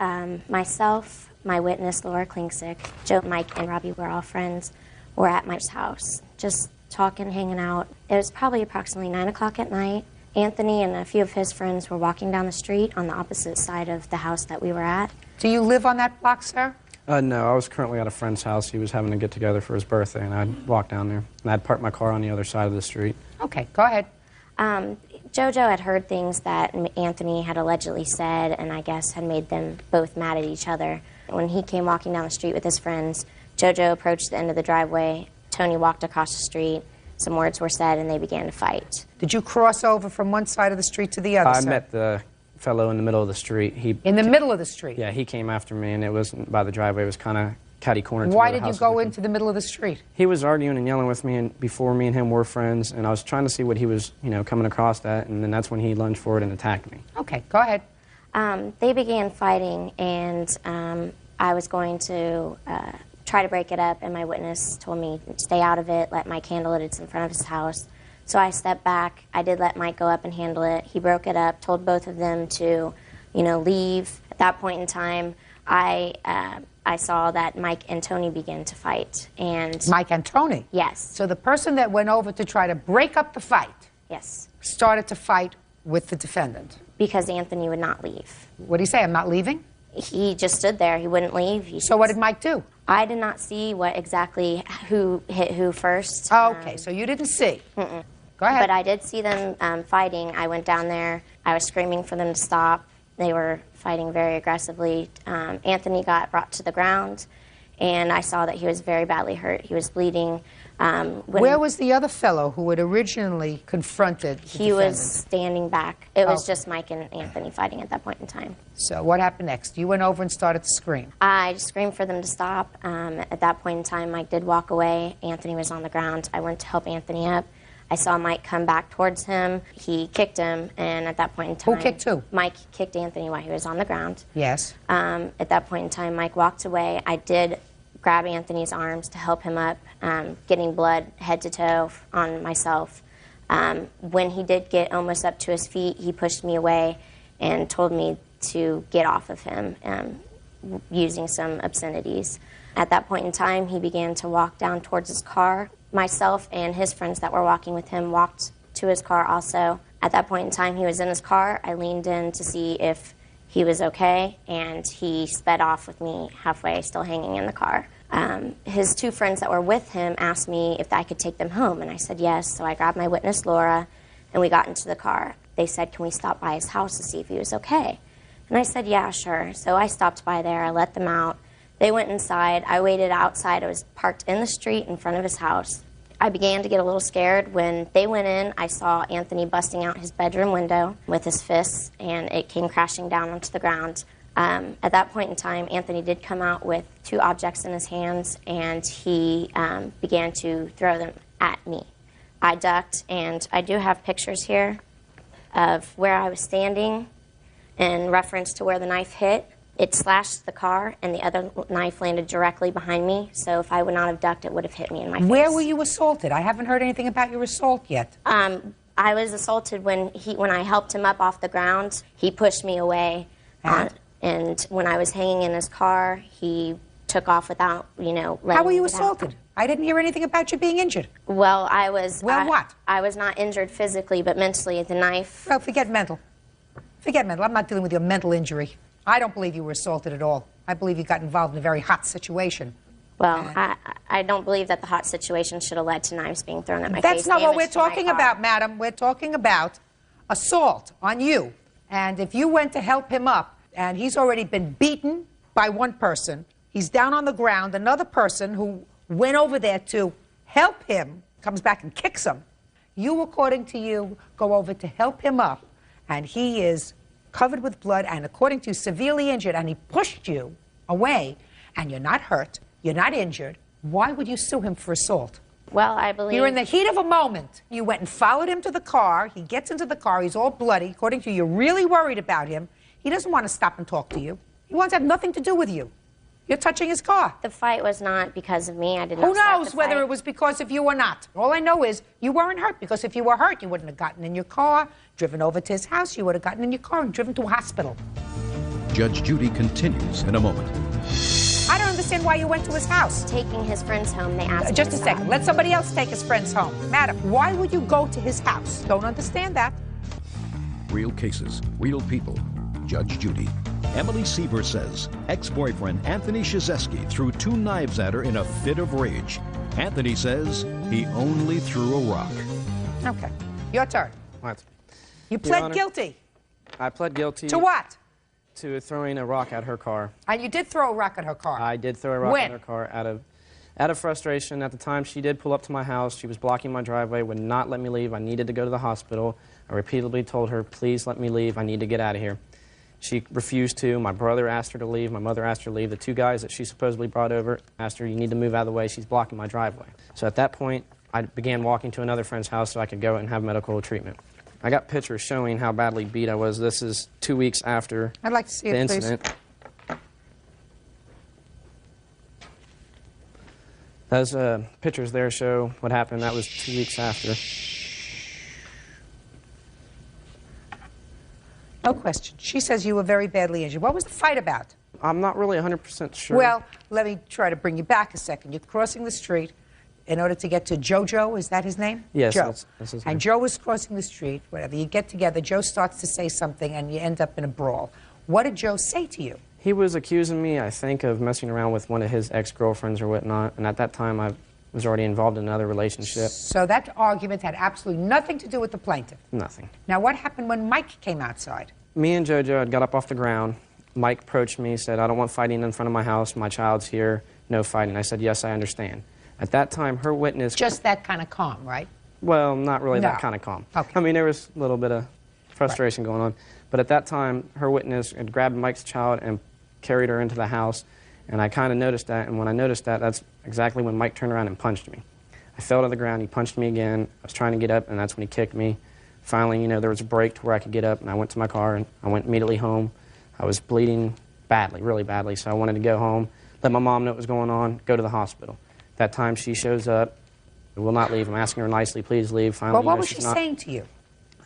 myself, my witness, Laura Klingsick, Joe, Mike, and Robbie were all friends. We're at Mike's house, just talking, hanging out. It was probably approximately 9 o'clock at night. Anthony and a few of his friends were walking down the street on the opposite side of the house that we were at. Do you live on that block, sir? No, I was currently at a friend's house. He was having a get-together for his birthday, and I'd walk down there. And I'd park my car on the other side of the street. Okay, go ahead. JoJo had heard things that Anthony had allegedly said, and I guess had made them both mad at each other. When he came walking down the street with his friends, JoJo approached the end of the driveway. Tony walked across the street. Some words were said, and they began to fight. Did you cross over from one side of the street to the other, I sir? met the fellow in the middle of the street. In the middle of the street? Yeah, he came after me, and it wasn't by the driveway. It was kind of catty-cornered. Why did you go into the middle of the street? He was arguing and yelling with me, and before me and him were friends, and I was trying to see what he was, coming across at, and then that's when he lunged forward and attacked me. Okay, go ahead. They began fighting, and I was going to try to break it up, and my witness told me, stay out of it, let Mike handle it, it's in front of his house. So I stepped back. I did let Mike go up and handle it. He broke it up, told both of them to, leave. At that point in time, I saw that Mike and Tony began to fight. And Mike and Tony? Yes. So the person that went over to try to break up the fight Yes. started to fight with the defendant? Because Anthony would not leave. What did he say, I'm not leaving? He just stood there. He wouldn't leave. So what did Mike do? I did not see who hit who first. Oh, okay, so you didn't see. Mm-mm. Go ahead. But I did see them fighting. I went down there. I was screaming for them to stop. They were fighting very aggressively. Anthony got brought to the ground, and I saw that he was very badly hurt. He was bleeding. Where was the other fellow who had originally confronted the He was defendant? standing back. It was Oh. just Mike and Anthony fighting at that point in time. So what happened next? You went over and started to scream. I just screamed for them to stop. At that point in time, Mike did walk away. Anthony was on the ground. I went to help Anthony up. I saw Mike come back towards him. He kicked him, and at that point in time... Who kicked who? Mike kicked Anthony while he was on the ground. Yes. At that point in time, Mike walked away. I did grab Anthony's arms to help him up, getting blood head to toe on myself. When he did get almost up to his feet, he pushed me away and told me to get off of him, using some obscenities. At that point in time, he began to walk down towards his car. Myself and his friends that were walking with him walked to his car also. At that point in time, he was in his car. I leaned in to see if he was okay, and he sped off with me halfway, still hanging in the car. His two friends that were with him asked me if I could take them home, and I said yes. So I grabbed my witness, Laura, and we got into the car. They said, can we stop by his house to see if he was okay? And I said, yeah, sure. So I stopped by there. I let them out. They went inside. I waited outside. I was parked in the street in front of his house. I began to get a little scared. When they went in, I saw Anthony busting out his bedroom window with his fists, and it came crashing down onto the ground. At that point in time, Anthony did come out with two objects in his hands, and he began to throw them at me. I ducked, and I do have pictures here of where I was standing in reference to where the knife hit. It slashed the car, and the other knife landed directly behind me, so if I would not have ducked, it would have hit me in my face. Where were you assaulted? I haven't heard anything about your assault yet. I was assaulted when I helped him up off the ground. He pushed me away, and when I was hanging in his car, he took off without, letting How were you me assaulted? I didn't hear anything about you being injured. Well, I was... what? I was not injured physically, but mentally. The knife... Well, forget mental. Forget mental. I'm not dealing with your mental injury. I don't believe you were assaulted at all. I believe you got involved in a very hot situation. Well, I don't believe that the hot situation should have led to knives being thrown at my face. That's not what we're damage to my talking car. about, madam. We're talking about assault on you. And if you went to help him up, and he's already been beaten by one person, he's down on the ground, another person who went over there to help him comes back and kicks him. You, according to you, go over to help him up, and he is covered with blood and, according to you, severely injured, and he pushed you away, and you're not hurt, you're not injured. Why would you sue him for assault? Well, I believe... You're in the heat of a moment. You went and followed him to the car. He gets into the car. He's all bloody. According to you, you're really worried about him. He doesn't want to stop and talk to you. He wants to have nothing to do with you. You're touching his car. The fight was not because of me. I did not Who start knows the whether fight. it was because of you or not? All I know is you weren't hurt, because if you were hurt, you wouldn't have gotten in your car, driven over to his house. You would have gotten in your car and driven to a hospital. Judge Judy continues in a moment. I don't understand why you went to his house. Taking his friends home, they asked me Just a to second. stop. Let somebody else take his friends home. Madam, why would you go to his house? Don't understand that. Real cases, real people. Judge Judy. Emily Seaver says ex-boyfriend Anthony Shizeski threw two knives at her in a fit of rage. Anthony says he only threw a rock. Okay. Your turn. What? You Your pled Honor, guilty. I pled guilty. To what? To throwing a rock at her car. And you did throw a rock at her car. I did throw a rock When? at her car out of frustration. At the time, she did pull up to my house. She was blocking my driveway, would not let me leave. I needed to go to the hospital. I repeatedly told her, please let me leave. I need to get out of here. She refused to. My brother asked her to leave. My mother asked her to leave. The two guys that she supposedly brought over asked her, you need to move out of the way. She's blocking my driveway. So at that point, I began walking to another friend's house so I could go and have medical treatment. I got pictures showing how badly beat I was. This is 2 weeks after I'd like to see the it, please. incident. Those pictures there show what happened. That was 2 weeks after. No question. She says you were very badly injured. What was the fight about? I'm not really 100% sure. Well, let me try to bring you back a second. You're crossing the street in order to get to Jojo. Is that his name? Yes, Joe. that's his And name. Joe is crossing the street. Whatever. You get together. Joe starts to say something, and you end up in a brawl. What did Joe say to you? He was accusing me, I think, of messing around with one of his ex-girlfriends or whatnot, and at that time I was already involved in another relationship. So that argument had absolutely nothing to do with the plaintiff. Nothing. Now, what happened when Mike came outside? Me and JoJo had got up off the ground. Mike approached me, said, I don't want fighting in front of my house. My child's here. No fighting. I said, yes, I understand. At that time, her witness... Just that kind of calm, right? Well, not really No. that kind of calm. Okay. I mean, there was a little bit of frustration going on. But at that time, her witness had grabbed Mike's child and carried her into the house. And I kind of noticed that. And when I noticed that, that's exactly when Mike turned around and punched me. I fell to the ground. He punched me again. I was trying to get up, and that's when he kicked me. Finally, you know, there was a break to where I could get up, and I went to my car, and I went immediately home. I was bleeding badly, really badly, so I wanted to go home, let my mom know what was going on, go to the hospital. That time she shows up, will not leave. I'm asking her nicely, please leave. Finally, Well, you what know, was she's she not- saying to you?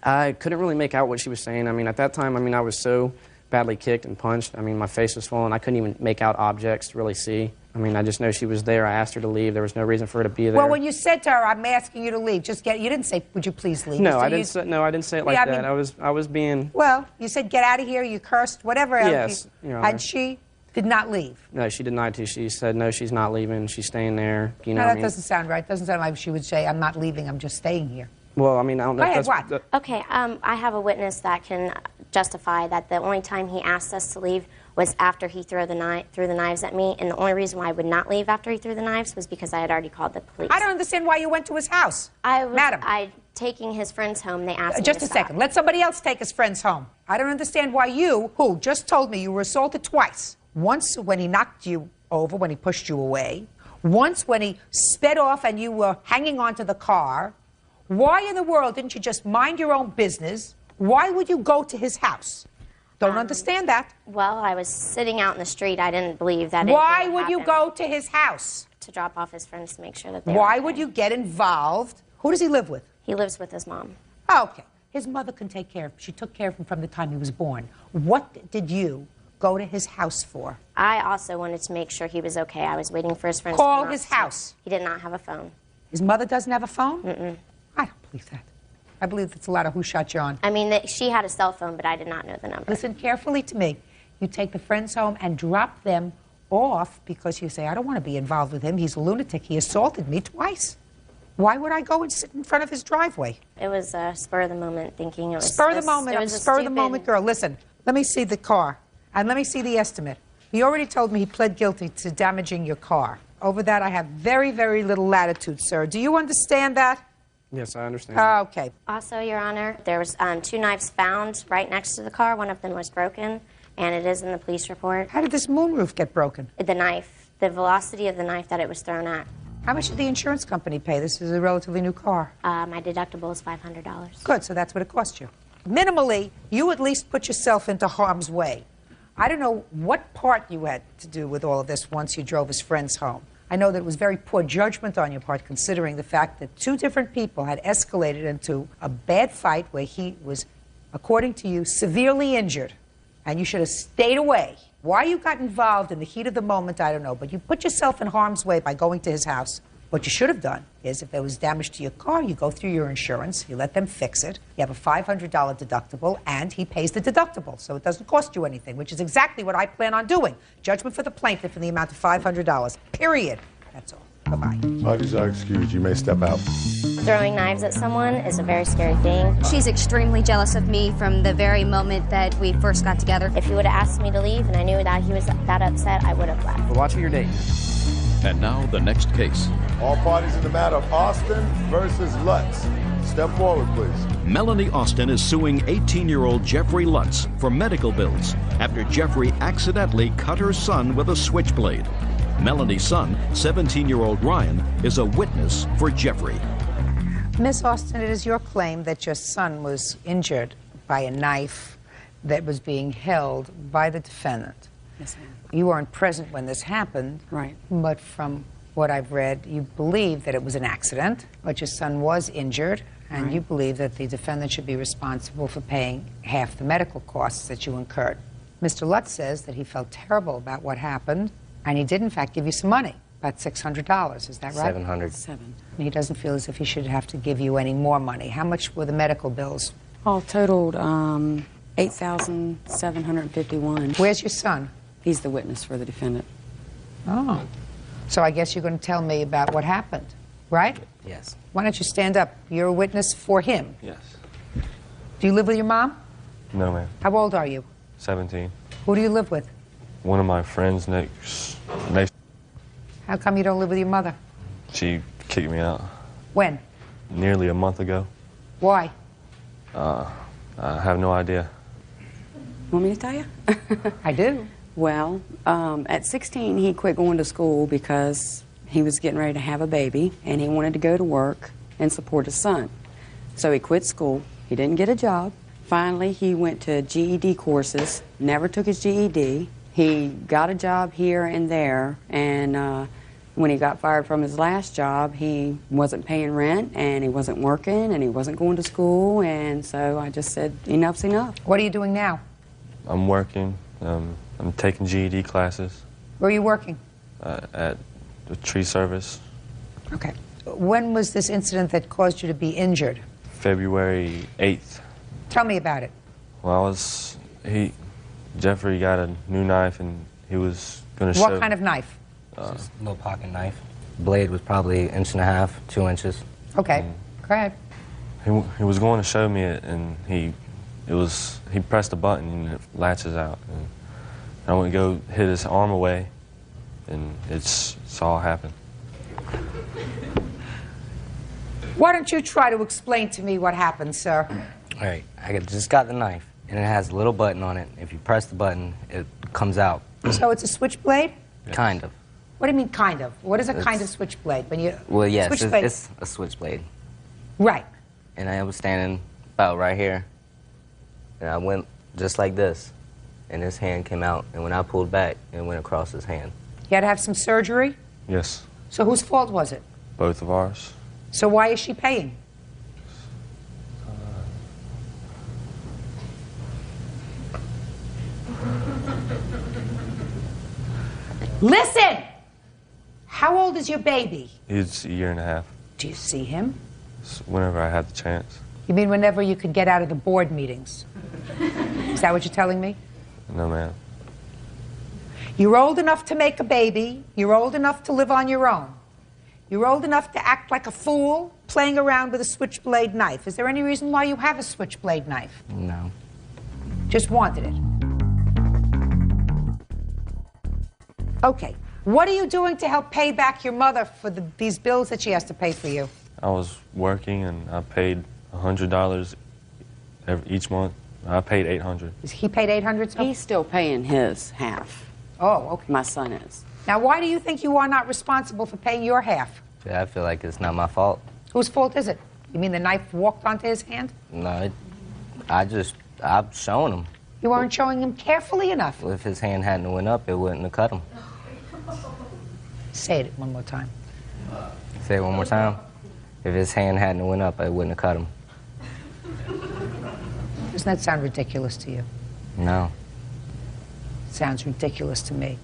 I couldn't really make out what she was saying. I mean, at that time, I mean, I was so badly kicked and punched. I mean, my face was swollen. I couldn't even make out objects to really see. I mean, I just know she was there. I asked her to leave. There was no reason for her to be there. Well, when you said to her, "I'm asking you to leave," you didn't say, "Would you please leave?" No, So I you- didn't say, no, I didn't say it like Yeah, I that. mean- I was being... Well, you said, "Get out of here." You cursed, whatever. Yes, Your Honor. And she did not leave. No, she denied to. She said, no, she's not leaving. She's staying there. You know No, what I that mean? doesn't sound right. Doesn't sound like she would say, "I'm not leaving. I'm just staying here." Well, I mean, I don't know Go if ahead, that's... what? Okay, I have a witness that can justify that the only time he asked us to leave was after he threw the knives at me, and the only reason why I would not leave after he threw the knives was because I had already called the police. I don't understand why you went to his house. Madam. Taking his friends home, they asked me Just to a stop. second. Let somebody else take his friends home. I don't understand why you, who just told me you were assaulted twice, once when he knocked you over, when he pushed you away, once when he sped off and you were hanging onto the car, why in the world didn't you just mind your own business? Why would you go to his house? Don't understand that. Well, I was sitting out in the street. I didn't believe that. Why anything would you happened. go to his house? To drop off his friends to make sure that they Why were would okay. you get involved? Who does he live with? He lives with his mom. Okay. His mother can take care of him. She took care of him from the time he was born. What did you go to his house for? I also wanted to make sure he was okay. I was waiting for his friends Call to come his out. house. He did not have a phone. His mother doesn't have a phone? Mm-mm. I don't believe that. I believe that's a lot of who shot John. I mean, she had a cell phone, but I did not know the number. Listen carefully to me. You take the friends home and drop them off because you say, I don't want to be involved with him. He's a lunatic. He assaulted me twice. Why would I go and sit in front of his driveway? It was a spur of the moment thinking. It was Spur of the moment. It I'm a was a spur of the stupid- moment girl. Listen, let me see the car and let me see the estimate. He already told me he pled guilty to damaging your car. Over that, I have very, very little latitude, sir. Do you understand that? Yes, I understand. Okay. Also, Your Honor, there was 2 knives found right next to the car. One of them was broken, and it is in the police report. How did this moonroof get broken? The knife, the velocity of the knife that it was thrown at. How much did the insurance company pay? This is a relatively new car. My deductible is $500. Good, so that's what it cost you. Minimally, you at least put yourself into harm's way. I don't know what part you had to do with all of this once you drove his friends home. I know that it was very poor judgment on your part, considering the fact that 2 different people had escalated into a bad fight where he was, according to you, severely injured, and you should have stayed away. Why you got involved in the heat of the moment, I don't know, but you put yourself in harm's way by going to his house. What you should have done is if there was damage to your car, you go through your insurance, you let them fix it, you have a $500 deductible, and he pays the deductible, so it doesn't cost you anything, which is exactly what I plan on doing. Judgment for the plaintiff in the amount of $500, period. That's all. Bye-bye. Parties are excused. You may step out. Throwing knives at someone is a very scary thing. She's extremely jealous of me from the very moment that we first got together. If he would have asked me to leave and I knew that he was that upset, I would have left. But watch who you're dating. And now the next case. All parties in the matter of Austin versus Lutz. Step forward, please. Melanie Austin is suing 18-year-old Jeffrey Lutz for medical bills after Jeffrey accidentally cut her son with a switchblade. Melanie's son, 17-year-old Ryan, is a witness for Jeffrey. Miss Austin, it is your claim that your son was injured by a knife that was being held by the defendant. Yes, ma'am. You weren't present when this happened. Right. But from what I've read, you believe that it was an accident, but your son was injured, and Right. you believe that the defendant should be responsible for paying half the medical costs that you incurred. Mr. Lutz says that he felt terrible about what happened, and he did, in fact, give you some money, about $600. Is that right? $700. He doesn't feel as if he should have to give you any more money. How much were the medical bills? All totaled, $8,751. Where's your son? He's the witness for the defendant. Oh. So I guess you're going to tell me about what happened, right? Yes. Why don't you stand up? You're a witness for him. Yes. Do you live with your mom? No, ma'am. How old are you? 17. Who do you live with? One of my friends next. How come you don't live with your mother? She kicked me out. When? Nearly a month ago. Why? I have no idea. Want me to tell you? I do. Well, at 16, he quit going to school because he was getting ready to have a baby, and he wanted to go to work and support his son. So he quit school. He didn't get a job. Finally, he went to GED courses, never took his GED. He got a job here and there, and when he got fired from his last job, he wasn't paying rent, and he wasn't working, and he wasn't going to school, and so I just said, enough's enough. What are you doing now? I'm working. I'm taking GED classes. Where are you working? At the tree service. Okay. When was this incident that caused you to be injured? February 8th. Tell me about it. Well, Jeffrey got a new knife, and he was going to show... What kind of knife? Just a little pocket knife. Blade was probably 1.5 inches, 2 inches. Okay, go ahead. He was going to show me it, and he pressed a button and it latches out. And I went to go hit his arm away, and it's all happened. Why don't you try to explain to me what happened, sir? All right, I just got the knife, and it has a little button on it. If you press the button, it comes out. So it's a switchblade? Kind of. What do you mean, kind of? What is a kind of switchblade? When you Well, yes, switchblade... it's a switchblade. Right. And I was standing about right here, and I went just like this, and his hand came out, and when I pulled back, it went across his hand. You had to have some surgery? Yes. So whose fault was it? Both of ours. So why is she paying? Listen! How old is your baby? He's a year and a half. Do you see him? Whenever I had the chance. You mean whenever you could get out of the board meetings? Is that what you're telling me? No, ma'am. You're old enough to make a baby. You're old enough to live on your own. You're old enough to act like a fool playing around with a switchblade knife. Is there any reason why you have a switchblade knife? No. Just wanted it. Okay. What are you doing to help pay back your mother for these bills that she has to pay for you? I was working, and I paid $100 each month. I paid $800. He paid $800? He's still paying his half. Oh, okay. My son is. Now, why do you think you are not responsible for paying your half? Yeah, I feel like it's not my fault. Whose fault is it? You mean the knife walked onto his hand? No, I'm showing him. You weren't showing him carefully enough. Well, if his hand hadn't went up, it wouldn't have cut him. Say it one more time. Say it one more time. If his hand hadn't went up, it wouldn't have cut him. Doesn't that sound ridiculous to you? No. It sounds ridiculous to me.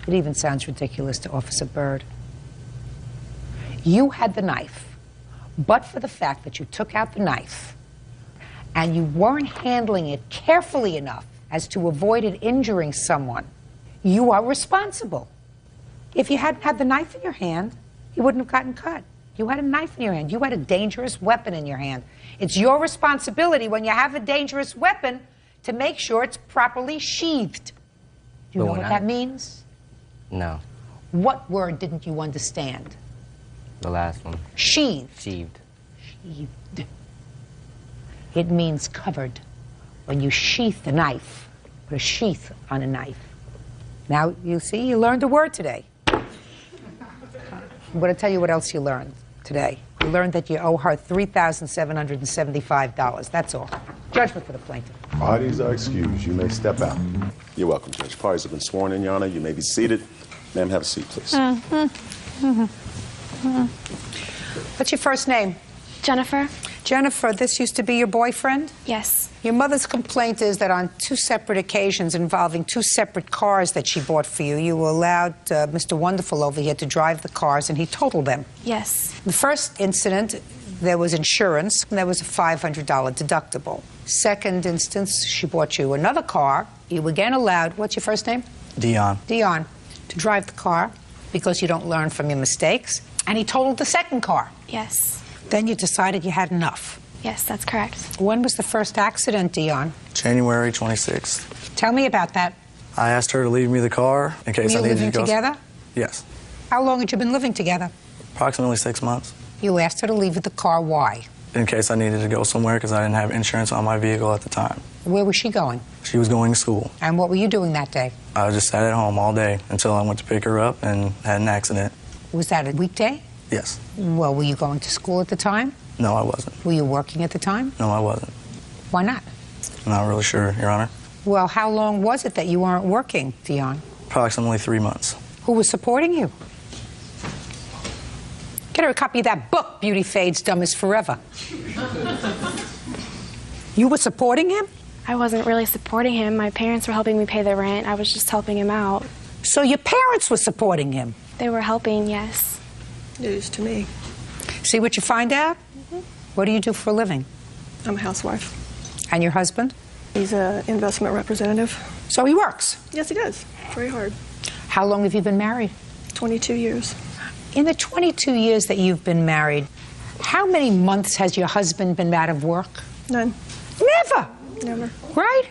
It even sounds ridiculous to Officer Byrd. You had the knife, but for the fact that you took out the knife and you weren't handling it carefully enough as to avoid it injuring someone, you are responsible. If you hadn't had the knife in your hand, you wouldn't have gotten cut. You had a knife in your hand. You had a dangerous weapon in your hand. It's your responsibility when you have a dangerous weapon to make sure it's properly sheathed. Do you know what that means? No. What word didn't you understand? The last one. Sheathed. Sheathed. Sheathed. It means covered. When you sheath the knife, put a sheath on a knife. Now, you see, you learned a word today. I'm going to tell you what else you learned today. You learned that you owe her $3,775. That's all. Judgment for the plaintiff. Parties are excused. You may step out. You're welcome, Judge. Parties have been sworn in, Your Honor. You may be seated. Ma'am, have a seat, please. What's your first name? Jennifer. Jennifer, this used to be your boyfriend? Yes. Your mother's complaint is that on 2 separate occasions involving 2 separate cars that she bought for you, you allowed Mr. Wonderful over here to drive the cars and he totaled them. Yes. The first incident, there was insurance, and there was a $500 deductible. Second instance, she bought you another car. You again allowed, what's your first name? Dion. Dion, to drive the car because you don't learn from your mistakes. And he totaled the second car. Yes. Then you decided you had enough. Yes, that's correct. When was the first accident, Dion? January 26th. Tell me about that. I asked her to leave me the car in case I needed to go. Were you living together? Yes. How long had you been living together? Approximately 6 months. You asked her to leave with the car. Why? In case I needed to go somewhere because I didn't have insurance on my vehicle at the time. Where was she going? She was going to school. And what were you doing that day? I just sat at home all day until I went to pick her up and had an accident. Was that a weekday? Yes. Well, were you going to school at the time? No, I wasn't. Were you working at the time? No, I wasn't. Why not? I'm not really sure, Your Honor. Well, how long was it that you weren't working, Dion? Approximately 3 months. Who was supporting you? Get her a copy of that book, Beauty Fades, Dumb as Forever. You were supporting him? I wasn't really supporting him. My parents were helping me pay the rent. I was just helping him out. So your parents were supporting him? They were helping, yes. News to me. See what you find out? What do you do for a living? I'm a housewife. And your husband? He's an investment representative. So he works? Yes, he does. Very hard. How long have you been married? 22 years. In the 22 years that you've been married, how many months has your husband been out of work? None. Never? Never. Right?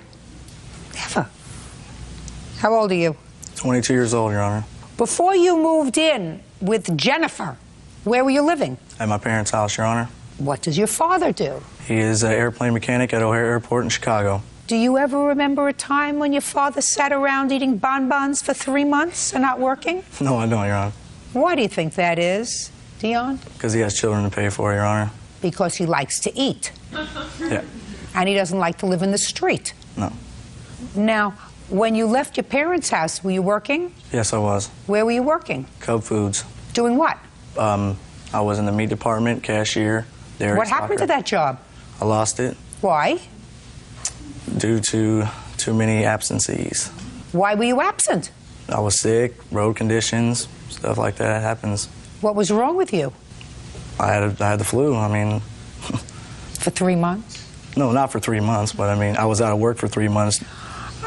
Never. How old are you? 22 years old, Your Honor. Before you moved in with Jennifer, where were you living? At my parents' house, Your Honor. What does your father do? He is an airplane mechanic at O'Hare Airport in Chicago. Do you ever remember a time when your father sat around eating bonbons for 3 months and not working? No, I don't, Your Honor. Why do you think that is, Dion? Because he has children to pay for, Your Honor. Because he likes to eat. Yeah. And he doesn't like to live in the street. No. Now, when you left your parents' house, were you working? Yes, I was. Where were you working? Cub Foods. Doing what? I was in the meat department, cashier, dairy What happened to that job? I lost it. Why? Due to too many absences. Why were you absent? I was sick, road conditions, stuff like that happens. What was wrong with you? I had the flu, I mean. For 3 months? No, not for 3 months, but I mean, I was out of work for 3 months.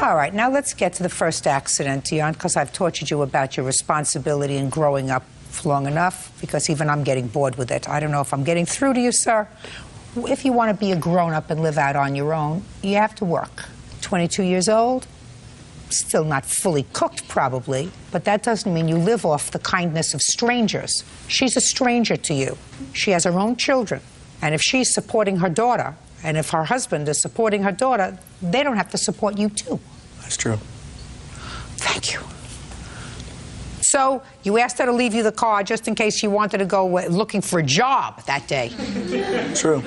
All right, now let's get to the first accident, Dion, because I've tortured you about your responsibility in growing up long enough, because even I'm getting bored with it. I don't know if I'm getting through to you, sir. If you want to be a grown-up and live out on your own, you have to work. 22 years old, still not fully cooked, probably, but that doesn't mean you live off the kindness of strangers. She's a stranger to you. She has her own children, and if she's supporting her daughter, and if her husband is supporting her daughter, they don't have to support you, too. That's true. Thank you. So you asked her to leave you the car just in case you wanted to go looking for a job that day. True.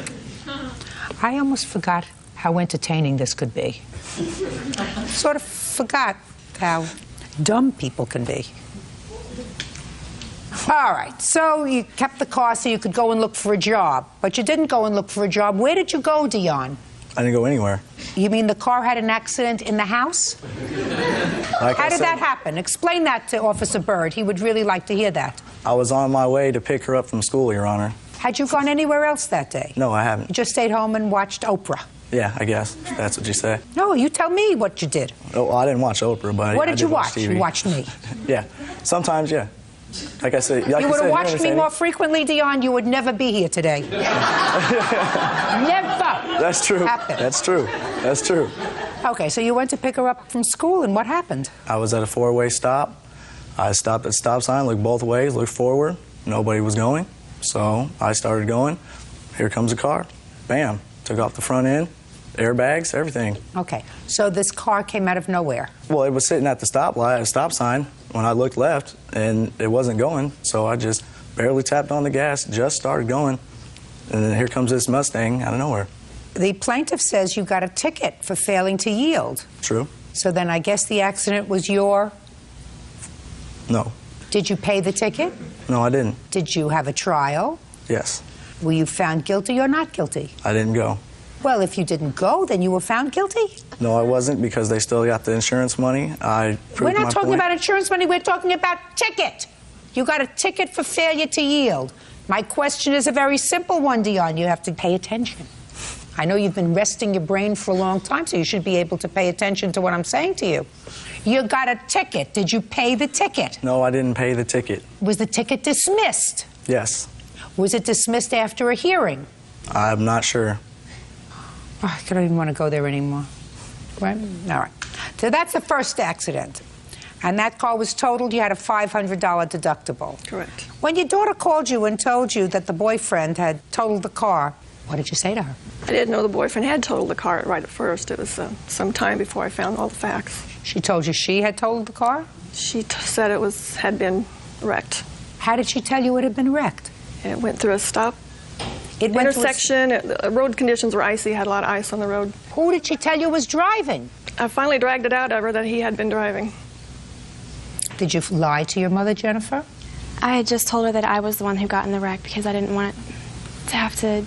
I almost forgot how entertaining this could be. Sort of forgot how dumb people can be. All right, so you kept the car so you could go and look for a job, but you didn't go and look for a job. Where did you go, Dion? I didn't go anywhere. You mean the car had an accident in the house? How did that happen? Explain that to Officer Byrd. He would really like to hear that. I was on my way to pick her up from school, Your Honor. Had you gone anywhere else that day? No, I haven't. You just stayed home and watched Oprah? Yeah, I guess. That's what you say. No, you tell me what you did. Oh, well, I didn't watch Oprah, but What I did you watch? TV. You watched me. Yeah. Sometimes, yeah. Like I said, you would have watched me more frequently, Dion, you would never be here today. Never. That's true. Happened. That's true. That's true. Okay, so you went to pick her up from school, and what happened? I was at a four-way stop. I stopped at the stop sign, looked both ways, looked forward. Nobody was going, so I started going. Here comes a car. Bam. Took off the front end, airbags, everything. Okay, so this car came out of nowhere. Well, it was sitting at the stoplight, at a stop sign, when I looked left, and it wasn't going, so I just barely tapped on the gas, just started going, and then here comes this Mustang out of nowhere. The plaintiff says you got a ticket for failing to yield. True. So then I guess the accident was your... No. Did you pay the ticket? No, I didn't. Did you have a trial? Yes. Were you found guilty or not guilty? I didn't go. Well, if you didn't go, then you were found guilty? No, I wasn't, because they still got the insurance money. I proved We're not my talking point. about insurance money, we're talking about ticket. You got a ticket for failure to yield. My question is a very simple one, Dion. You have to pay attention. I know you've been resting your brain for a long time, so you should be able to pay attention to what I'm saying to you. You got a ticket. Did you pay the ticket? No, I didn't pay the ticket. Was the ticket dismissed? Yes. Was it dismissed after a hearing? I'm not sure. Oh, I don't even want to go there anymore. Right? All right. So that's the first accident. And that car was totaled. You had a $500 deductible. Correct. When your daughter called you and told you that the boyfriend had totaled the car, what did you say to her? I didn't know the boyfriend had totaled the car right at first. It was some time before I found all the facts. She told you she had totaled the car? She said it had been wrecked. How did she tell you it had been wrecked? It went through a stop It went intersection. The road conditions were icy, had a lot of ice on the road. Who did she tell you was driving? I finally dragged it out of her that he had been driving. Did you lie to your mother, Jennifer? I had just told her that I was the one who got in the wreck because I didn't want to have to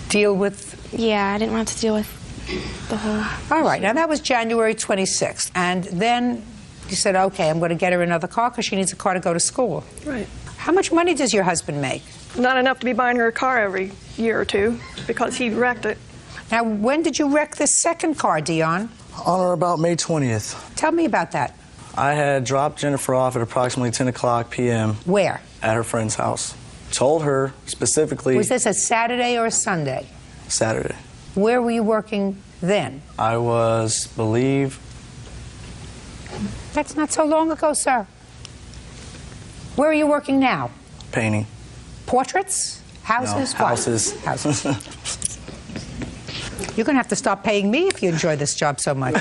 deal with... Yeah, I didn't want to deal with the whole... All right, now that was January 26th. And then you said, okay, I'm going to get her another car because she needs a car to go to school. Right. How much money does your husband make? Not enough to be buying her a car every year or two because he wrecked it. Now, when did you wreck this second car, Dion? On or about May 20th. Tell me about that. I had dropped Jennifer off at approximately 10 o'clock p.m. Where? At her friend's house. Told her specifically... Was this a Saturday or a Sunday? Saturday. Where were you working then? I was, believe... That's not so long ago, sir. Where are you working now? Painting. Portraits? Houses? No, houses. Houses. You're going to have to stop paying me if you enjoy this job so much.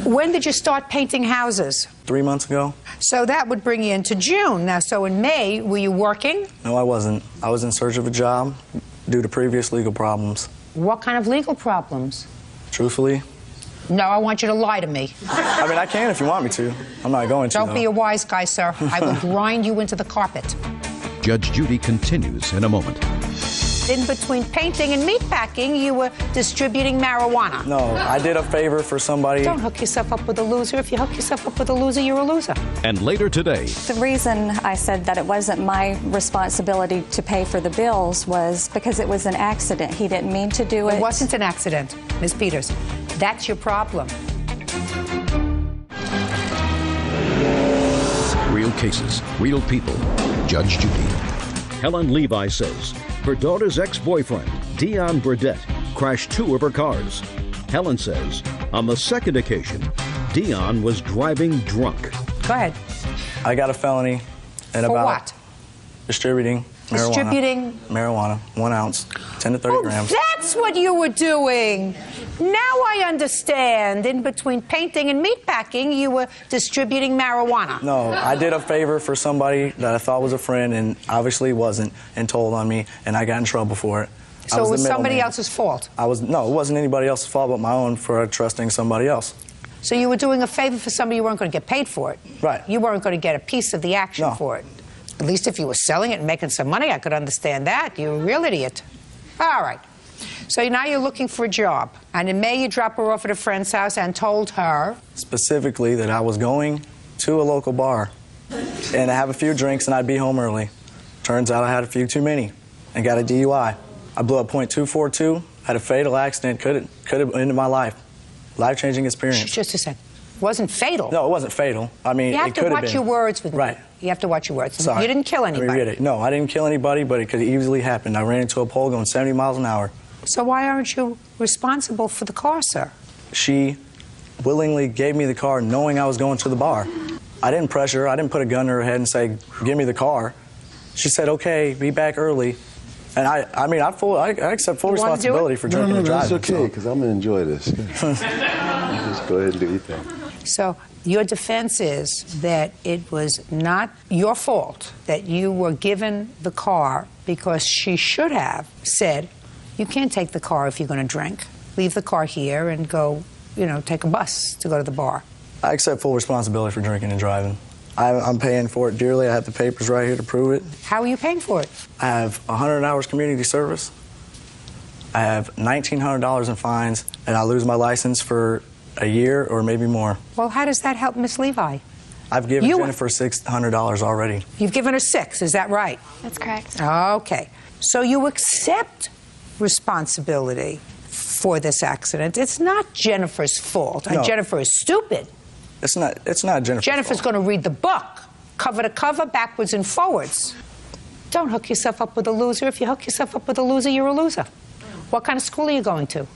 When did you start painting houses? 3 months ago. So that would bring you into June. Now, so in May, were you working? No, I wasn't. I was in search of a job due to previous legal problems. What kind of legal problems? Truthfully? No, I want you to lie to me. I mean, I can if you want me to. I'm not going to. Don't be a wise guy, sir. I will grind you into the carpet. Judge Judy continues in a moment. In between painting and meatpacking, you were distributing marijuana. No, I did a favor for somebody. Don't hook yourself up with a loser. If you hook yourself up with a loser, you're a loser. And later today. The reason I said that it wasn't my responsibility to pay for the bills was because it was an accident. He didn't mean to do it. It wasn't an accident, Ms. Peters. That's your problem. Real cases, real people. Judge Judy. Helen Levi says her daughter's ex-boyfriend, Dion Burdette, crashed 2 of her cars. Helen says on the second occasion, Dion was driving drunk. Go ahead. I got a felony. And For about what? Distributing marijuana. Distributing? Marijuana, 1 ounce, 10 to 30 grams. That's what you were doing. Now I understand. In between painting and meatpacking, you were distributing marijuana. No, I did a favor for somebody that I thought was a friend and obviously wasn't and told on me, and I got in trouble for it. So it was somebody else's fault? No, it wasn't anybody else's fault but my own for trusting somebody else. So you were doing a favor for somebody, you weren't going to get paid for it. Right. You weren't going to get a piece of the action for it. At least if you were selling it and making some money, I could understand that. You're a real idiot. All right. So now you're looking for a job. And in May, you drop her off at a friend's house and told her... Specifically that I was going to a local bar and to have a few drinks and I'd be home early. Turns out I had a few too many and got a DUI. I blew up .242, had a fatal accident, could have ended my life. Life-changing experience. Just a second. It wasn't fatal. No, it wasn't fatal. I mean, it could have been. You have to watch your words with me. Right. You have to watch your words. Sorry. You didn't kill anybody. No, I didn't kill anybody, but it could have easily happened. I ran into a pole going 70 miles an hour. So why aren't you responsible for the car, sir? She willingly gave me the car knowing I was going to the bar. I didn't pressure her. I didn't put a gun to her head and say, give me the car. She said, okay, be back early. And I accept full responsibility for drinking and driving. That's okay, because I'm going to enjoy this. Just go ahead and do your thing. So your defense is that it was not your fault that you were given the car because she should have said, you can't take the car if you're going to drink. Leave the car here and go, take a bus to go to the bar. I accept full responsibility for drinking and driving. I'm paying for it dearly. I have the papers right here to prove it. How are you paying for it? I have 100 hours community service. I have $1,900 in fines, and I lose my license for a year or maybe more. Well, how does that help Miss Levi? I've given Jennifer $600 already. You've given her $6, is that right? That's correct. Okay. So you accept responsibility for this accident. It's not Jennifer's fault. No. Jennifer is stupid. It's not Jennifer's Jennifer's going to read the book, cover to cover, backwards and forwards. Don't hook yourself up with a loser. If you hook yourself up with a loser, you're a loser. What kind of school are you going to?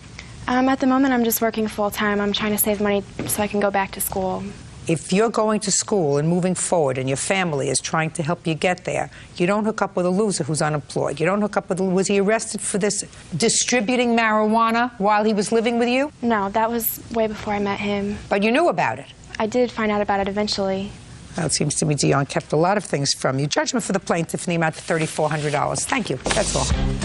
At the moment, I'm just working full-time. I'm trying to save money so I can go back to school. If you're going to school and moving forward and your family is trying to help you get there, you don't hook up with a loser who's unemployed. You don't hook up with was he arrested for this distributing marijuana while he was living with you? No, that was way before I met him. But you knew about it? I did find out about it eventually. Well, it seems to me Dion kept a lot of things from you. Judgment for the plaintiff in the amount of $3,400. Thank you. That's all.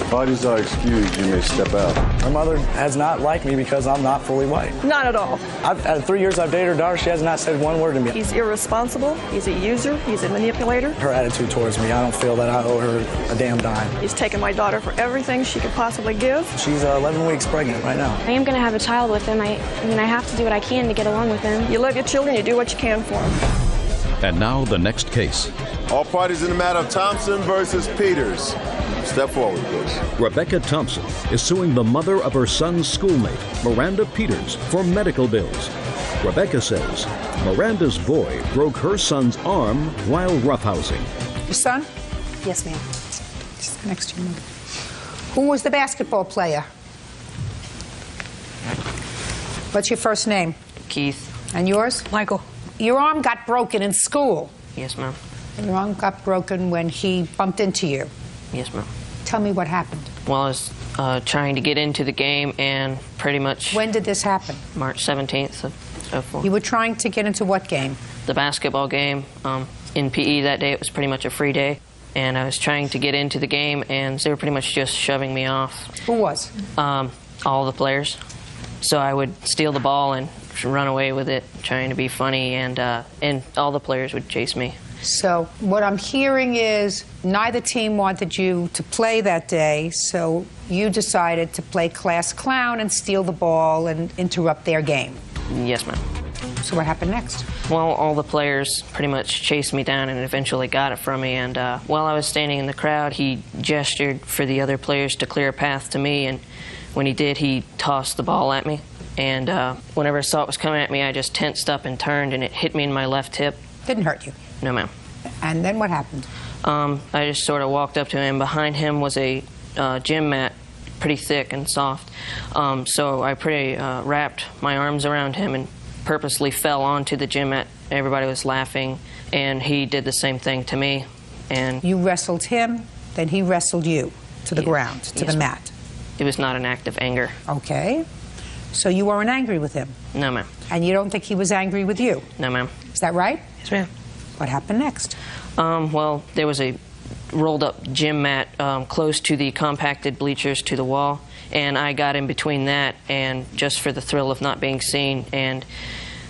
Parties are excused. You may step out. My mother has not liked me because I'm not fully white. Not at all. At 3 years I've dated her daughter, she has not said one word to me. He's irresponsible, he's a user, he's a manipulator. Her attitude towards me, I don't feel that I owe her a damn dime. He's taken my daughter for everything she could possibly give. She's 11 weeks pregnant right now. I am going to have a child with him. I mean, I have to do what I can to get along with him. You love your children, you do what you can for them. And now the next case. All parties in the matter of Thompson versus Peters. Step forward, please. Rebecca Thompson is suing the mother of her son's schoolmate, Miranda Peters, for medical bills. Rebecca says Miranda's boy broke her son's arm while roughhousing. Your son? Yes, ma'am. Just next to your mother. Who was the basketball player? What's your first name? Keith. And yours? Michael. Your arm got broken in school. Yes, ma'am. Your arm got broken when he bumped into you. Yes, ma'am. Tell me what happened. Well, I was trying to get into the game, and pretty much... When did this happen? March 17th of 04. You were trying to get into what game? The basketball game. In PE that day, it was pretty much a free day, and I was trying to get into the game, and they were pretty much just shoving me off. Who was? All the players. So I would steal the ball and run away with it, trying to be funny, and all the players would chase me. So what I'm hearing is neither team wanted you to play that day, so you decided to play class clown and steal the ball and interrupt their game. Yes, ma'am. So what happened next? Well, all the players pretty much chased me down and eventually got it from me, and while I was standing in the crowd, he gestured for the other players to clear a path to me, and when he did, he tossed the ball at me. And whenever I saw it was coming at me, I just tensed up and turned, and it hit me in my left hip. Didn't hurt you? No, ma'am. And then what happened? I just sort of walked up to him. Behind him was a gym mat, pretty thick and soft. So I wrapped my arms around him and purposely fell onto the gym mat. Everybody was laughing, and he did the same thing to me. And you wrestled him, then he wrestled you to the ground, to the mat. It was not an act of anger. Okay. So you weren't angry with him? No, ma'am. And you don't think he was angry with you? No, ma'am. Is that right? Yes, ma'am. What happened next? Well, there was a rolled-up gym mat close to the compacted bleachers to the wall, and I got in between that and just for the thrill of not being seen, and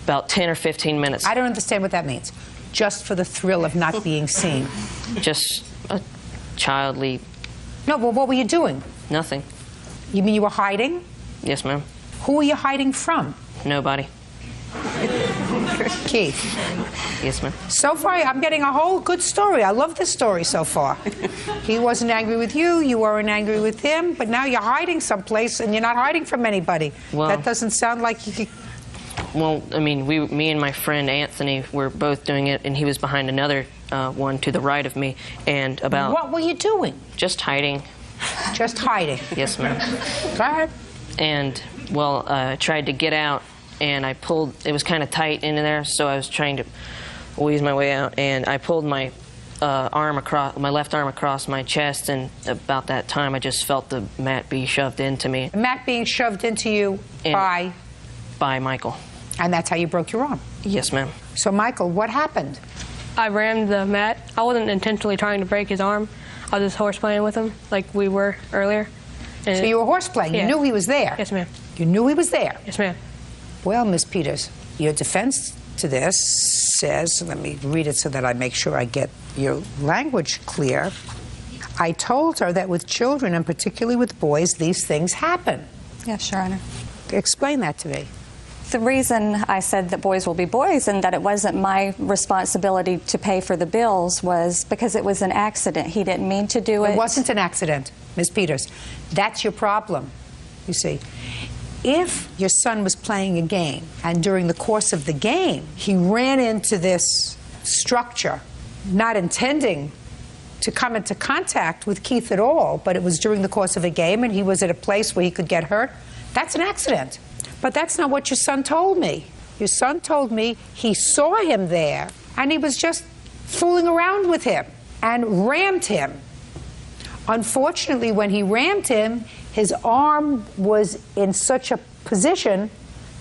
about 10 or 15 minutes. I don't understand what that means. Just for the thrill of not being seen. Just a childly... No, well, what were you doing? Nothing. You mean you were hiding? Yes, ma'am. Who were you hiding from? Nobody. Keith. Yes, ma'am. So far, I'm getting a whole good story. I love this story so far. He wasn't angry with you, you weren't angry with him, but now you're hiding someplace and you're not hiding from anybody. Well, that doesn't sound like you could... Well, I mean, me and my friend Anthony were both doing it, and he was behind another one to the right of me, and about... What were you doing? Just hiding. Just hiding? Yes, ma'am. Go ahead. And, well, I tried to get out, and I pulled... It was kind of tight in there, so I was trying to wheeze my way out, and I pulled my my left arm across my chest, and about that time I just felt the mat be shoved into me. The mat being shoved into you by? By Michael. And that's how you broke your arm? Yes, ma'am. So, Michael, what happened? I rammed the mat. I wasn't intentionally trying to break his arm. I was just horseplaying with him, like we were earlier. And so you were horseplaying? Yeah. You knew he was there? Yes, ma'am. You knew he was there? Yes, ma'am. Well, Miss Peters, your defense to this says, let me read it so that I make sure I get your language clear. I told her that with children, and particularly with boys, these things happen. Yes, Your Honor. Explain that to me. The reason I said that boys will be boys and that it wasn't my responsibility to pay for the bills was because it was an accident. He didn't mean to do it. It wasn't an accident, Ms. Peters. That's your problem, you see. If your son was playing a game and during the course of the game he ran into this structure, not intending to come into contact with Keith at all, but it was during the course of a game and he was at a place where he could get hurt, that's an accident. But that's not what your son told me. Your son told me he saw him there, and he was just fooling around with him and rammed him. Unfortunately, when he rammed him, his arm was in such a position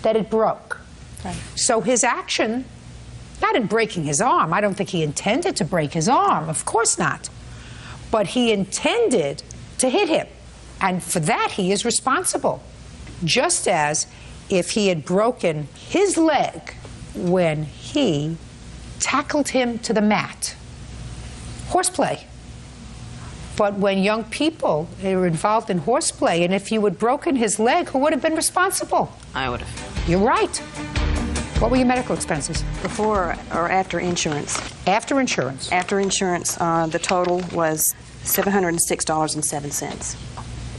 that it broke. Right. So his action, not in breaking his arm, I don't think he intended to break his arm, of course not. But he intended to hit him. And for that, he is responsible. Just as if he had broken his leg when he tackled him to the mat. Horseplay. But when young people are involved in horseplay, and if you had broken his leg, who would have been responsible? I would have. You're right. What were your medical expenses? Before or after insurance? After insurance. After insurance, the total was $706.07.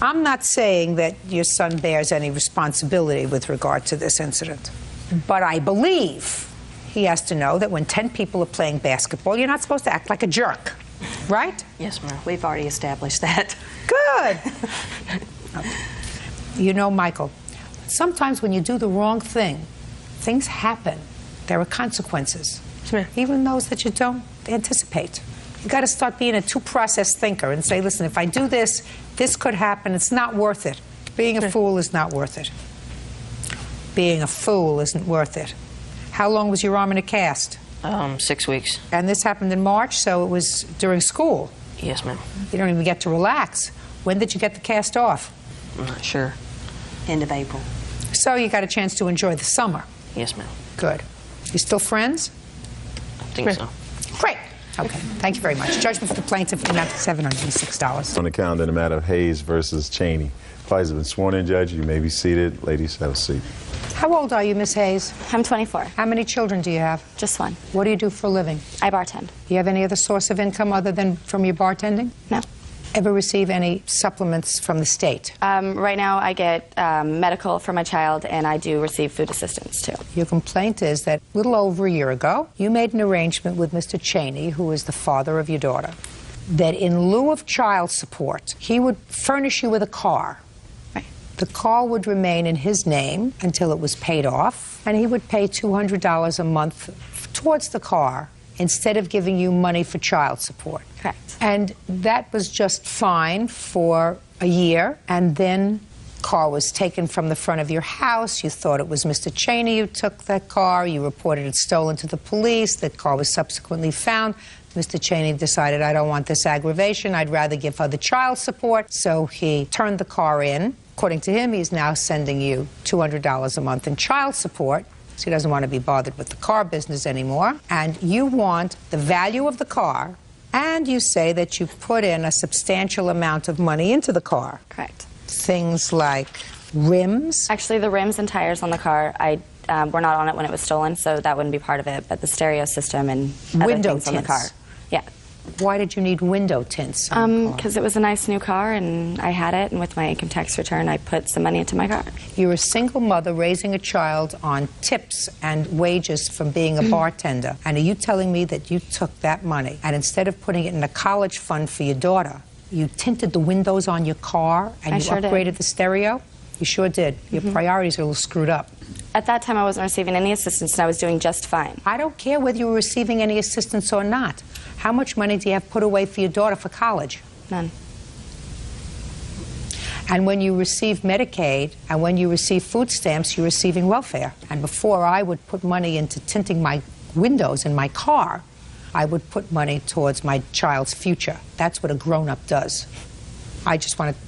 I'm not saying that your son bears any responsibility with regard to this incident, but I believe he has to know that when 10 people are playing basketball, you're not supposed to act like a jerk, right? Yes, ma'am. We've already established that. Good. You know, Michael, sometimes when you do the wrong thing, things happen. There are consequences, even those that you don't anticipate. You got to start being a two-process thinker and say, listen, if I do this, this could happen. It's not worth it. Being a fool is not worth it. Being a fool isn't worth it. How long was your arm in a cast? 6 weeks. And this happened in March, so it was during school. Yes, ma'am. You don't even get to relax. When did you get the cast off? I'm not sure. End of April. So you got a chance to enjoy the summer. Yes, ma'am. Good. You still friends? I think so. Great. Okay. Thank you very much. Judgment for the plaintiff in amount of $706. On the calendar in the matter of Hayes versus Cheney. Parties have been sworn in, Judge. You may be seated. Ladies, have a seat. How old are you, Miss Hayes? I'm 24. How many children do you have? Just one. What do you do for a living? I bartend. Do you have any other source of income other than from your bartending? No. Ever receive any supplements from the state? Right now I get medical for my child, and I do receive food assistance too. Your complaint is that a little over a year ago, you made an arrangement with Mr. Cheney, who is the father of your daughter, that in lieu of child support, he would furnish you with a car. Right. The car would remain in his name until it was paid off, and he would pay $200 a month towards the car instead of giving you money for child support. Correct. And that was just fine for a year, and then car was taken from the front of your house. You thought it was Mr. Cheney who took that car. You reported it stolen to the police. That car was subsequently found. Mr. Cheney decided, I don't want this aggravation. I'd rather give her the child support. So he turned the car in. According to him, he's now sending you $200 a month in child support. So he doesn't want to be bothered with the car business anymore. And you want the value of the car, and you say that you put in a substantial amount of money into the car. Correct. Things like rims? Actually, the rims and tires on the car, were not on it when it was stolen, so that wouldn't be part of it, but the stereo system and other window things on the car. Yeah. Why did you need window tints? Because it was a nice new car, and I had it, and with my income tax return, I put some money into my car. You're a single mother raising a child on tips and wages from being a bartender, and are you telling me that you took that money, and instead of putting it in a college fund for your daughter, you tinted the windows on your car, and you upgraded the stereo? You sure did. Your priorities are a little screwed up. At that time, I wasn't receiving any assistance, and I was doing just fine. I don't care whether you were receiving any assistance or not. How much money do you have put away for your daughter for college? None. And when you receive Medicaid and when you receive food stamps, you're receiving welfare. And before I would put money into tinting my windows in my car, I would put money towards my child's future. That's what a grown-up does. I just want to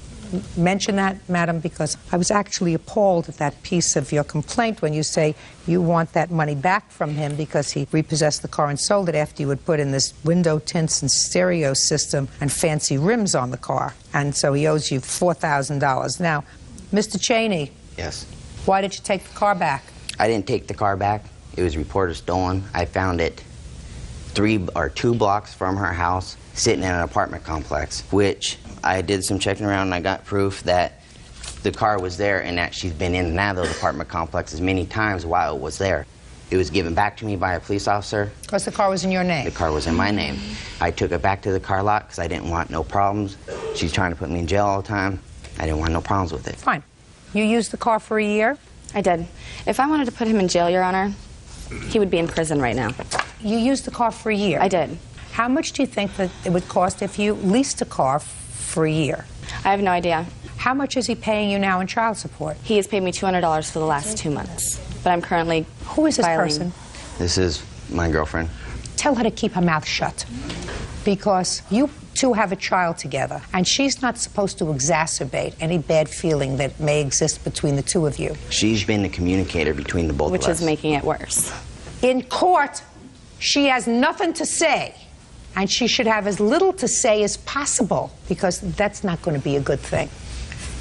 mention that, madam, because I was actually appalled at that piece of your complaint when you say you want that money back from him because he repossessed the car and sold it after you had put in this window tints and stereo system and fancy rims on the car. And so he owes you $4,000. Now, Mr. Cheney. Yes. Why did you take the car back? I didn't take the car back. It was reported stolen. I found it 2 blocks from her house, sitting in an apartment complex, which I did some checking around and I got proof that the car was there and that she's been in and out of those apartment complexes many times while it was there. It was given back to me by a police officer. Because the car was in your name? The car was in my name. I took it back to the car lot because I didn't want no problems. She's trying to put me in jail all the time. I didn't want no problems with it. Fine. You used the car for a year? I did. If I wanted to put him in jail, Your Honor, he would be in prison right now. You used the car for a year? I did. How much do you think that it would cost if you leased a car for a year? I have no idea. How much is he paying you now in child support? He has paid me $200 for the last 2 months. But I'm currently Who is this filing. person? This is my girlfriend. Tell her to keep her mouth shut. Because you two have a child together, and she's not supposed to exacerbate any bad feeling that may exist between the two of you. She's been the communicator between the both Which of us. is making it worse. In court, she has nothing to say, and she should have as little to say as possible, because that's not going to be a good thing.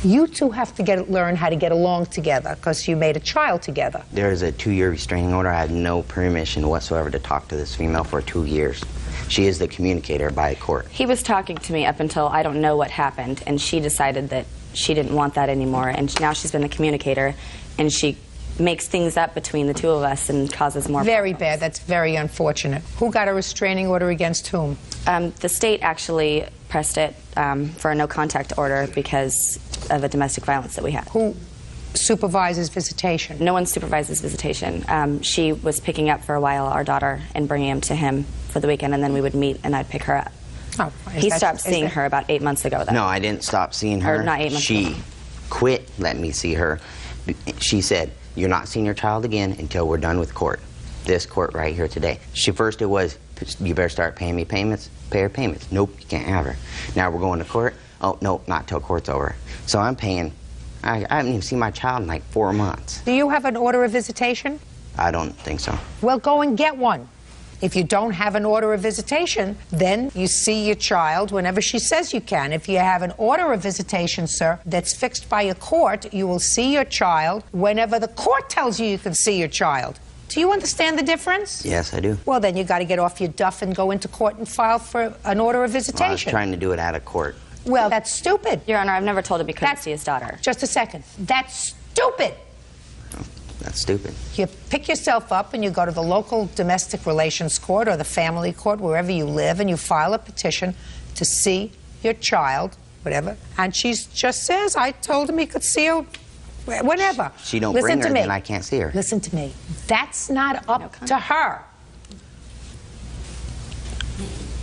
You two have to learn how to get along together, because you made a child together. There is a 2-year restraining order. I had no permission whatsoever to talk to this female for 2 years. She is the communicator by court. He was talking to me up until I don't know what happened, and she decided that she didn't want that anymore, and now she's been the communicator, and she makes things up between the two of us and causes more Very bad. That's very unfortunate. Who got a restraining order against whom? The state actually pressed it for a no-contact order because of the domestic violence that we had. Who supervises visitation? No one supervises visitation. She was picking up for a while our daughter and bringing him to him for the weekend, and then we would meet and I'd pick her up. Oh, he stopped seeing her about 8 months ago, though. No, I didn't stop seeing her. Or not 8 months She ago. quit letting me see her. She said, "You're not seeing your child again until we're done with court." This court right here today. First it was, "You better start paying me payments." Pay her payments. Nope, you can't have her. Now we're going to court. Oh, no, not till court's over. So I'm paying. I haven't even seen my child in like 4 months. Do you have an order of visitation? I don't think so. Well, go and get one. If you don't have an order of visitation, then you see your child whenever she says you can. If you have an order of visitation, sir, that's fixed by a court, you will see your child whenever the court tells you you can see your child. Do you understand the difference? Yes, I do. Well, then you got to get off your duff and go into court and file for an order of visitation. Well, I was trying to do it out of court. Well, that's stupid. Your Honor, I've never told him he couldn't see his daughter. Just a second. That's stupid. That's stupid. You pick yourself up and you go to the local domestic relations court or the family court, wherever you live, and you file a petition to see your child, whatever. And she just says, I told him he could see her whenever. She don't Listen bring to her, me. then I can't see her. Listen to me. That's not up to her.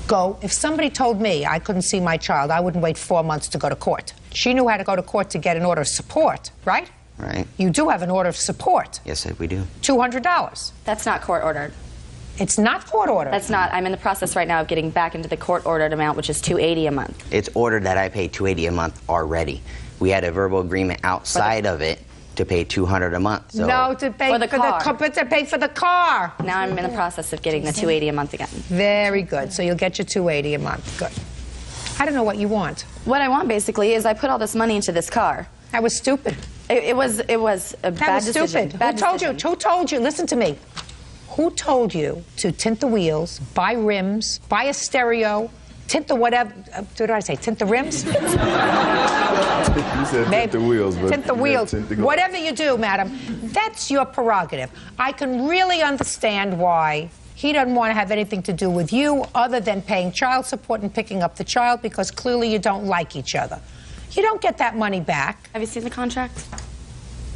Go. If somebody told me I couldn't see my child, I wouldn't wait 4 months to go to court. She knew how to go to court to get an order of support, right? Right. You do have an order of support. Yes, we do. $200. That's not court ordered. It's not court ordered. That's not. I'm in the process right now of getting back into the court ordered amount, which is $280 a month. It's ordered that I pay $280 a month already. We had a verbal agreement outside of it to pay $200 a month. So No, to pay For the car. to pay for the car. Now I'm in the process of getting the $280 a month again. Very good. So you'll get your $280 a month. Good. I don't know what you want. What I want basically is I put all this money into this car. That was stupid. It was a That bad was decision. stupid. Bad Who told decision. you? Who told you? Listen to me. Who told you to tint the wheels, buy rims, buy a stereo, tint the whatever? What did I say? Tint the rims? You said tint the wheels, but Tint the wheels. tint the- Whatever you do, madam, that's your prerogative. I can really understand why he doesn't want to have anything to do with you other than paying child support and picking up the child, because clearly you don't like each other. You don't get that money back. Have you seen the contract?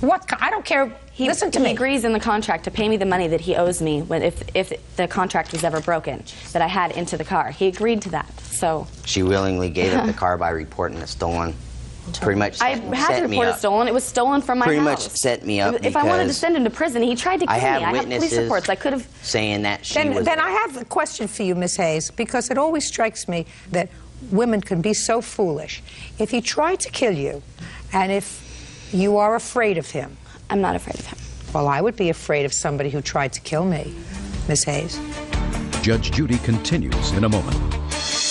What? I don't care. Listen to He me. agrees in the contract to pay me the money that he owes me if the contract was ever broken, that I had into the car. He agreed to that. So she willingly gave up the car by reporting it stolen. Pretty much I had to report it stolen. It was stolen from my Pretty house. much set me up If I wanted to because send him to prison, he tried to kill I have me. I have witnesses police reports. I could have. saying that she was. Then I have a question for you, Miss Hayes, because it always strikes me that women can be so foolish. If he tried to kill you, and if you are afraid of him. I'm not afraid of him. Well, I would be afraid of somebody who tried to kill me, Miss Hayes. Judge Judy continues in a moment.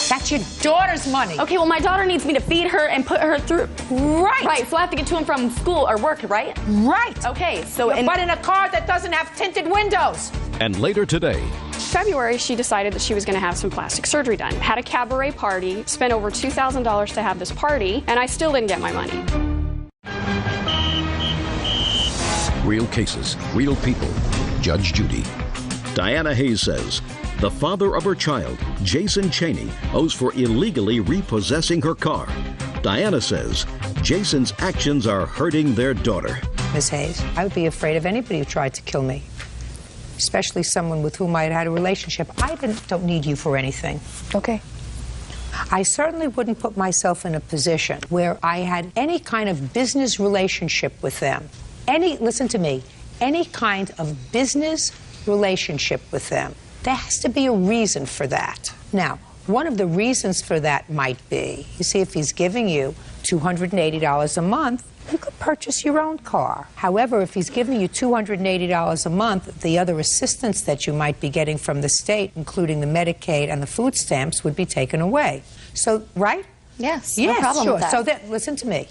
That's your daughter's money. Okay, well, my daughter needs me to feed her and put her through. Right. Right, so I have to get to and from school or work, right? Right. Okay, so... But in a car that doesn't have tinted windows. And later today, February, she decided that she was going to have some plastic surgery done. Had a cabaret party, spent over $2,000 to have this party, and I still didn't get my money. real cases, real people. Judge Judy. Diana Hayes says the father of her child, Jason Cheney, owes for illegally repossessing her car. Diana says Jason's actions are hurting their daughter. Miss Hayes. I would be afraid of anybody who tried to kill me, especially someone with whom I had had a relationship. I don't need you for anything. Okay. I certainly wouldn't put myself in a position where I had any kind of business relationship with them. Listen to me, any kind of business relationship with them. There has to be a reason for that. Now, one of the reasons for that might be, you see, if he's giving you $280 a month, you could purchase your own car. However, if he's giving you $280 a month, the other assistance that you might be getting from the state, including the Medicaid and the food stamps, would be taken away. So, right? Yes, Yes, no problem sure. with that. So listen to me.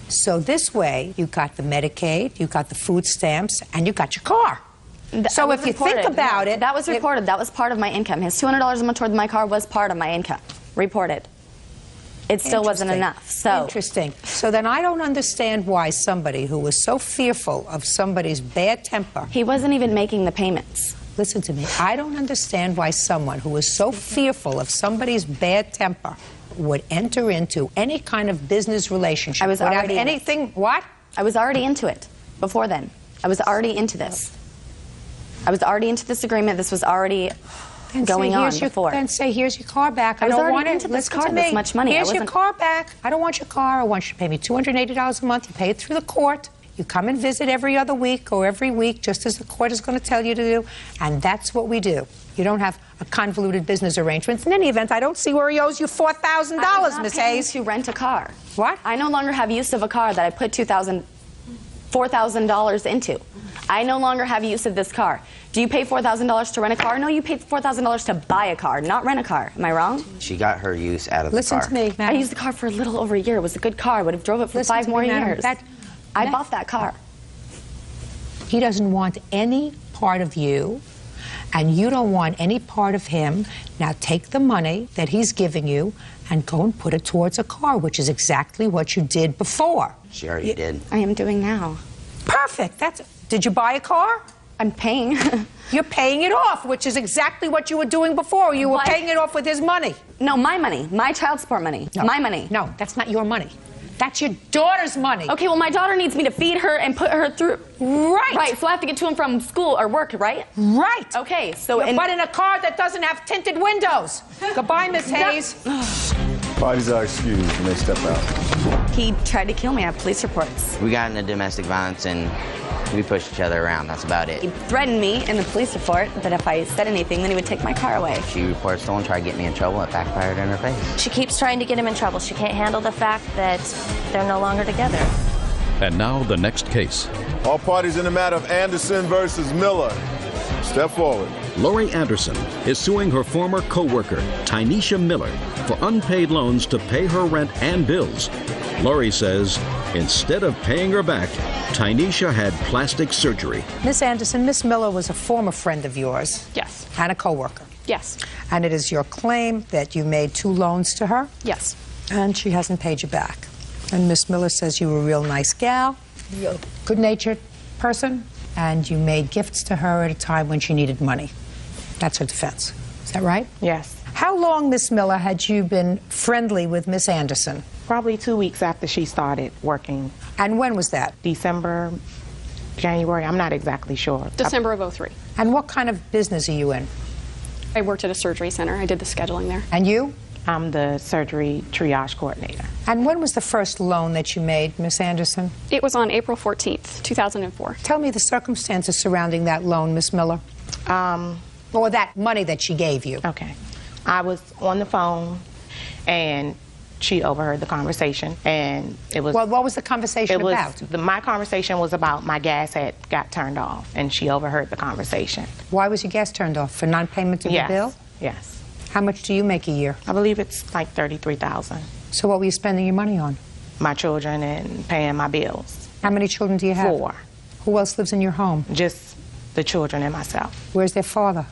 So this way, you got the Medicaid, you got the food stamps, and you got your car. So if you think about it... That was reported. That was part of my income. His $200 a month toward my car was part of my income. Reported. It still wasn't enough. So interesting. So then I don't understand why somebody who was so fearful of somebody's bad temper... He wasn't even making the payments. Listen to me. I don't understand why someone who was so fearful of somebody's bad temper would enter into any kind of business relationship. I was already anything... What? I was already into it before then. I was already into this. I was already into this agreement. This was already going on before. Then say, here's your car back. I was don't already want it. into this Listen car, to me. this much money. Here's your car back. I don't want your car. I want you to pay me $280 a month. You pay it through the court. You come and visit every other week or every week, just as the court is going to tell you to do. And that's what we do. You don't have a convoluted business arrangement. In any event, I don't see where he owes you $4,000, Miss Hayes. To rent a car. What? I no longer have use of a car that I put $4,000 into. I no longer have use of this car. Do you pay $4,000 to rent a car? No, you paid $4,000 to buy a car, not rent a car. Am I wrong? She got her use out of the car. Listen to me, I used the car for a little over a year. It was a good car. I would have drove it for 5 more years. I bought that car. He doesn't want any part of you, and you don't want any part of him. Now take the money that he's giving you and go and put it towards a car, which is exactly what you did before. She already did. I am doing now. Perfect. Did you buy a car? I'm paying. You're paying it off, which is exactly what you were doing before. You were paying it off with his money. No, my money. My child support money. No. My money. No, that's not your money. That's your daughter's money. Okay, well, my daughter needs me to feed her and put her through. Right. Right, so I have to get to and from school or work, right? Right. Okay, so... But in a car that doesn't have tinted windows. Goodbye, Miss Hayes. Parties are excused. You may step out. He tried to kill me. I have police reports. We got into domestic violence and we pushed each other around. That's about it. He threatened me in the police report that if I said anything, then he would take my car away. She reported someone tried to get me in trouble. It backfired in her face. She keeps trying to get him in trouble. She can't handle the fact that they're no longer together. And now the next case. All parties in the matter of Anderson versus Miller. Step forward. Lori Anderson is suing her former co-worker, Tynesha Miller, for unpaid loans to pay her rent and bills. Lori says instead of paying her back, Tynesha had plastic surgery. Miss Anderson, Miss Miller was a former friend of yours. Yes. And a co-worker. Yes. And it is your claim that you made 2 loans to her? Yes. And she hasn't paid you back. And Miss Miller says you were a real nice gal, you're a good-natured person, and you made gifts to her at a time when she needed money. That's her defense. Is that right? Yes. How long, Miss Miller, had you been friendly with Miss Anderson? Probably 2 weeks after she started working. And when was that? December, January, I'm not exactly sure. December of '03. And what kind of business are you in? I worked at a surgery center. I did the scheduling there. And you? I'm the surgery triage coordinator. And when was the first loan that you made, Miss Anderson? It was on April 14th, 2004. Tell me the circumstances surrounding that loan, Miss Miller. Or that money that she gave you. Okay. I was on the phone, and she overheard the conversation, and it was... Well, what was the conversation about? My conversation was about my gas had got turned off, and she overheard the conversation. Why was your gas turned off? For non-payment of the bill? Yes. How much do you make a year? I believe it's like $33,000. So what were you spending your money on? My children and paying my bills. How many children do you have? 4. Who else lives in your home? Just the children and myself. Where's their father?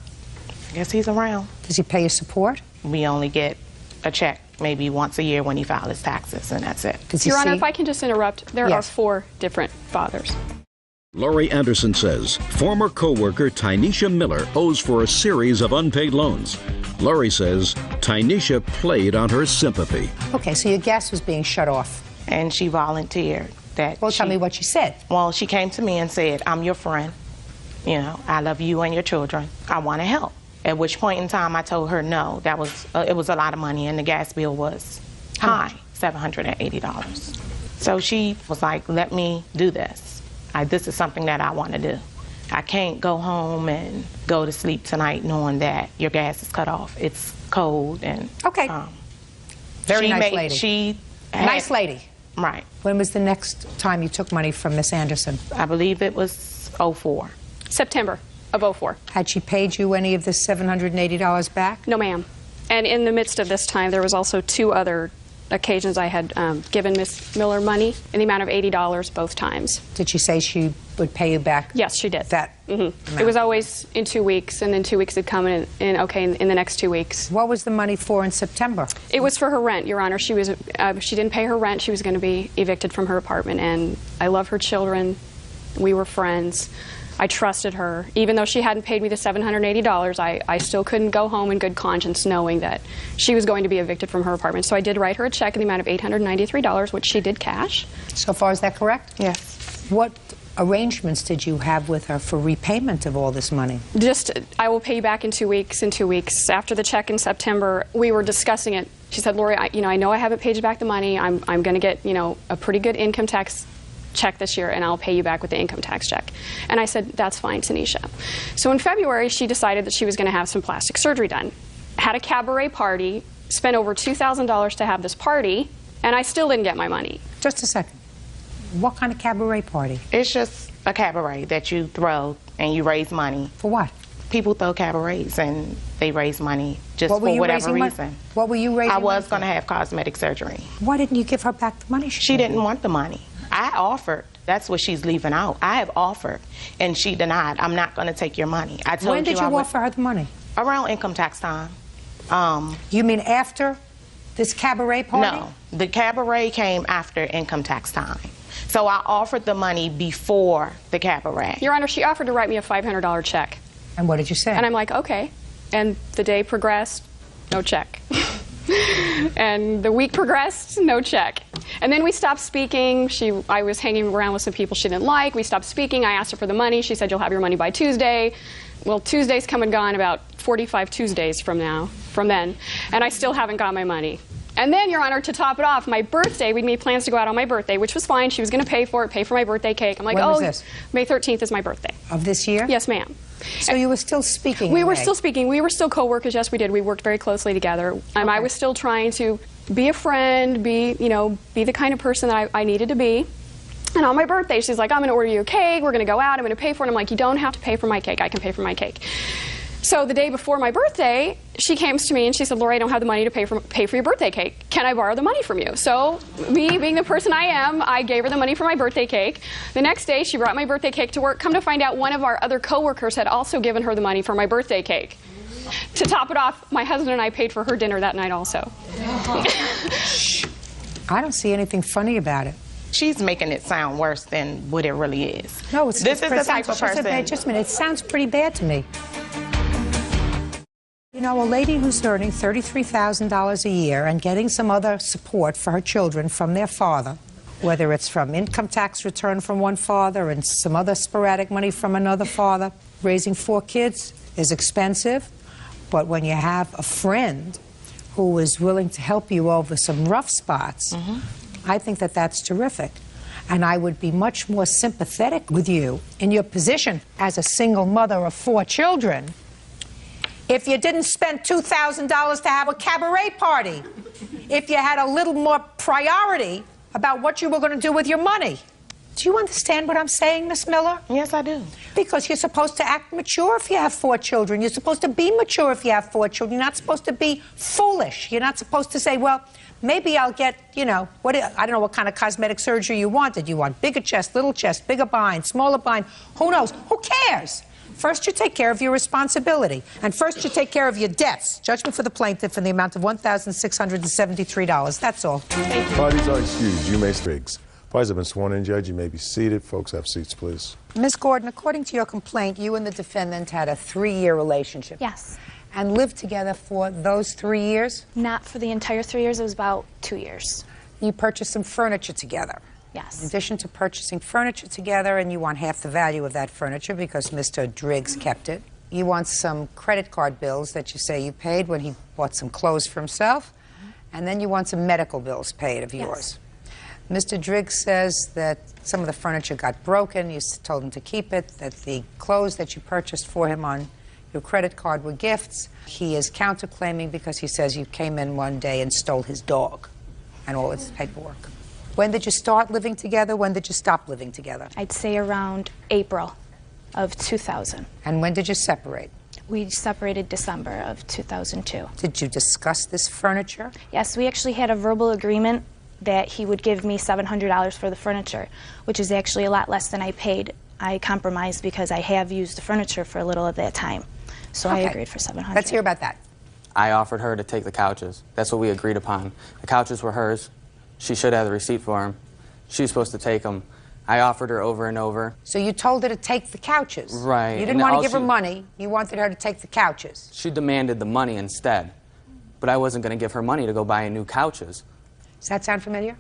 I guess he's around. Does he pay your support? We only get a check maybe once a year when he files his taxes, and that's it. Your Honor, if I can just interrupt, there are 4 different fathers. Lori Anderson says former co-worker Tynesha Miller owes for a series of unpaid loans. Lori says Tynesha played on her sympathy. Okay, so your gas was being shut off. And she volunteered that. Well, tell me what she said. Well, she came to me and said, "I'm your friend. You know, I love you and your children. I want to help." At which point in time, I told her no. That was it was a lot of money, and the gas bill was high, $780. So she was like, "Let me do this. This is something that I want to do. I can't go home and go to sleep tonight knowing that your gas is cut off. It's cold and okay." Very nice lady. She nice lady. Right. When was the next time you took money from Miss Anderson? I believe it was 04. September of 04. Had she paid you any of this $780 back? No, ma'am. And in the midst of this time, there was also 2 other occasions I had given Miss Miller money in the amount of $80 both times. Did she say she would pay you back? Yes, she did. That It was always in 2 weeks, and then 2 weeks would come in the next 2 weeks. What was the money for in September? It was for her rent, Your Honor. She didn't pay her rent. She was going to be evicted from her apartment, and I love her children. We were friends. I trusted her. Even though she hadn't paid me the $780, I still couldn't go home in good conscience knowing that she was going to be evicted from her apartment. So I did write her a check in the amount of $893, which she did cash. So far, is that correct? Yes. What arrangements did you have with her for repayment of all this money? Just, I will pay you back in 2 weeks. In 2 weeks. After the check in September, we were discussing it. She said, "Lori, I know I haven't paid you back the money. I'm going to get, a pretty good income tax check this year, and I'll pay you back with the income tax check." And I said, "That's fine, Tanisha." So in February, she decided that she was going to have some plastic surgery done. Had a cabaret party, spent over $2,000 to have this party, and I still didn't get my money. Just a second. What kind of cabaret party? It's just a cabaret that you throw and you raise money. For what? People throw cabarets and they raise money just What were for you whatever raising reason. What were you raising I money was for? going to have cosmetic surgery. Why didn't you give her back the money? She didn't want the money. I offered. That's what she's leaving out. I have offered, and she denied. "I'm not going to take your money." I told When did you offer her the money? Around income tax time. You mean after this cabaret party? No, the cabaret came after income tax time. So I offered the money before the cabaret. Your Honor, she offered to write me a $500 check. And what did you say? And I'm like, okay. And the day progressed, no check. And the week progressed, no check. And then we stopped speaking. I was hanging around with some people she didn't like. We stopped speaking. I asked her for the money. She said, "You'll have your money by Tuesday." Well, Tuesday's come and gone, about 45 Tuesdays from then. And I still haven't got my money. And then, Your Honor, to top it off, my birthday, we'd made plans to go out on my birthday, which was fine. She was going to pay for it, pay for my birthday cake. I'm like, when oh, was this? May 13th is my birthday. Of this year? Yes, ma'am. So you were still speaking? We were still speaking. We were still co-workers. Yes, we did. We worked very closely together. I was still trying to be a friend, be the kind of person that I needed to be. And on my birthday, she's like, "I'm going to order you a cake. We're going to go out. I'm going to pay for it." I'm like, "You don't have to pay for my cake. I can pay for my cake." So the day before my birthday, she came to me and she said, "Lori, I don't have the money to pay for your birthday cake. Can I borrow the money from you?" So me, being the person I am, I gave her the money for my birthday cake. The next day, she brought my birthday cake to work. Come to find out, one of our other coworkers had also given her the money for my birthday cake. To top it off, my husband and I paid for her dinner that night also. I don't see anything funny about it. She's making it sound worse than what it really is. No, this is the type of person. Just a minute. It sounds pretty bad to me. You know, a lady who's earning $33,000 a year and getting some other support for her children from their father, whether it's from income tax return from one father and some other sporadic money from another father, raising 4 kids is expensive. But when you have a friend who is willing to help you over some rough spots, I think that that's terrific. And I would be much more sympathetic with you in your position as a single mother of 4 children if you didn't spend $2,000 to have a cabaret party, if you had a little more priority about what you were going to do with your money. Do you understand what I'm saying, Miss Miller? Yes, I do. Because you're supposed to act mature if you have 4 children. You're supposed to be mature if you have 4 children. You're not supposed to be foolish. You're not supposed to say, well, maybe I'll get, I don't know what kind of cosmetic surgery you wanted. You want bigger chest, little chest, bigger behind, smaller behind. Who knows? Who cares? First, you take care of your responsibility. And first, you take care of your debts. Judgment for the plaintiff in the amount of $1,673. That's all. Thank you. Parties are excused. You may Briggs. Parties have been sworn in, Judge. You may be seated. Folks, have seats, please. Ms. Gordon, according to your complaint, you and the defendant had a 3-year relationship. Yes. And lived together for those 3 years? Not for the entire 3 years. It was about 2 years. You purchased some furniture together. Yes. In addition to purchasing furniture together, and you want half the value of that furniture because Mr. Driggs kept it, you want some credit card bills that you say you paid when he bought some clothes for himself, and then you want some medical bills paid of yours. Mr. Driggs says that some of the furniture got broken. You told him to keep it, that the clothes that you purchased for him on your credit card were gifts. He is counterclaiming because he says you came in one day and stole his dog and all its paperwork. When did you start living together? When did you stop living together? I'd say around April of 2000. And when did you separate? We separated December of 2002. Did you discuss this furniture? Yes, we actually had a verbal agreement that he would give me $700 for the furniture, which is actually a lot less than I paid. I compromised because I have used the furniture for a little of that time. So I agreed for $700. Let's hear about that. I offered her to take the couches. That's what we agreed upon. The couches were hers. She should have the receipt for them. She was supposed to take them. I offered her over and over. So you told her to take the couches? Right. You didn't want to give her money. You wanted her to take the couches. She demanded the money instead. But I wasn't going to give her money to go buy new couches. Does that sound familiar?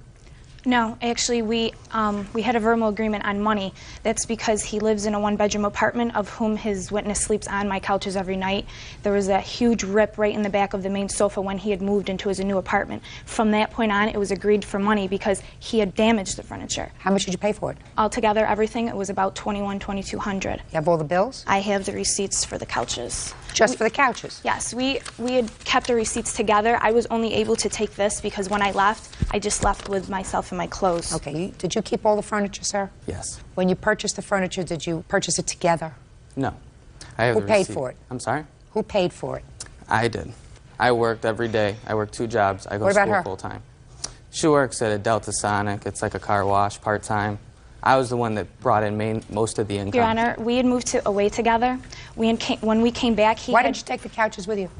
No, actually, we had a verbal agreement on money. That's because he lives in a one-bedroom apartment of whom his witness sleeps on my couches every night. There was a huge rip right in the back of the main sofa when he had moved into his new apartment. From that point on, it was agreed for money because he had damaged the furniture. Had much did you pay for it? Altogether, everything, it was about $2,200. You have all the bills? I have the receipts for the couches. Just for the couches? Yes, we had kept the receipts together. I was only able to take this because when I left, I just left with myself and my clothes. Okay, did you keep all the furniture, sir? Yes. When you purchased the furniture, did you purchase it together? No. I have Who the paid receipt. for it? I'm sorry? Who paid for it? I did. I worked every day. I worked 2 jobs. I go What to about school her? full time. She works at a Delta Sonic. It's like a car wash part-time. I was the one that brought in most of the income. Your Honor, we had moved away together. When we came back, Why didn't you take the couches with you?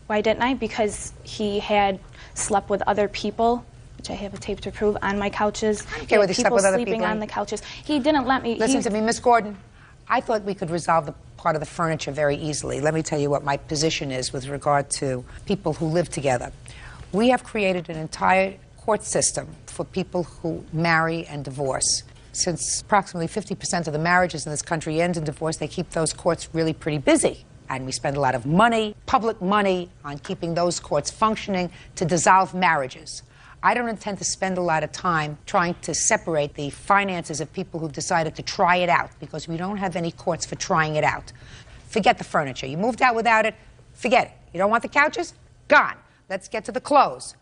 Why didn't I? Because he had slept with other people, which I have a tape to prove, on my couches. Okay, whether he slept with other sleeping people on the couches. He didn't let me. Listen to me, Miss Gordon. I thought we could resolve the part of the furniture very easily. Let me tell you what my position is with regard to people who live together. We have created an entire court system for people who marry and divorce. Since approximately 50% of the marriages in this country end in divorce, they keep those courts really pretty busy. And we spend a lot of money, public money, on keeping those courts functioning to dissolve marriages. I don't intend to spend a lot of time trying to separate the finances of people who've decided to try it out, because we don't have any courts for trying it out. Forget the furniture. You moved out without it, forget it. You don't want the couches? Gone. Let's get to the clothes.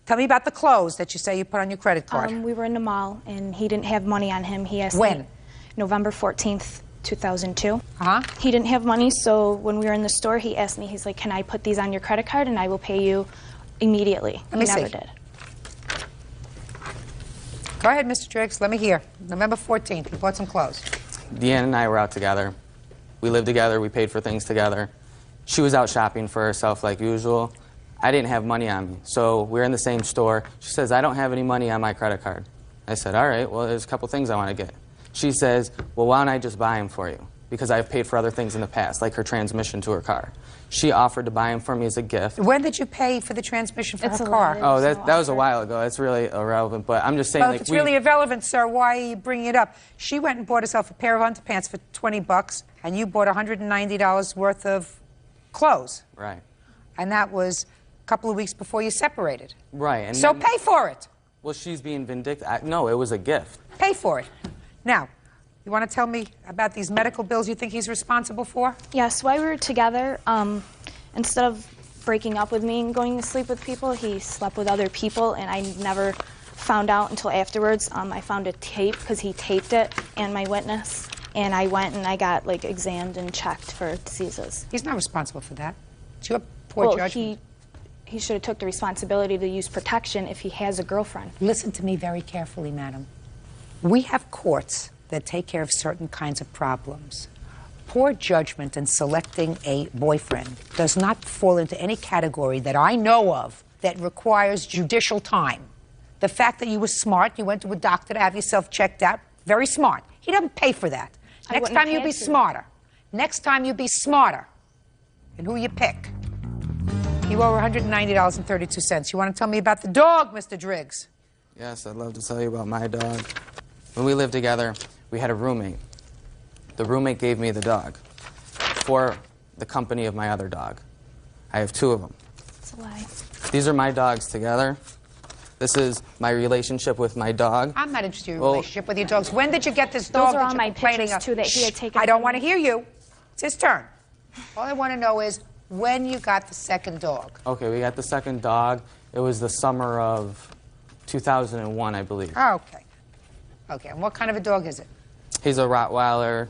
Tell me about the clothes that you say you put on your credit card. We were in the mall, and he didn't have money on him. He asked When? me November 14th, 2002. He didn't have money, so when we were in the store, he asked me, he's like, can I put these on your credit card, and I will pay you immediately. Let me He never see. did. Go ahead, Mr. Driggs. Let me hear. November 14th, you bought some clothes. Deanna and I were out together. We lived together. We paid for things together. She was out shopping for herself like usual. I didn't have money on me, so we were in the same store. She says, I don't have any money on my credit card. I said, all right, well, there's a couple things I want to get. She says, well, why don't I just buy them for you? Because I've paid for other things in the past, like her transmission to her car. She offered to buy them for me as a gift. When did you pay for the transmission for her car? Oh, that was a while ago. That's really irrelevant, but I'm just saying, Well, like, if it's really irrelevant, sir, why are you bringing it up? She went and bought herself a pair of underpants for $20, and you bought $190 worth of clothes. Right. And that was a couple of weeks before you separated. Right. And So then- pay for it. Well, she's being vindictive. No, it was a gift. Pay for it. Now, you want to tell me about these medical bills you think he's responsible for? Yes, while we were together, instead of breaking up with me and going to sleep with people, he slept with other people, and I never found out until afterwards. I found a tape, because he taped it, and my witness, and I went and I got, like, examined and checked for diseases. He's not responsible for that. It's your poor Well, judgment. he should have took the responsibility to use protection if he has a girlfriend. Listen to me very carefully, madam. We have courts that take care of certain kinds of problems. Poor judgment in selecting a boyfriend does not fall into any category that I know of that requires judicial time. The fact that you were smart, you went to a doctor to have yourself checked out, very smart. He doesn't pay for that. I Next wouldn't time have you be had to. smarter. Next time you be smarter. And who you pick. You owe $190.32. You want to tell me about the dog, Mr. Driggs? Yes, I'd love to tell you about my dog. When we lived together, we had a roommate. The roommate gave me the dog for the company of my other dog. I have 2 of them. It's a lie. These are my dogs together. This is my relationship with my dog. I'm not interested in your relationship with your dogs. When did you get this dog? Those are that all you're my complaining pictures, of? too, that he had taken I don't from want to me. hear you. It's his turn. All I want to know is when you got the second dog. Okay, we got the second dog. It was the summer of 2001, I believe. Oh, okay. Okay, and what kind of a dog is it? He's a Rottweiler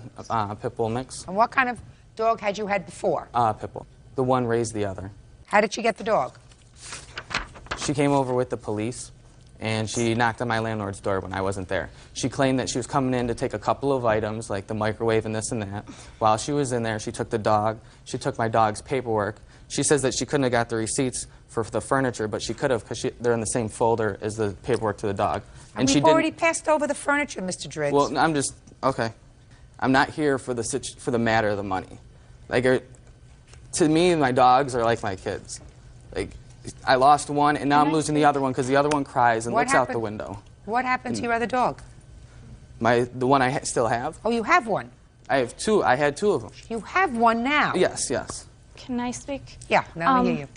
pit bull mix. And what kind of dog had you had before? Pit bull. The one raised the other. How did she get the dog? She came over with the police, and she knocked on my landlord's door when I wasn't there. She claimed that she was coming in to take a couple of items, like the microwave and this and that. While she was in there, she took the dog. She took my dog's paperwork. She says that she couldn't have got the receipts for the furniture, but she could have because they're in the same folder as the paperwork to the dog. And she we've didn't. already passed over the furniture, Mr. Driggs. Well, I'm just okay. I'm not here for the matter of the money. Like, to me, my dogs are like my kids. Like, I lost one, and now I'm losing the other one because the other one cries and looks out the window. What happened to your other dog? The one I still have. Oh, you have one. I have 2. I had 2 of them. You have one now. Yes, yes. Can I speak? Yeah, now we hear you.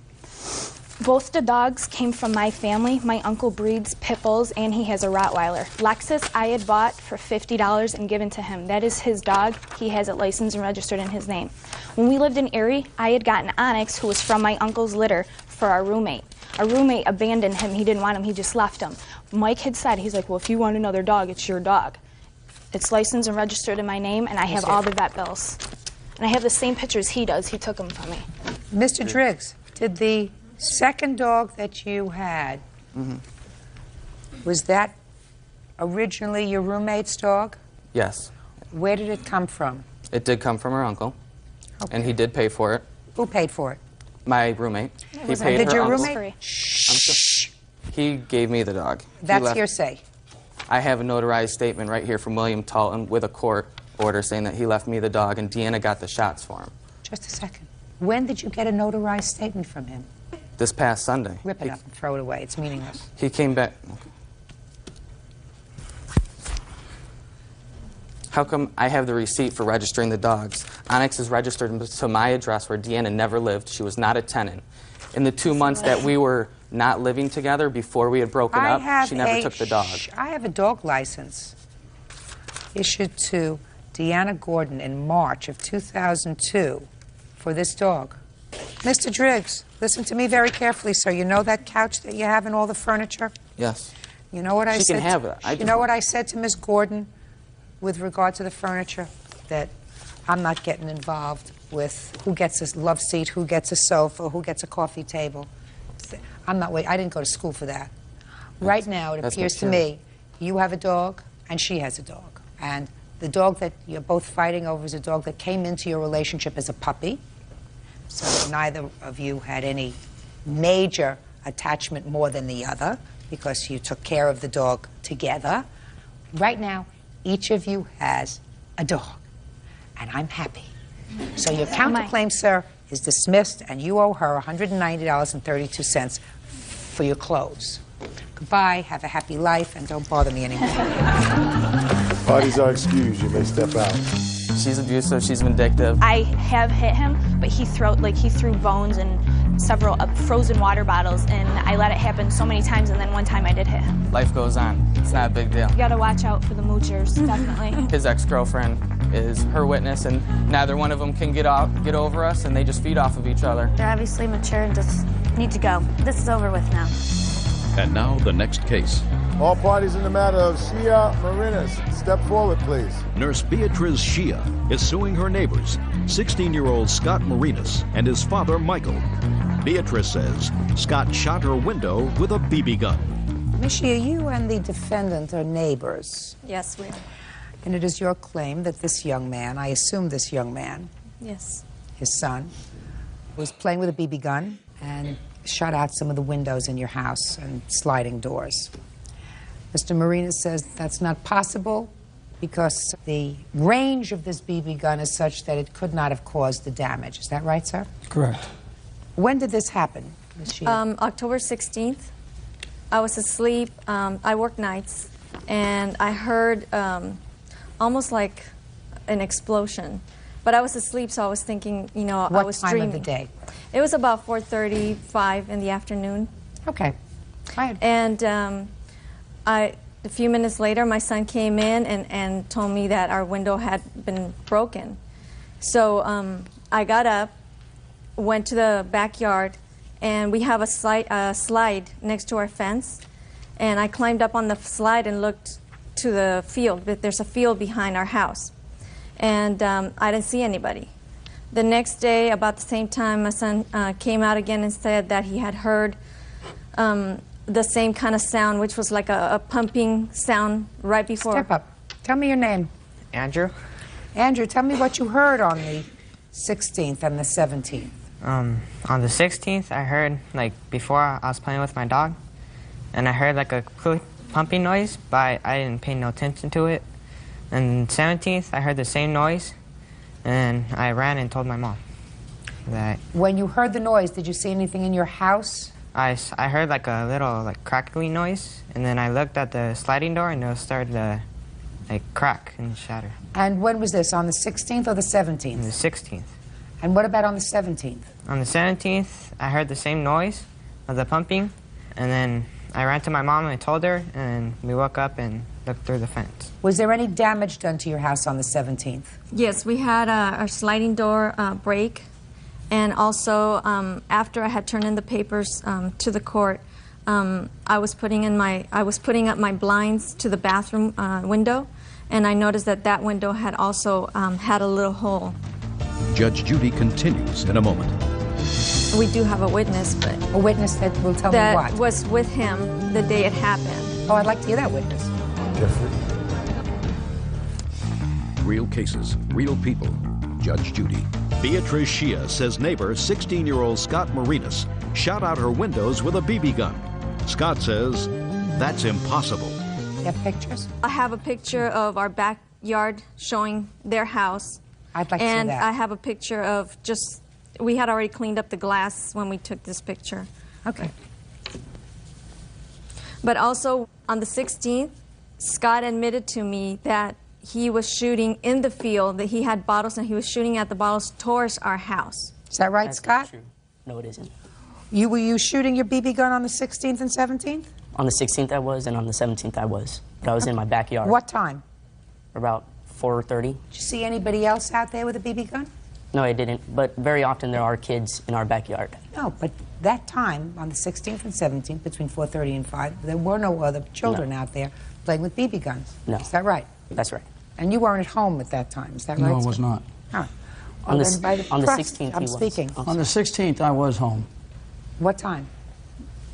Both the dogs came from my family. My uncle breeds pit bulls, and he has a Rottweiler. Lexus I had bought for $50 and given to him. That is his dog. He has it licensed and registered in his name. When we lived in Erie, I had gotten Onyx, who was from my uncle's litter, for our roommate. Our roommate abandoned him. He didn't want him. He just left him. Mike had said, he's like, well, if you want another dog, it's your dog. It's licensed and registered in my name, and I have all the vet bills. And I have the same pictures he does. He took them from me. Mr. Driggs, did the second dog that you had, was that originally your roommate's dog? Yes. Where did it come from? It did come from her uncle, and he did pay for it. Who paid for it? My roommate. He paid Did her your uncle. roommate? He gave me the dog. That's hearsay. I have a notarized statement right here from William Talton with a court order saying that he left me the dog, and Deanna got the shots for him. Just a second. When did you get a notarized statement from him? This past Sunday. Rip it up and throw it away. It's meaningless. He came back. How come I have the receipt for registering the dogs? Onyx is registered to my address where Deanna never lived. She was not a tenant. In the 2 months that we were not living together before we had broken up, she never took the dog. I have a dog license issued to Deanna Gordon in March of 2002 for this dog. Mr. Driggs, listen to me very carefully, sir. You know that couch that you have and all the furniture? Yes. You know what I said? She can have it. You know what I said to Miss Gordon with regard to the furniture? That I'm not getting involved with who gets a love seat, who gets a sofa, who gets a coffee table. I'm not waiting. I didn't go to school for that. Right now, it appears to me you have a dog and she has a dog. And the dog that you're both fighting over is a dog that came into your relationship as a puppy. So neither of you had any major attachment more than the other because you took care of the dog together. Right now, each of you has a dog, and I'm happy. So your counterclaim, sir, is dismissed, and you owe her $190.32 for your clothes. Goodbye, have a happy life, and don't bother me anymore. Parties are excused. You may step out. She's abusive. She's vindictive. I have hit him, but he threw bones and several frozen water bottles, and I let it happen so many times, and then one time I did hit him. Life goes on. It's not a big deal. You gotta watch out for the moochers, definitely. His ex-girlfriend is her witness, and neither one of them can get over us, and they just feed off of each other. They're obviously mature and just need to go. This is over with now. And now the next case. All parties in the matter of Shia Marinas, step forward, please. Nurse Beatrice Shia is suing her neighbors, 16-year-old Scott Marinas and his father, Michael. Beatrice says Scott shot her window with a BB gun. Miss Shia, you and the defendant are neighbors. Yes, we are. And it is your claim that this young man, I assume this young man, Yes. his son, was playing with a BB gun and shot out some of the windows in your house and sliding doors. Mr. Marinas says that's not possible because the range of this BB gun is such that it could not have caused the damage. Is that right, sir? Correct. When did this happen, Ms. Shia? October 16th. I was asleep. I work nights, and I heard almost like an explosion. But I was asleep, so I was thinking, you know, I was dreaming. What time of the day? It was about 4:35 in the afternoon. Okay. Go ahead. And a few minutes later, my son came in and told me that our window had been broken. So I got up, went to the backyard, and we have a slide next to our fence. And I climbed up on the slide and looked to the field. There's a field behind our house. And I didn't see anybody. The next day, about the same time, my son came out again and said that he had heard the same kind of sound, which was like a pumping sound right before. Step up. Tell me your name. Andrew. Andrew, tell me what you heard on the 16th and the 17th. On the 16th, I heard, like, before I was playing with my dog, and I heard like a pumping noise, but I didn't pay no attention to it. And 17th, I heard the same noise, and I ran and told my mom that. When you heard the noise, did you see anything in your house? I heard like a little like crackling noise, and then I looked at the sliding door, and it started to like crack and shatter. And when was this, on the 16th or the 17th? On the 16th. And what about on the 17th? On the 17th, I heard the same noise of the pumping, and then I ran to my mom and I told her, and we woke up and looked through the fence. Was there any damage done to your house on the 17th? Yes, we had a sliding door break. And also, after I had turned in the papers to the court, I was putting up my blinds to the bathroom window, and I noticed that that window had also had a little hole. Judge Judy continues in a moment. We do have a witness, but a witness that will tell me what? That was with him the day it happened. Oh, I'd like to hear that witness. Jeffrey. Real cases, real people. Judge Judy. Beatrice Shia says neighbor 16-year-old Scott Marinas shot out her windows with a BB gun. Scott says that's impossible. You have pictures? I have a picture of our backyard showing their house. I'd like to see that. And I have a picture of we had already cleaned up the glass when we took this picture. Okay. But also, on the 16th, Scott admitted to me that he was shooting in the field, that he had bottles, and he was shooting at the bottles towards our house. Is that right, Scott? True. No, it isn't. Were you shooting your BB gun on the 16th and 17th? On the 16th I was, and on the 17th I was. But I was in my backyard. What time? About 4:30. Did you see anybody else out there with a BB gun? No, I didn't. But very often there are kids in our backyard. No, but that time, on the 16th and 17th, between 4:30 and 5, there were no other children out there playing with BB guns. No. Is that right? That's right. And you weren't at home at that time, is that right? No, I was not. Huh. On the 16th, I'm speaking. On the 16th, I was home. What time?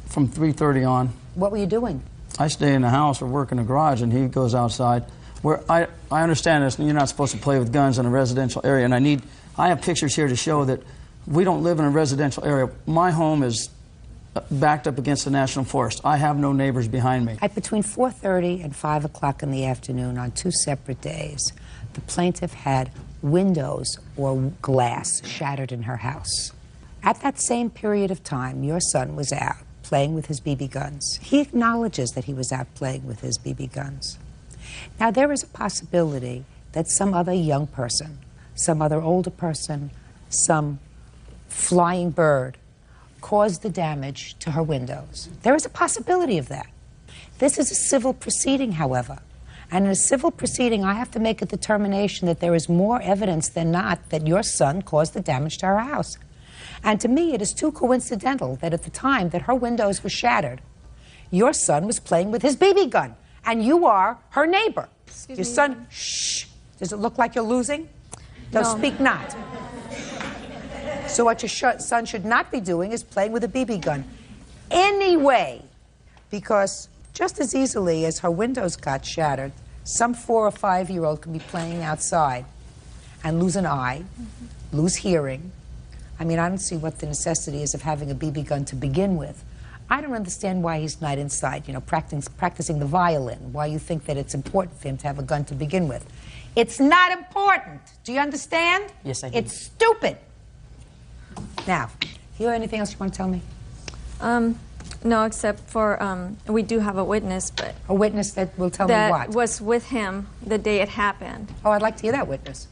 From 3:30 on. What were you doing? I stay in the house or work in the garage, and he goes outside. Where I understand this, you're not supposed to play with guns in a residential area, and I have pictures here to show that we don't live in a residential area. My home is backed up against the National Forest. I have no neighbors behind me. At between 4:30 and 5 o'clock in the afternoon on 2 separate days, the plaintiff had windows or glass shattered in her house. At that same period of time, your son was out playing with his BB guns. He acknowledges that he was out playing with his BB guns. Now, there is a possibility that some other young person, some other older person, some flying bird caused the damage to her windows. There is a possibility of that. This is a civil proceeding, however. And in a civil proceeding, I have to make a determination that there is more evidence than not that your son caused the damage to her house. And to me, it is too coincidental that at the time that her windows were shattered, your son was playing with his BB gun, and you are her neighbor. Your son, shh. Does it look like you're losing? No, speak not. So what your son should not be doing is playing with a BB gun. Anyway, because just as easily as her windows got shattered, some 4 or 5-year-old can be playing outside and lose an eye, lose hearing. I mean, I don't see what the necessity is of having a BB gun to begin with. I don't understand why he's not inside, you know, practicing the violin, why you think that it's important for him to have a gun to begin with. It's not important. Do you understand? Yes, I do. It's stupid. Now, you have anything else you want to tell me? No, except for we do have a witness, but a witness that will tell me what? That was with him the day it happened. Oh, I'd like to hear that witness.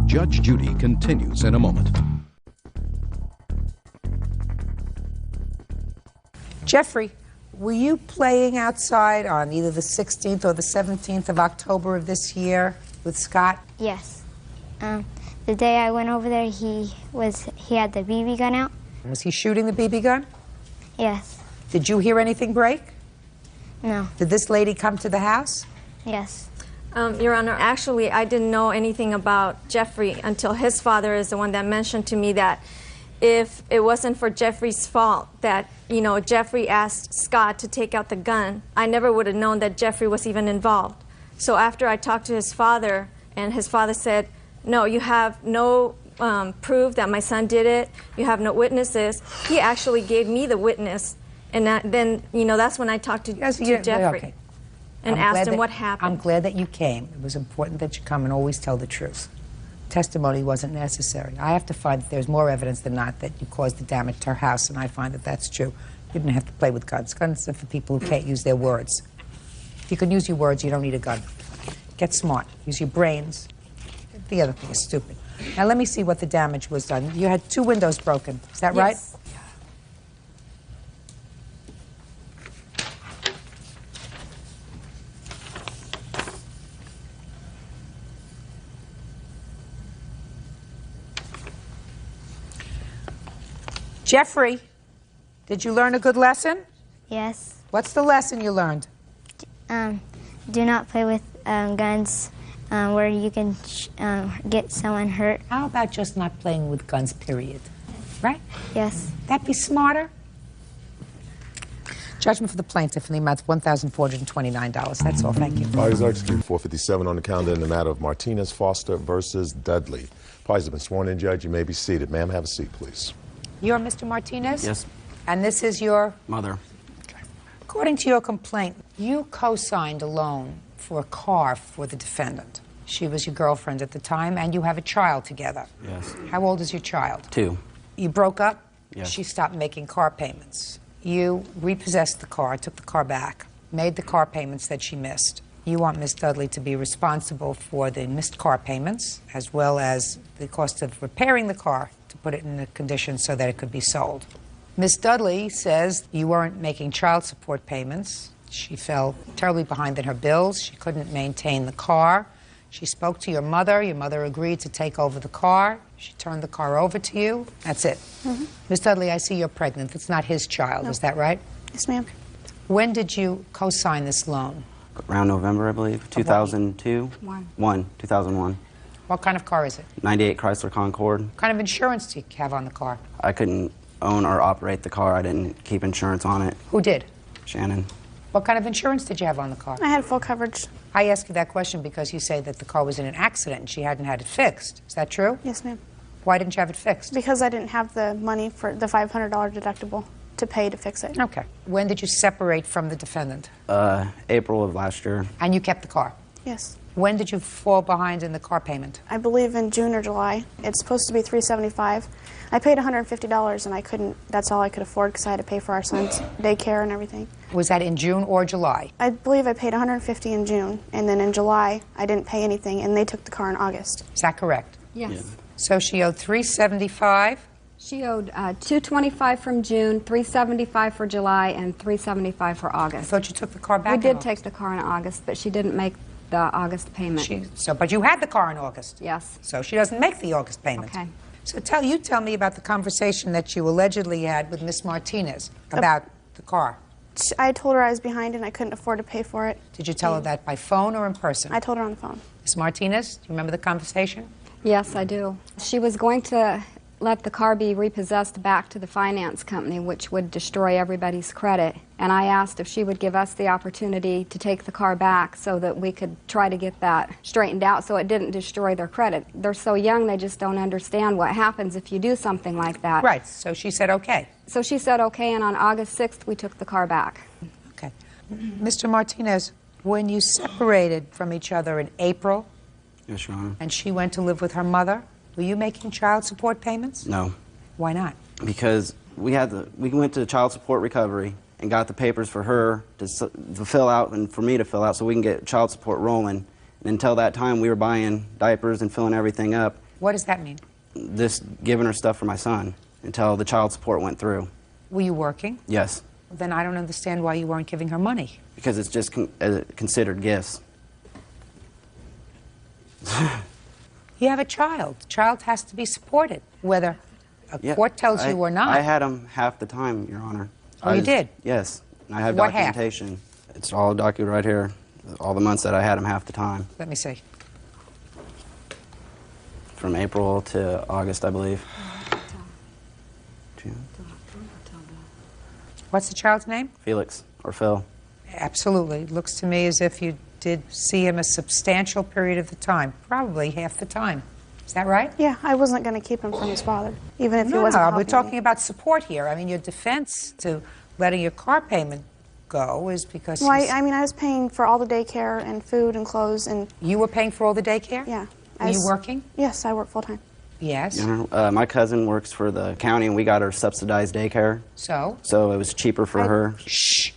Judge Judy continues in a moment. Jeffrey, were you playing outside on either the 16th or the 17th of October of this year with Scott? Yes. The day I went over there, he had the BB gun out. Was he shooting the BB gun? Yes. Did you hear anything break? No. Did this lady come to the house? Yes. Your Honor, actually, I didn't know anything about Jeffrey until his father is the one that mentioned to me that if it wasn't for Jeffrey's fault that, you know, Jeffrey asked Scott to take out the gun, I never would have known that Jeffrey was even involved. So after I talked to his father, and his father said, no, you have no proof that my son did it, you have no witnesses, he actually gave me the witness, and then, you know, that's when I talked to Jeffrey. Okay. And asked him what happened. I'm glad that you came. It was important that you come and always tell the truth. Testimony wasn't necessary. I have to find that there's more evidence than not that you caused the damage to her house, and I find that that's true. You didn't have to play with guns. Guns are for people who can't use their words. If you can use your words, you don't need a gun. Get smart. Use your brains. The other thing is stupid. Now let me see what the damage was done. You had 2 windows broken. Is that right? Yes. Jeffrey, did you learn a good lesson? Yes. What's the lesson you learned? Do not play with guns where you can get someone hurt. How about just not playing with guns, period? Right? Yes. That'd be smarter. Judgment for the plaintiff in the amount of $1,429. That's all. Thank you. Parties are excused. 457 on the calendar in the matter of Martinez Foster versus Dudley. Parties have been sworn in, Judge. You may be seated. Ma'am, have a seat, please. You're Mr. Martinez? Yes. And this is your? Mother. According to your complaint, you co-signed a loan for a car for the defendant. She was your girlfriend at the time, and you have a child together. Yes. How old is your child? 2. You broke up? Yes. She stopped making car payments. You repossessed the car, took the car back, made the car payments that she missed. You want Miss Dudley to be responsible for the missed car payments, as well as the cost of repairing the car to put it in a condition so that it could be sold. Miss Dudley says you weren't making child support payments. She fell terribly behind in her bills. She couldn't maintain the car. She spoke to your mother. Your mother agreed to take over the car. She turned the car over to you. That's it. Mm-hmm. Miss Dudley, I see you're pregnant. It's not his child. No. Is that right? Yes, ma'am. When did you co-sign this loan? Around November, I believe. 2002? 2001. What kind of car is it? 98 Chrysler Concorde. What kind of insurance do you have on the car? I couldn't own or operate the car. I didn't keep insurance on it. Who did? Shannon. What kind of insurance did you have on the car? I had full coverage. I ask you that question because you say that the car was in an accident and she hadn't had it fixed. Is that true? Yes, ma'am. Why didn't you have it fixed? Because I didn't have the money for the $500 deductible to pay to fix it. Okay. When did you separate from the defendant? April of last year. And you kept the car? Yes. When did you fall behind in the car payment? I believe in June or July. It's supposed to be $375. I paid $150 and I couldn't, that's all I could afford because I had to pay for our son's daycare and everything. Was that in June or July? I believe I paid $150 in June, and then in July I didn't pay anything, and they took the car in August. Is that correct? Yes. Yeah. So she owed $375. She owed $225 from June, $375 for July, and $375 for August. I thought you took the car back. We did take the car in August, but she didn't make the August payment. But you had the car in August. Yes. So she doesn't make the August payment. Okay. So tell me about the conversation that you allegedly had with Miss Martinez about the car. I told her I was behind and I couldn't afford to pay for it. Did you tell her that by phone or in person? I told her on the phone. Miss Martinez, do you remember the conversation? Yes, I do. She was going to let the car be repossessed back to the finance company, which would destroy everybody's credit. And I asked if she would give us the opportunity to take the car back so that we could try to get that straightened out so it didn't destroy their credit. They're so young, they just don't understand what happens if you do something like that. Right, so she said okay. So she said okay, and on August 6th, we took the car back. Okay. Mr. Martinez, when you separated from each other in April, yes, Your Honor, and she went to live with her mother, Were you making child support payments? No. Why not? Because we went to child support recovery and got the papers for her to fill out and for me to fill out so we can get child support rolling. And until that time, we were buying diapers and filling everything up. What does that mean? Just giving her stuff for my son until the child support went through. Were you working? Yes. Then I don't understand why you weren't giving her money. Because it's just considered gifts. You have a child. The child has to be supported, whether a court tells you or not. I had him half the time, Your Honor. Oh, you did? Yes. And I have What half? documentation. It's all documented right here. All the months that I had him half the time. Let me see. From April to August, I believe. June. What's the child's name? Felix, or Phil. Absolutely. Looks to me as if you did see him a substantial period of the time, probably half the time. Is that right? Yeah, I wasn't going to keep him from his father, even if he No, wasn't we're helping talking me. about support here. I mean, your defense to letting your car payment go is because Well, I mean, I was paying for all the daycare and food and clothes and... You were paying for all the daycare? Yeah. Were you working? Yes, I work full-time. Yes. My cousin works for the county, and we got her subsidized daycare. So? So it was cheaper for her. Shh.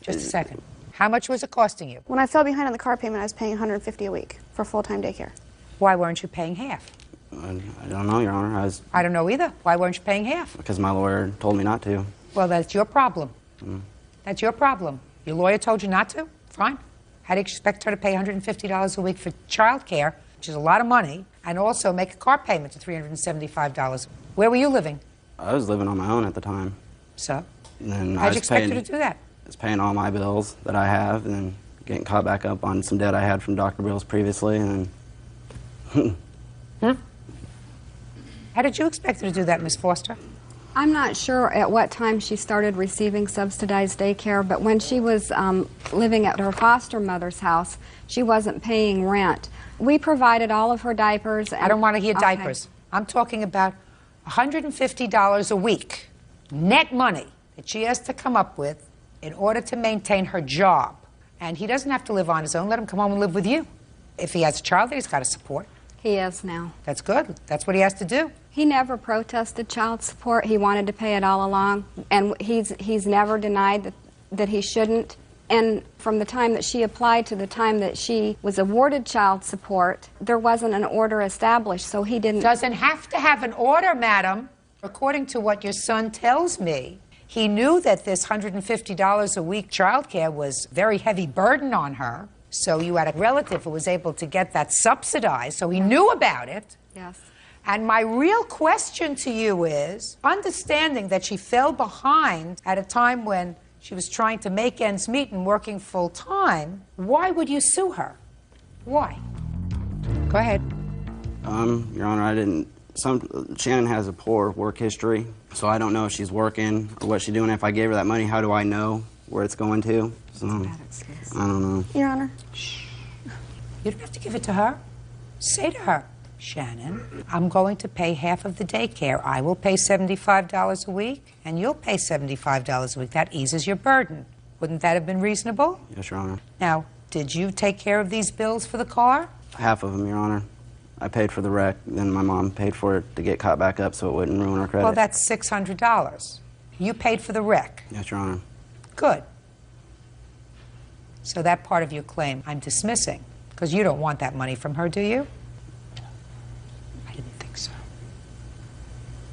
Just a second. How much was it costing you? When I fell behind on the car payment, I was paying $150 a week for full-time daycare. Why weren't you paying half? I don't know, Your Honor. I don't know either. Why weren't you paying half? Because my lawyer told me not to. Well, that's your problem. Mm. That's your problem. Your lawyer told you not to? Fine. How do you expect her to pay $150 a week for child care, which is a lot of money, and also make a car payment of $375? Where were you living? I was living on my own at the time. So? And then How'd you expect her to do that? I was paying all my bills that I have, and then getting caught back up on some debt I had from Dr. Bills previously, and then... How did you expect her to do that, Miss Foster? I'm not sure at what time she started receiving subsidized daycare, but when she was living at her foster mother's house, she wasn't paying rent. We provided all of her diapers. And, I don't want to hear okay. diapers. I'm talking about $150 a week, net money, that she has to come up with in order to maintain her job. And he doesn't have to live on his own. Let him come home and live with you. If he has a child that he's got to support. He is now. That's good. That's what he has to do. He never protested child support. He wanted to pay it all along, and he's never denied that he shouldn't. And from the time that she applied to the time that she was awarded child support, there wasn't an order established, so he didn't... Doesn't have to have an order, madam. According to what your son tells me, he knew that this $150 a week child care was a very heavy burden on her. So you had a relative who was able to get that subsidized, so he knew about it. Yes. And my real question to you is, understanding that she fell behind at a time when she was trying to make ends meet and working full time, why would you sue her? Why? Go ahead. Your Honor, I didn't... Shannon has a poor work history, so I don't know if she's working or what she's doing. If I gave her that money, how do I know where it's going to? So, I don't know. Your Honor. Shh. You don't have to give it to her. Say to her, Shannon, I'm going to pay half of the daycare. I will pay $75 a week, and you'll pay $75 a week. That eases your burden. Wouldn't that have been reasonable? Yes, Your Honor. Now, did you take care of these bills for the car? Half of them, Your Honor. I paid for the wreck, then my mom paid for it to get caught back up so it wouldn't ruin her credit. Well, that's $600. You paid for the wreck. Yes, Your Honor. Good. So that part of your claim I'm dismissing, because you don't want that money from her, do you? I didn't think so.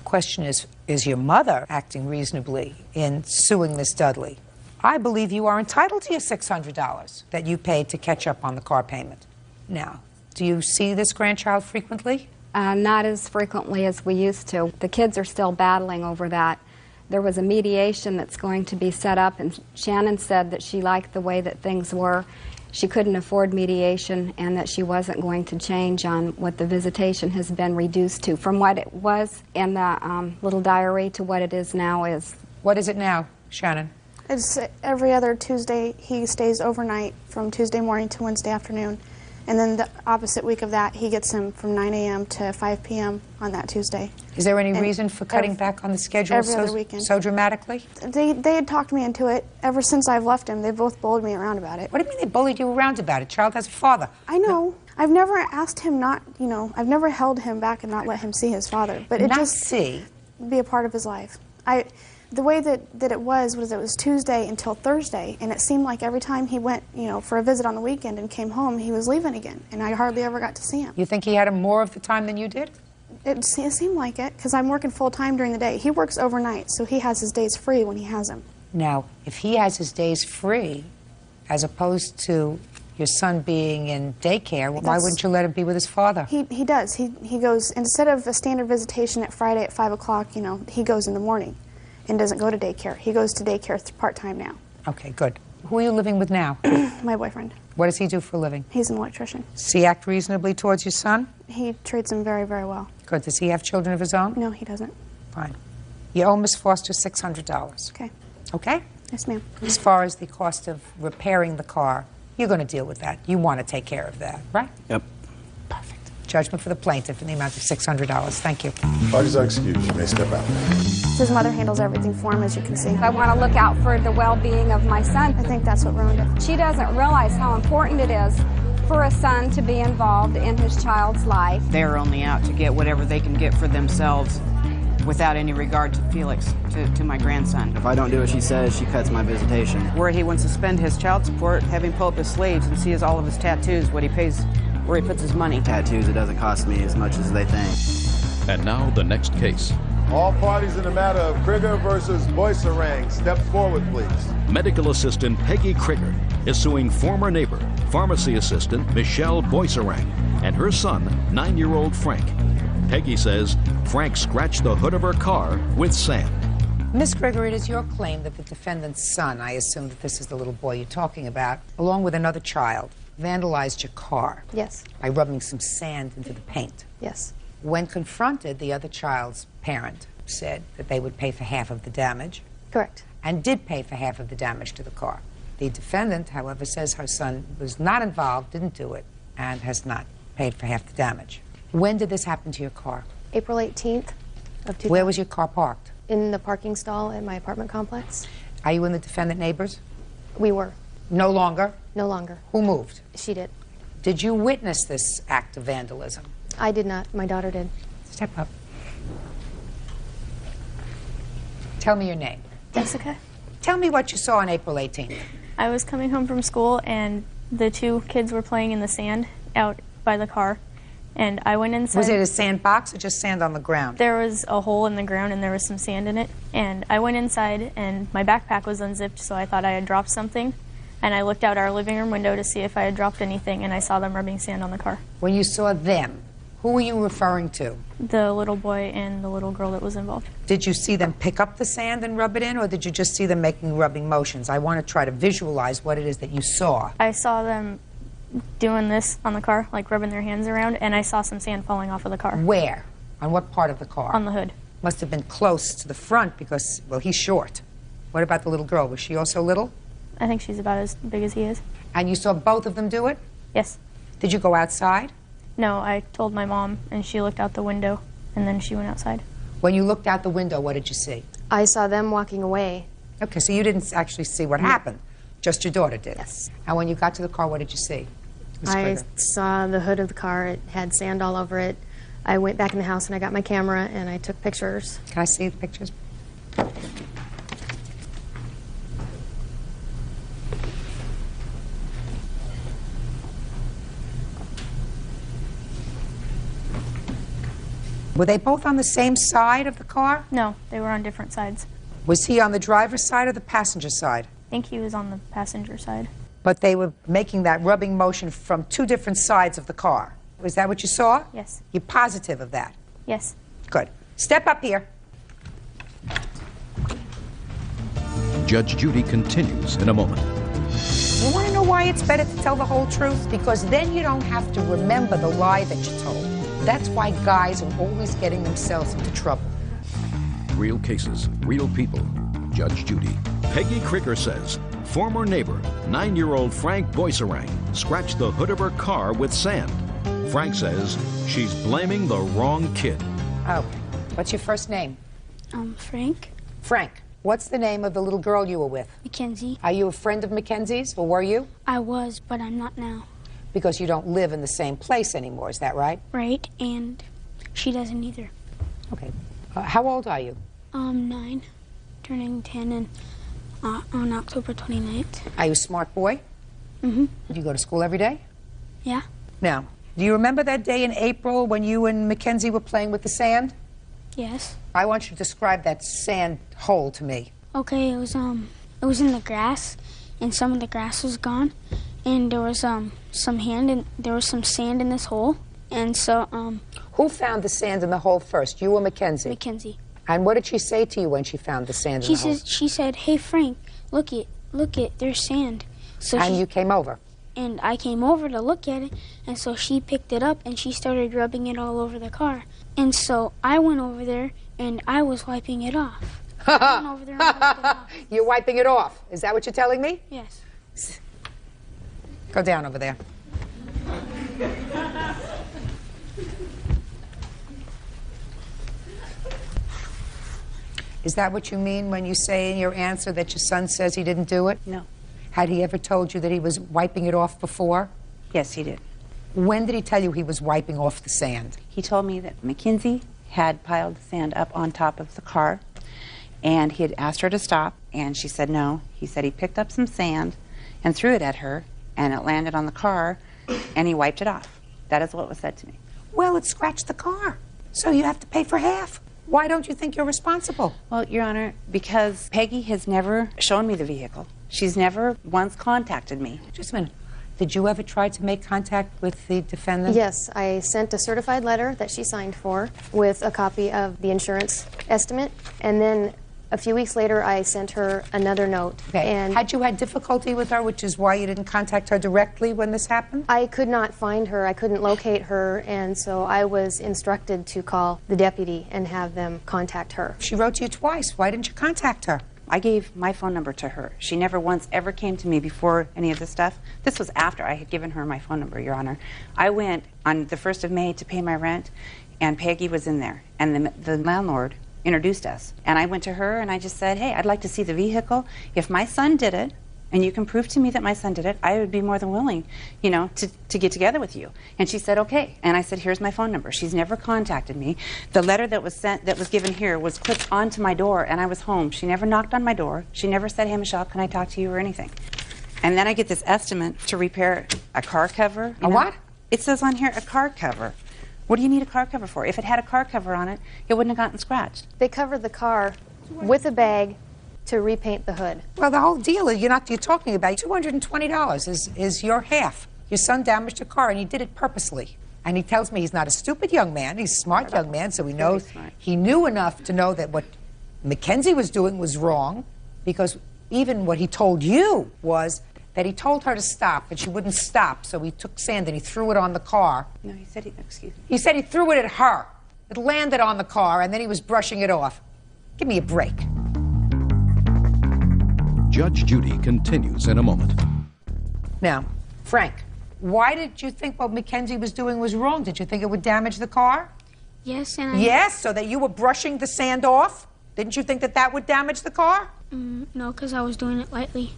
Question is your mother acting reasonably in suing Miss Dudley? I believe you are entitled to your $600 that you paid to catch up on the car payment. Now, do you see this grandchild frequently? Not as frequently as we used to. The kids are still battling over that. There was a mediation that's going to be set up, and Shannon said that she liked the way that things were. She couldn't afford mediation, and that she wasn't going to change on what the visitation has been reduced to. From what it was in the little diary to what it is now is. What is it now, Shannon? It's every other Tuesday. He stays overnight from Tuesday morning to Wednesday afternoon. And then the opposite week of that, he gets him from 9 a.m. to 5 p.m. on that Tuesday. Is there any reason for cutting back on the schedule so dramatically? They had talked me into it. Ever since I've left him, they both bullied me around about it. What do you mean they bullied you around about it? Child has a father. I know. I've never asked him not, you know, I've never held him back and not let him see his father. But it Not just see? Be a part of his life. The way that it was Tuesday until Thursday, and it seemed like every time he went, you know, for a visit on the weekend and came home, he was leaving again, and I hardly ever got to see him. You think he had him more of the time than you did? It seemed like it, because I'm working full-time during the day. He works overnight, so he has his days free when he has them. Now, if he has his days free, as opposed to your son being in daycare, why wouldn't you let him be with his father? He does. He goes, instead of a standard visitation at Friday at 5 o'clock, you know, he goes in the morning and doesn't go to daycare. He goes to daycare part-time now. Okay, good. Who are you living with now? My boyfriend. What does he do for a living? He's an electrician. Does he act reasonably towards your son? He treats him very, very well. Good. Does he have children of his own? No, he doesn't. Fine. You owe Miss Foster $600. Okay. Okay? Yes, ma'am. As far as the cost of repairing the car, you're going to deal with that. You want to take care of that, right? Yep. Judgment for the plaintiff in the amount of $600. Thank you. Parties are excused. You may step out. His mother handles everything for him, as you can see. I want to look out for the well-being of my son. I think that's what ruined it. She doesn't realize how important it is for a son to be involved in his child's life. They're only out to get whatever they can get for themselves without any regard to Felix, to my grandson. If I don't do what she says, she cuts my visitation. Where he wants to spend his child support, have him pull up his sleeves and see all of his tattoos, what he pays, where he puts his money. Tattoos, it doesn't cost me as much as they think. And now the next case. All parties in the matter of Krieger versus Boyserang, step forward, please. Medical assistant Peggy Krieger is suing former neighbor, pharmacy assistant Michelle Boyserang, and her son, 9-year-old Frank. Peggy says Frank scratched the hood of her car with sand. Miss Krieger, it is your claim that the defendant's son, I assume that this is the little boy you're talking about, along with another child, vandalized your car. Yes. By rubbing some sand into the paint. Yes. When confronted, the other child's parent said that they would pay for half of the damage. Correct. And did pay for half of the damage to the car. The defendant, however, says her son was not involved, didn't do it, and has not paid for half the damage. When did this happen to your car? April 18th of 2000. Where was your car parked? In the parking stall at my apartment complex. Are you and the defendant neighbors? We were. No longer? No longer. Who moved? She did. Did you witness this act of vandalism? I did not. My daughter did. Step up. Tell me your name. Jessica. Tell me what you saw on April 18th. I was coming home from school and the two kids were playing in the sand out by the car. And I went inside. Was it a sandbox or just sand on the ground? There was a hole in the ground and there was some sand in it. And I went inside and my backpack was unzipped, so I thought I had dropped something. And I looked out our living room window to see if I had dropped anything, and I saw them rubbing sand on the car. When you saw them, who were you referring to? The little boy and the little girl that was involved. Did you see them pick up the sand and rub it in, or did you just see them making rubbing motions? I want to try to visualize what it is that you saw. I saw them doing this on the car, like rubbing their hands around, and I saw some sand falling off of the car. Where? On what part of the car? On the hood. Must have been close to the front because, well, he's short. What about the little girl? Was she also little? I think she's about as big as he is. And you saw both of them do it? Yes. Did you go outside? No, I told my mom, and she looked out the window, and then she went outside. When you looked out the window, what did you see? I saw them walking away. Okay, so you didn't actually see what happened. Just your daughter did. Yes. And when you got to the car, what did you see? I saw the hood of the car. It had sand all over it. I went back in the house and I got my camera and I took pictures. Can I see the pictures? Were they both on the same side of the car? No, they were on different sides. Was he on the driver's side or the passenger side? I think he was on the passenger side. But they were making that rubbing motion from two different sides of the car. Was that what you saw? Yes. You're positive of that? Yes. Good. Step up here. Judge Judy continues in a moment. You want to know why it's better to tell the whole truth? Because then you don't have to remember the lie that you told. That's why guys are always getting themselves into trouble. Real cases, real people. Judge Judy. Peggy Krieger says former neighbor, 9-year-old Frank Boyserang, scratched the hood of her car with sand. Frank says she's blaming the wrong kid. Oh, what's your first name? Frank. Frank. What's the name of the little girl you were with? Mackenzie. Are you a friend of Mackenzie's, or were you? I was, but I'm not now. Because you don't live in the same place anymore, is that right? Right, and she doesn't either. Okay. How old are you? 9, turning 10 on October 29th. Are you a smart boy? Mm-hmm. Do you go to school every day? Yeah. Now, do you remember that day in April when you and Mackenzie were playing with the sand? Yes. I want you to describe that sand hole to me. Okay, it was in the grass, and some of the grass was gone, and there was some sand in this hole, and so Who found the sand in the hole first, you or Mackenzie? Mackenzie. And what did she say to you when she found the sand in the hole? She said, "Hey Frank, look it, there's sand." So and you came over. And I came over to look at it, and so she picked it up and she started rubbing it all over the car. And so I went over there and I was wiping it off. I went over there and wiped it off. You're wiping it off. Is that what you're telling me? Yes. Go down over there. Is that what you mean when you say in your answer that your son says he didn't do it? No. Had he ever told you that he was wiping it off before? Yes, he did. When did he tell you he was wiping off the sand? He told me that Mackenzie had piled the sand up on top of the car, and he had asked her to stop, and she said no. He said he picked up some sand and threw it at her, and it landed on the car, and he wiped it off. That is what was said to me. Well, it scratched the car, so you have to pay for half. Why don't you think you're responsible? Well, Your Honor, because Peggy has never shown me the vehicle. She's never once contacted me. Just a minute. Did you ever try to make contact with the defendant? Yes, I sent a certified letter that she signed for with a copy of the insurance estimate, and then a few weeks later I sent her another note. Okay. And had you had difficulty with her, which is why you didn't contact her directly when this happened? I could not find her. I couldn't locate her, and so I was instructed to call the deputy and have them contact her. She wrote to you twice. Why didn't you contact her? I gave my phone number to her. She never once ever came to me before any of this stuff. This was after I had given her my phone number, Your Honor. I went on the 1st of May to pay my rent, and Peggy was in there, and the landlord introduced us. And I went to her and I just said, hey, I'd like to see the vehicle. If my son did it, and you can prove to me that my son did it, I would be more than willing, you know, to get together with you. And she said, okay. And I said, here's my phone number. She's never contacted me. The letter that was sent, that was given here, was clipped onto my door, and I was home. She never knocked on my door. She never said, hey, Michelle, can I talk to you or anything? And then I get this estimate to repair a car cover. A what? It says on here, a car cover. What do you need a car cover for? If it had a car cover on it, it wouldn't have gotten scratched. They covered the car with a bag to repaint the hood. Well, the whole deal is you're talking about $220 is your half. Your son damaged a car, and he did it purposely. And he tells me he's not a stupid young man. He's a smart young man, so he knows he knew enough to know that what Mackenzie was doing was wrong, because even what he told you was that he told her to stop, and she wouldn't stop, so he took sand and he threw it on the car. No, he said, excuse me. He said he threw it at her. It landed on the car, and then he was brushing it off. Give me a break. Judge Judy continues in a moment. Now, Frank, why did you think what Mackenzie was doing was wrong? Did you think it would damage the car? Yes, and Yes, so that you were brushing the sand off? Didn't you think that that would damage the car? No, because I was doing it lightly.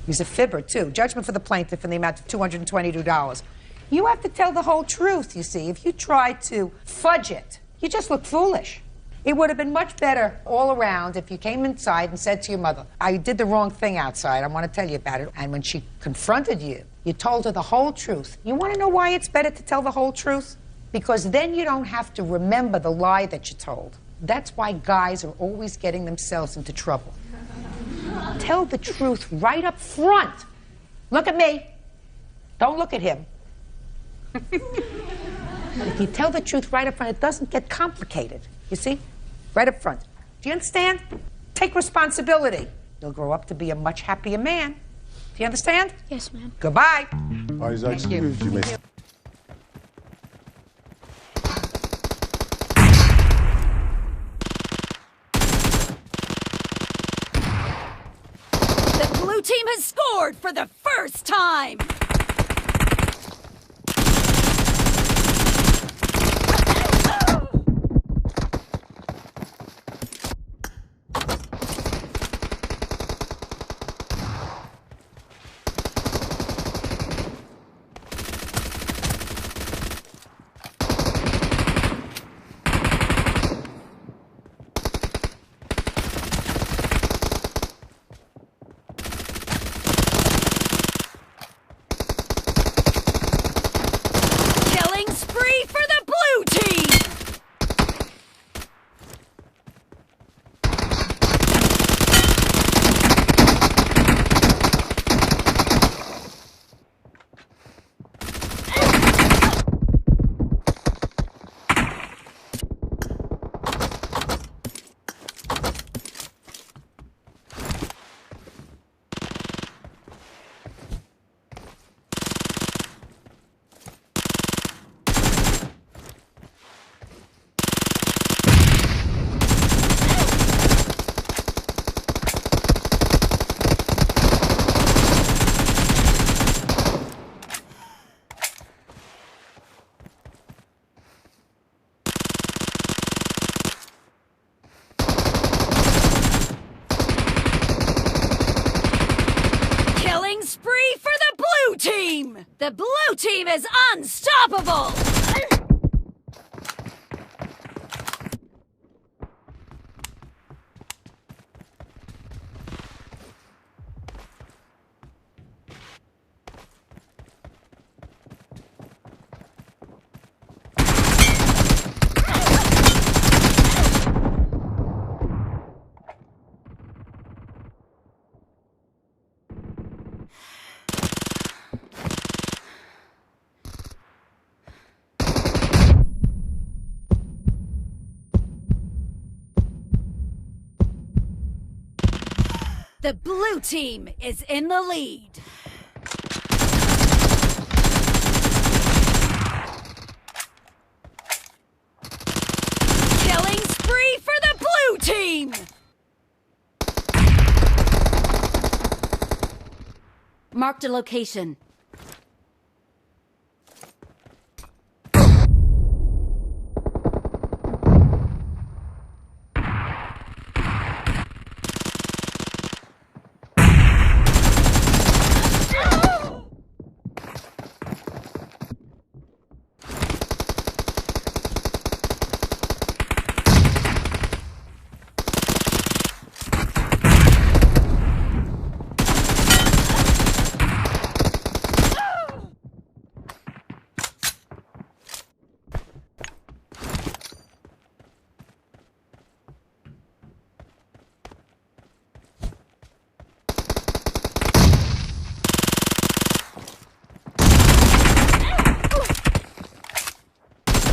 He's a fibber, too. Judgment for the plaintiff in the amount of $222. You have to tell the whole truth, you see. If you try to fudge it, you just look foolish. It would have been much better all around if you came inside and said to your mother, I did the wrong thing outside. I want to tell you about it. And when she confronted you, you told her the whole truth. You want to know why it's better to tell the whole truth? Because then you don't have to remember the lie that you told. That's why guys are always getting themselves into trouble. Tell the truth right up front. Look at me. Don't look at him. If you tell the truth right up front, it doesn't get complicated. You see? Right up front. Do you understand? Take responsibility. You'll grow up to be a much happier man. Do you understand? Yes, ma'am. Goodbye. Parties are excused. You may... The blue team has scored for the first time! team! The blue team is unstoppable! The blue team is in the lead. Killing spree for the blue team! Marked a location.